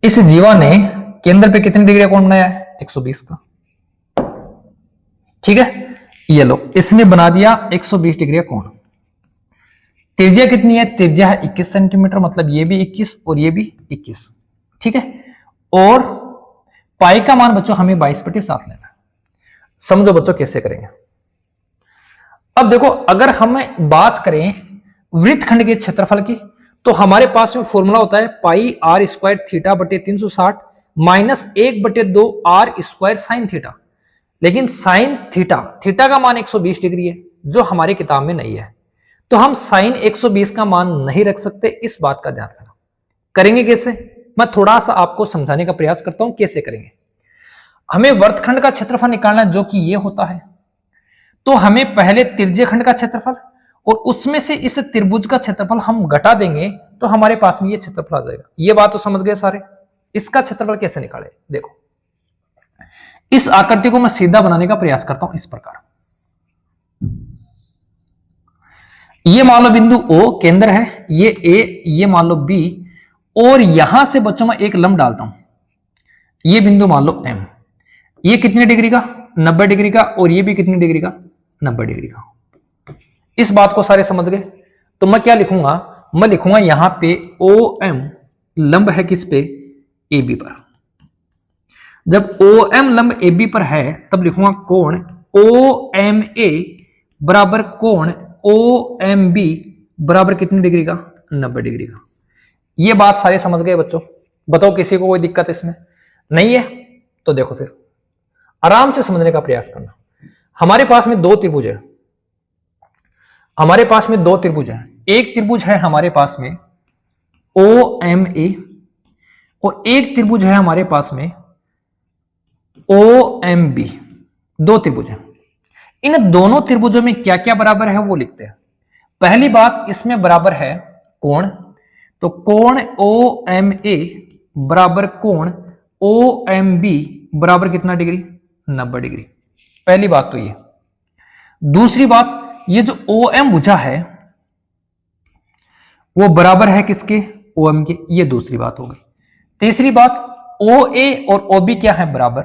इस जीवा ने केंद्र पे कितनी डिग्री कोण बनाया है? 120 का। ठीक है, ये लो इसने बना दिया 120 डिग्री कोण। त्रिज्या कितनी है? त्रिज्या है 21 सेंटीमीटर, मतलब ये भी 21 और ये भी 21। ठीक है, और पाई का मान बच्चों हमें 22/7 लेना है। समझो बच्चों कैसे करेंगे। अब देखो अगर हम बात करें वृत्तखंड के क्षेत्रफल की तो हमारे पास में फॉर्मूला होता है पाई r स्क्वायर थीटा बटे 360 minus 1/2 r square sine theta. लेकिन साइन थीटा, थीटा का मान 120 डिग्री है जो हमारी किताब में नहीं है, तो हम साइन 120 का मान नहीं रख सकते, इस बात का ध्यान रखना। करेंगे कैसे? मैं थोड़ा सा आपको समझाने का प्रयास करता हूं कैसे करेंगे। हमें वर्तखंड का क्षेत्रफल निकालना है जो कि ये होता है, तो हमें पहले त्रिज्य खंड का क्षेत्रफल और उसमें से इस त्रिभुज का क्षेत्रफल हम घटा देंगे तो हमारे पास में ये क्षेत्रफल आ जाएगा। ये बात तो समझ गए सारे। इसका क्षेत्रफल कैसे निकाले? देखो इस आकृति को मैं सीधा बनाने का प्रयास करता हूं इस प्रकार। ये मान लो बिंदु O केंद्र है, ये A, ये मान लो B, और यहां से बच्चों मैं एक लंब डालता हूं। ये बिंदु मान लो M, ये कितने डिग्री का? 90 डिग्री का, और ये भी कितनी डिग्री का? 90 डिग्री का। इस बात को सारे समझ गए? तो मैं क्या लिखूंगा? मैं लिखूंगा यहां पे OM लंब है किस पे? AB पर। जब OM लंब AB पर है तब लिखूंगा कोण OMA बराबर कोण OMB बराबर कितनी डिग्री का? 90 डिग्री का। ये बात सारे समझ गए बच्चों? बताओ किसी को कोई दिक्कत इसमें नहीं है? तो देखो फिर आराम से समझने का प्रयास करना। हमारे पास में दो त्रिभुज है, हमारे पास में दो त्रिभुज है। एक त्रिभुज है हमारे पास में OMA और एक त्रिभुज है हमारे पास में OMB। दो त्रिभुज है। इन दोनों त्रिभुजों में क्या क्या बराबर है वो लिखते हैं। पहली बात, इसमें बराबर है कोण, तो कोण OMA बराबर कोण OMB बराबर कितना डिग्री? 90 डिग्री। पहली बात तो ये। दूसरी बात, ये जो OM भुजा है वो बराबर है किसके? OM के। ये दूसरी बात होगी। तीसरी बात, OA और OB क्या है? बराबर।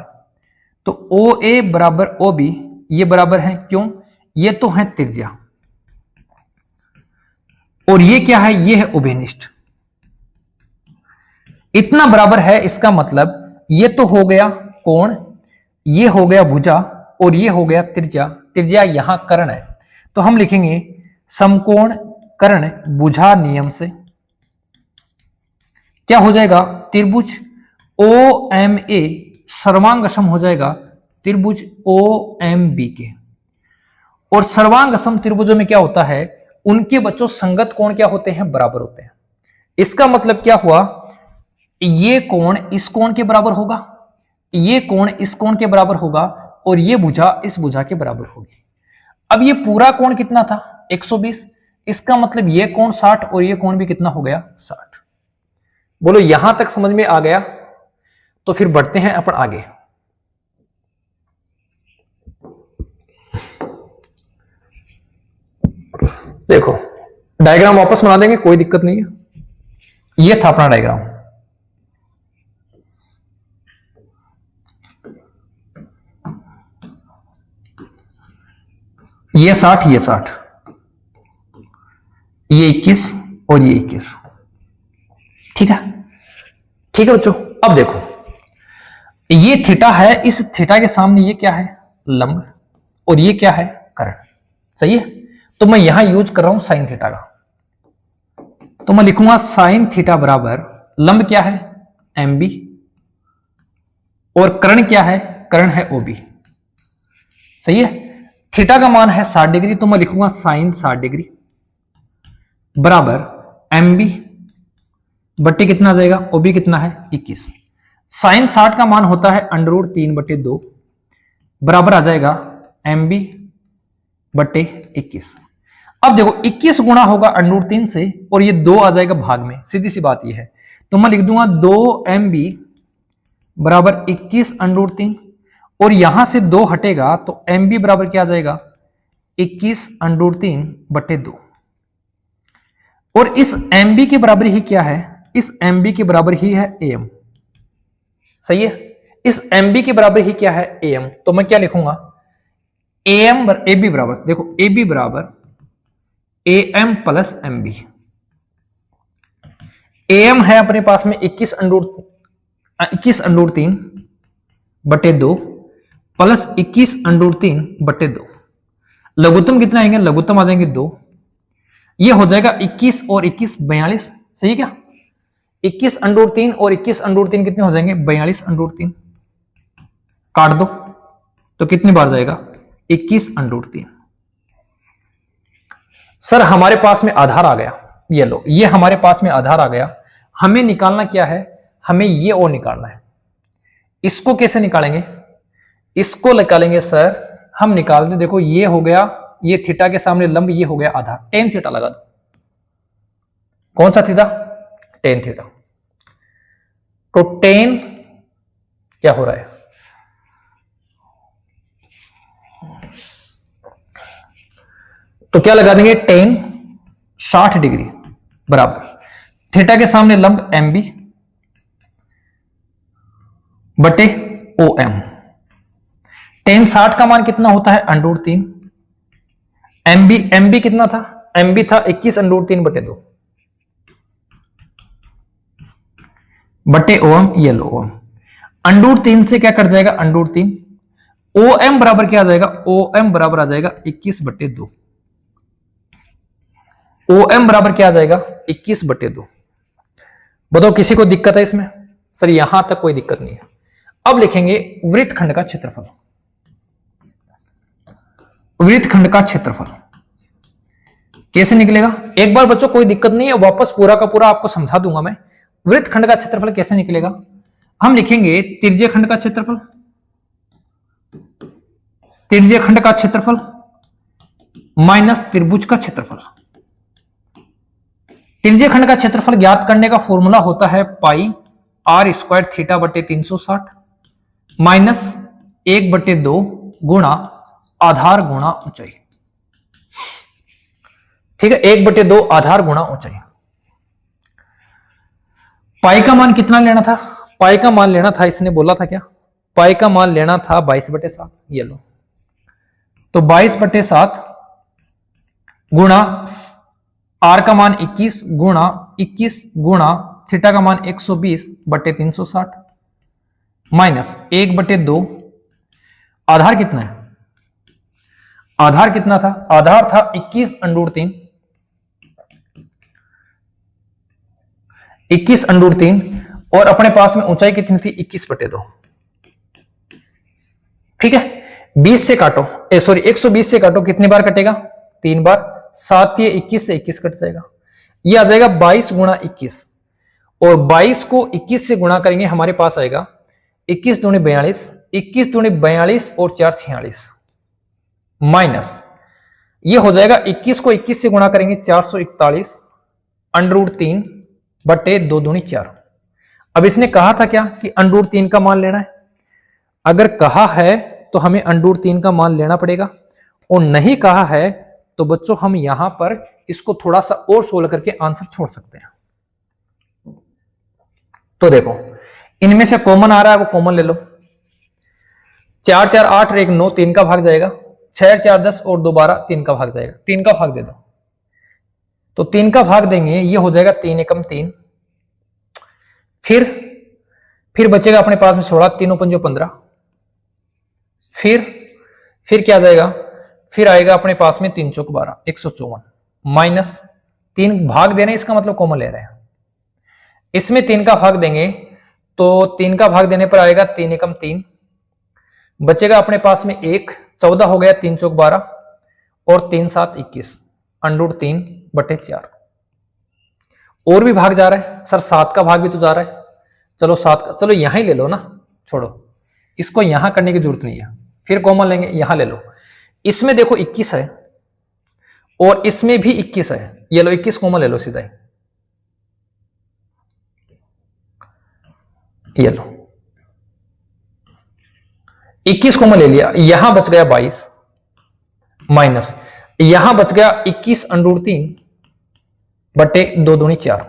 तो OA बराबर OB ये बराबर है, क्यों? ये तो है त्रिज्या और ये क्या है? ये है उभयनिष्ठ। इतना बराबर है, इसका मतलब ये तो हो गया कोण, ये हो गया भुजा और ये हो गया त्रिज्या। त्रिज्या यहां कर्ण है, तो हम लिखेंगे समकोण कर्ण भुजा नियम से क्या हो जाएगा? त्रिभुज ओ एम ए सर्वांग सम हो जाएगा त्रिभुज ओ एम बी के। और सर्वांग सम त्रिभुजों में क्या होता है, उनके बच्चों संगत कोण क्या होते हैं, बराबर होते हैं। इसका मतलब क्या हुआ, ये कोण इस कोण के बराबर होगा, ये कोण इस कोण के बराबर होगा, और ये भुजा इस भुजा के बराबर होगी। अब ये पूरा कोण कितना था, 120। इसका मतलब ये कोण 60 और ये कोण भी कितना हो गया, 60। बोलो यहां तक समझ में आ गया? तो फिर बढ़ते हैं अपन आगे। देखो डायग्राम वापस बना देंगे, कोई दिक्कत नहीं है। ये था अपना डायग्राम। ये 60, ये 60, ये 21 और ये 21। ठीक है, ठीक है बच्चों। अब देखो ये थीटा है, इस थीटा के सामने ये क्या है, लंब, और ये क्या है, कर्ण। सही है। तो मैं यहां यूज कर रहा हूं साइन थीटा का, तो मैं लिखूंगा साइन थीटा बराबर लंब क्या है, एम बी, और कर्ण क्या है, कर्ण है ओ बी। सही है। थीटा का मान है 60 डिग्री, तो मैं लिखूंगा साइन 60 डिग्री बराबर एम बी बट्टे कितना आ जाएगा, ओ बी कितना है, 21। साइन 60 का मान होता है √3/2 बराबर आ जाएगा एम बी बट्टे 21। अब देखो 21 गुणा होगा √3 से, और ये 2 आ जाएगा भाग में, सीधी सी बात ये है। तो मैं लिख दूंगा 2mb बराबर 21 √3, और यहां से 2 हटेगा तो mb बराबर क्या आ जाएगा, 21 √3/2। और इस mb के बराबर ही क्या है, इस mb के बराबर ही है am। सही है। इस mb के बराबर ही क्या है, am। तो मैं क्या लिखूंगा, ab बराबर, देखो ab बराबर am प्लस mb। am है अपने पास में 21 √3/2 प्लस 21 √3/2। लघुत्तम कितना आएंगे, लघुत्तम आ जाएंगे 2। ये हो जाएगा 21 और 21 42। सही क्या, 21 √3 और 21 √3 कितने हो जाएंगे, 42 √3। काट दो तो कितनी बार जाएगा, 21 √3। सर हमारे पास में आधार आ गया, ये लो, ये हमारे पास में आधार आ गया। हमें निकालना क्या है, हमें ये और निकालना है। इसको कैसे निकालेंगे, इसको निकालेंगे सर हम निकाल दें। देखो ये हो गया, ये थीटा के सामने लंब, ये हो गया आधार, टेन थीटा लगा दो। कौन सा थीटा, टेन थीटा। तो टेन क्या हो रहा है, तो क्या लगा देंगे, टेन 60 डिग्री बराबर थीटा के सामने लंब एम बी बटे ओ एम। टेन 60 का मान कितना होता है, √3। एम बी कितना था, एम बी था 21 √3/2 बटे ओ एम, ये लो ओ एम। √3 से क्या कट जाएगा, √3। ओ एम बराबर क्या आ जाएगा, ओ एम बराबर आ जाएगा 21/2। ओ एम बराबर क्या आ जाएगा, 21/2। बताओ किसी को दिक्कत है इसमें, सर यहां तक कोई दिक्कत नहीं है। अब लिखेंगे वृत्तखंड का क्षेत्रफल। वृत्तखंड का क्षेत्रफल कैसे निकलेगा, एक बार बच्चों कोई दिक्कत नहीं है, वापस पूरा का पूरा आपको समझा दूंगा मैं। वृत्तखंड का क्षेत्रफल कैसे निकलेगा, हम लिखेंगे त्रिज्यीय खंड का क्षेत्रफल, त्रिज्यीय खंड का क्षेत्रफल माइनस त्रिभुज का क्षेत्रफल। त्रिज्यीय खंड का क्षेत्रफल ज्ञात करने का फॉर्मूला होता है पाई r² थीटा बटे 360 माइनस 1/2 गुणा आधार गुणा ऊंचाई। ठीक है, 1/2 आधार गुणा ऊंचाई। पाई का मान कितना लेना था, पाई का मान लेना था, इसने बोला था क्या, पाई का मान लेना था 22/7। ये लो, तो 22/7 गुणा आर का मान 21 गुणा थीटा का मान 120/360 माइनस 1/2। आधार कितना है, आधार कितना था, आधार था 21 √3, 21 √3 और अपने पास में ऊंचाई कितनी थी 21/2। ठीक है, 20 से काटो, सॉरी 120 से काटो, कितनी बार कटेगा 3 बार, 7 ये 21 से 21 कट जाएगा, ये आ जाएगा 22 गुणा 21, और 22 को 21 से गुणा करेंगे हमारे पास आएगा 21 दूनी 42, 21 दूनी 42 और 4 46, माइनस ये हो जाएगा 21 को 21 से गुणा करेंगे 441 √3 बटे 2 दूनी 4। अब इसने कहा था क्या कि √3 का मान लेना है, अगर कहा है तो हमें √3 का मान लेना पड़ेगा, और नहीं कहा है तो बच्चों हम यहां पर इसको थोड़ा सा और सोल्व करके आंसर छोड़ सकते हैं। तो देखो इनमें से कॉमन आ रहा है वो कॉमन ले लो, 4 4 8 1 9, 3 का भाग जाएगा, 6 4 10 और 2 12, 3 का भाग जाएगा, 3 का भाग दे दो, तो 3 का भाग देंगे ये हो जाएगा 3 एकम 3, फिर बचेगा अपने पास में 16, 3 5 15, फिर क्या जाएगा, फिर आएगा अपने पास में 3 चौक 12, 154, माइनस 3 भाग दे रहे हैं, इसका मतलब कॉमन ले रहे हैं, इसमें 3 का भाग देंगे तो 3 का भाग देने पर आएगा 3 एकम 3, बचेगा अपने पास में 1, 14 हो गया, 3 चौक 12 और 3 7 21 √3/4। और भी भाग जा रहा है सर, 7 का भाग भी तो जा रहा है, चलो 7 का, चलो यहां ही ले लो ना, छोड़ो इसको यहां करने की जरूरत नहीं है, फिर कॉमन लेंगे, यहां ले लो, इसमें देखो 21 है और इसमें भी 21 है, ये लो 21 कॉमन ले लो सीधा ही, ये लो 21 कॉमन ले लिया, यहां बच गया 22, माइनस यहां बच गया 21 √3 बटे 2 दूनी 4।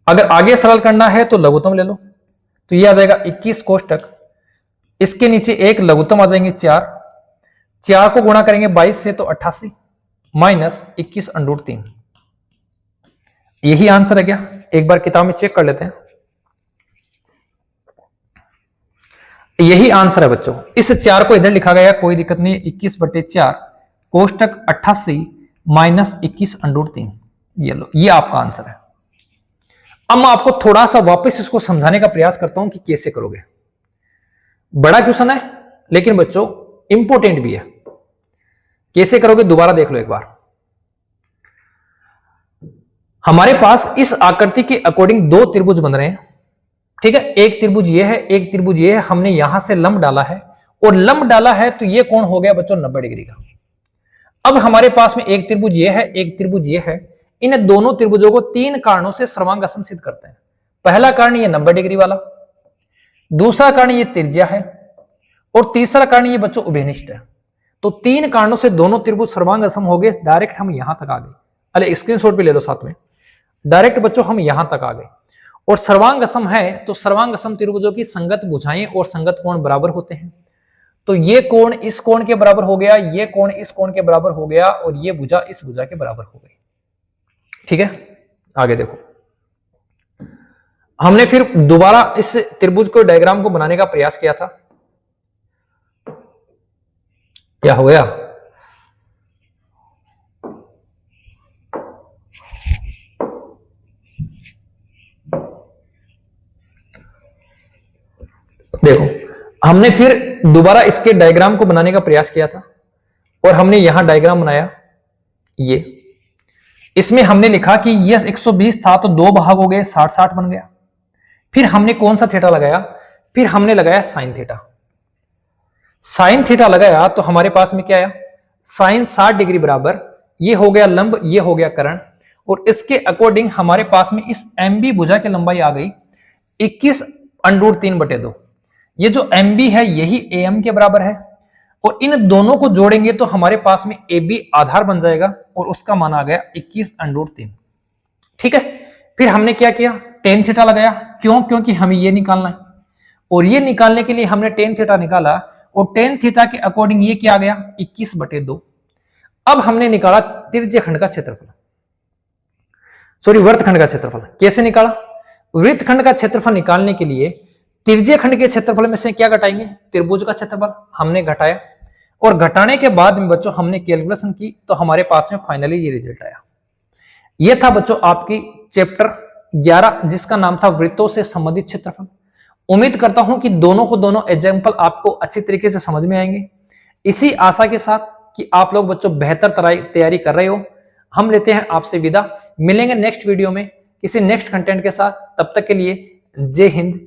अगर आगे सरल करना है तो लघुत्तम ले लो, तो यह आ जाएगा 21 कोष्टक, इसके नीचे एक लघुत्तम आ जाएंगे 4, 4 को गुणा करेंगे 22 से तो 88, माइनस 21 √3। यही आंसर है क्या, एक बार किताब में चेक कर लेते हैं, यही आंसर है बच्चों। इस 4 को इधर लिखा गया, कोई दिक्कत नहीं, 21/4 कोष्टक 88 माइनस 21 √3, ये लो, ये आपका आंसर है। अब मैं आपको थोड़ा सा वापस इसको समझाने का प्रयास करता हूं कि कैसे करोगे। बड़ा क्वेश्चन है लेकिन बच्चों इंपॉर्टेंट भी है, कैसे करोगे दोबारा देख लो एक बार। हमारे पास इस आकृति के अकॉर्डिंग 2 त्रिभुज बन रहे हैं, ठीक है, एक त्रिभुज ये है, एक त्रिभुज ये है, हमने यहां से लंब डाला है, और लंब डाला है तो ये कोण हो गया बच्चों 90 डिग्री का। अब हमारे पास में एक त्रिभुज ये है, एक त्रिभुज ये है, इन दोनों त्रिभुजों को 3 कारणों से सर्वांगासन सिद्ध करते हैं। पहला कारण ये 90 डिग्री वाला, दूसरा कारण ये त्रिज्या है, और तीसरा कारण ये बच्चों उभयनिष्ठ है। तो 3 कारणों से दोनों त्रिभुज सर्वांगासन हो गए, डायरेक्ट हम यहां तक आ गए। अरे स्क्रीनशॉट भी ले लो साथ में, डायरेक्ट बच्चों हम यहां तक आ गए। और सर्वांगसम है तो सर्वांगसम त्रिभुजों की संगत भुजाएं और संगत कोण बराबर होते हैं, तो ये कोण इस कोण के बराबर हो गया, ये कोण इस कोण के बराबर हो गया, और ये भुजा इस भुजा के बराबर हो गई। ठीक है, आगे देखो, हमने फिर दोबारा इस त्रिभुज को डायग्राम को बनाने का प्रयास किया था, क्या हो गया, देखो हमने फिर दोबारा इसके डायग्राम को बनाने का प्रयास किया था, और हमने यहां डायग्राम बनाया, ये इसमें हमने लिखा कि ये 120 था तो 2 भाग हो गए, 60 60 बन गया। फिर हमने कौन सा थीटा लगाया, फिर हमने लगाया साइन थीटा। साइन थीटा लगाया तो हमारे पास में क्या आया, साइन 60 डिग्री बराबर, ये हो गया लंब, ये हो गया कर्ण, और इसके अकॉर्डिंग हमारे पास में इस एमबी भुजा की लंबाई आ गई 21 √3/2। ये जो एमबी है यही एएम के बराबर है, और इन दोनों को जोड़ेंगे तो हमारे पास में ए बी आधार बन जाएगा, और उसका मान आ गया 21 √3। ठीक है, फिर हमने क्या किया, टेन थीटा लगाया, क्यों, क्योंकि हमें ये निकालना है, और ये निकालने के लिए हमने टेन थीटा निकाला, और टेन थीटा के अकॉर्डिंग ये क्या आ गया 21/2। अब हमने निकाला त्रिज्यखंड का क्षेत्रफल, सॉरी वृत्तखंड का क्षेत्रफल। कैसे निकाला, वृत्तखंड का क्षेत्रफल निकालने के लिए त्रिज्यखंड के क्षेत्रफल में से क्या घटाएंगे, त्रिभुज का क्षेत्रफल, हमने घटाया, और घटाने के बाद में बच्चों हमने कैलकुलेशन की, तो हमारे पास में फाइनली ये रिजल्ट आया। ये था बच्चों आपकी चैप्टर 11 जिसका नाम था वृत्तों से संबंधित क्षेत्रफल। उम्मीद करता हूं कि दोनों को दोनों एग्जाम्पल आपको अच्छी तरीके से समझ में आएंगे। इसी आशा के साथ कि आप लोग बच्चों बेहतर तैयारी कर रहे हो, हम लेते हैं आपसे विदा। मिलेंगे नेक्स्ट वीडियो में किसी नेक्स्ट कंटेंट के साथ। तब तक के लिए जय हिंद,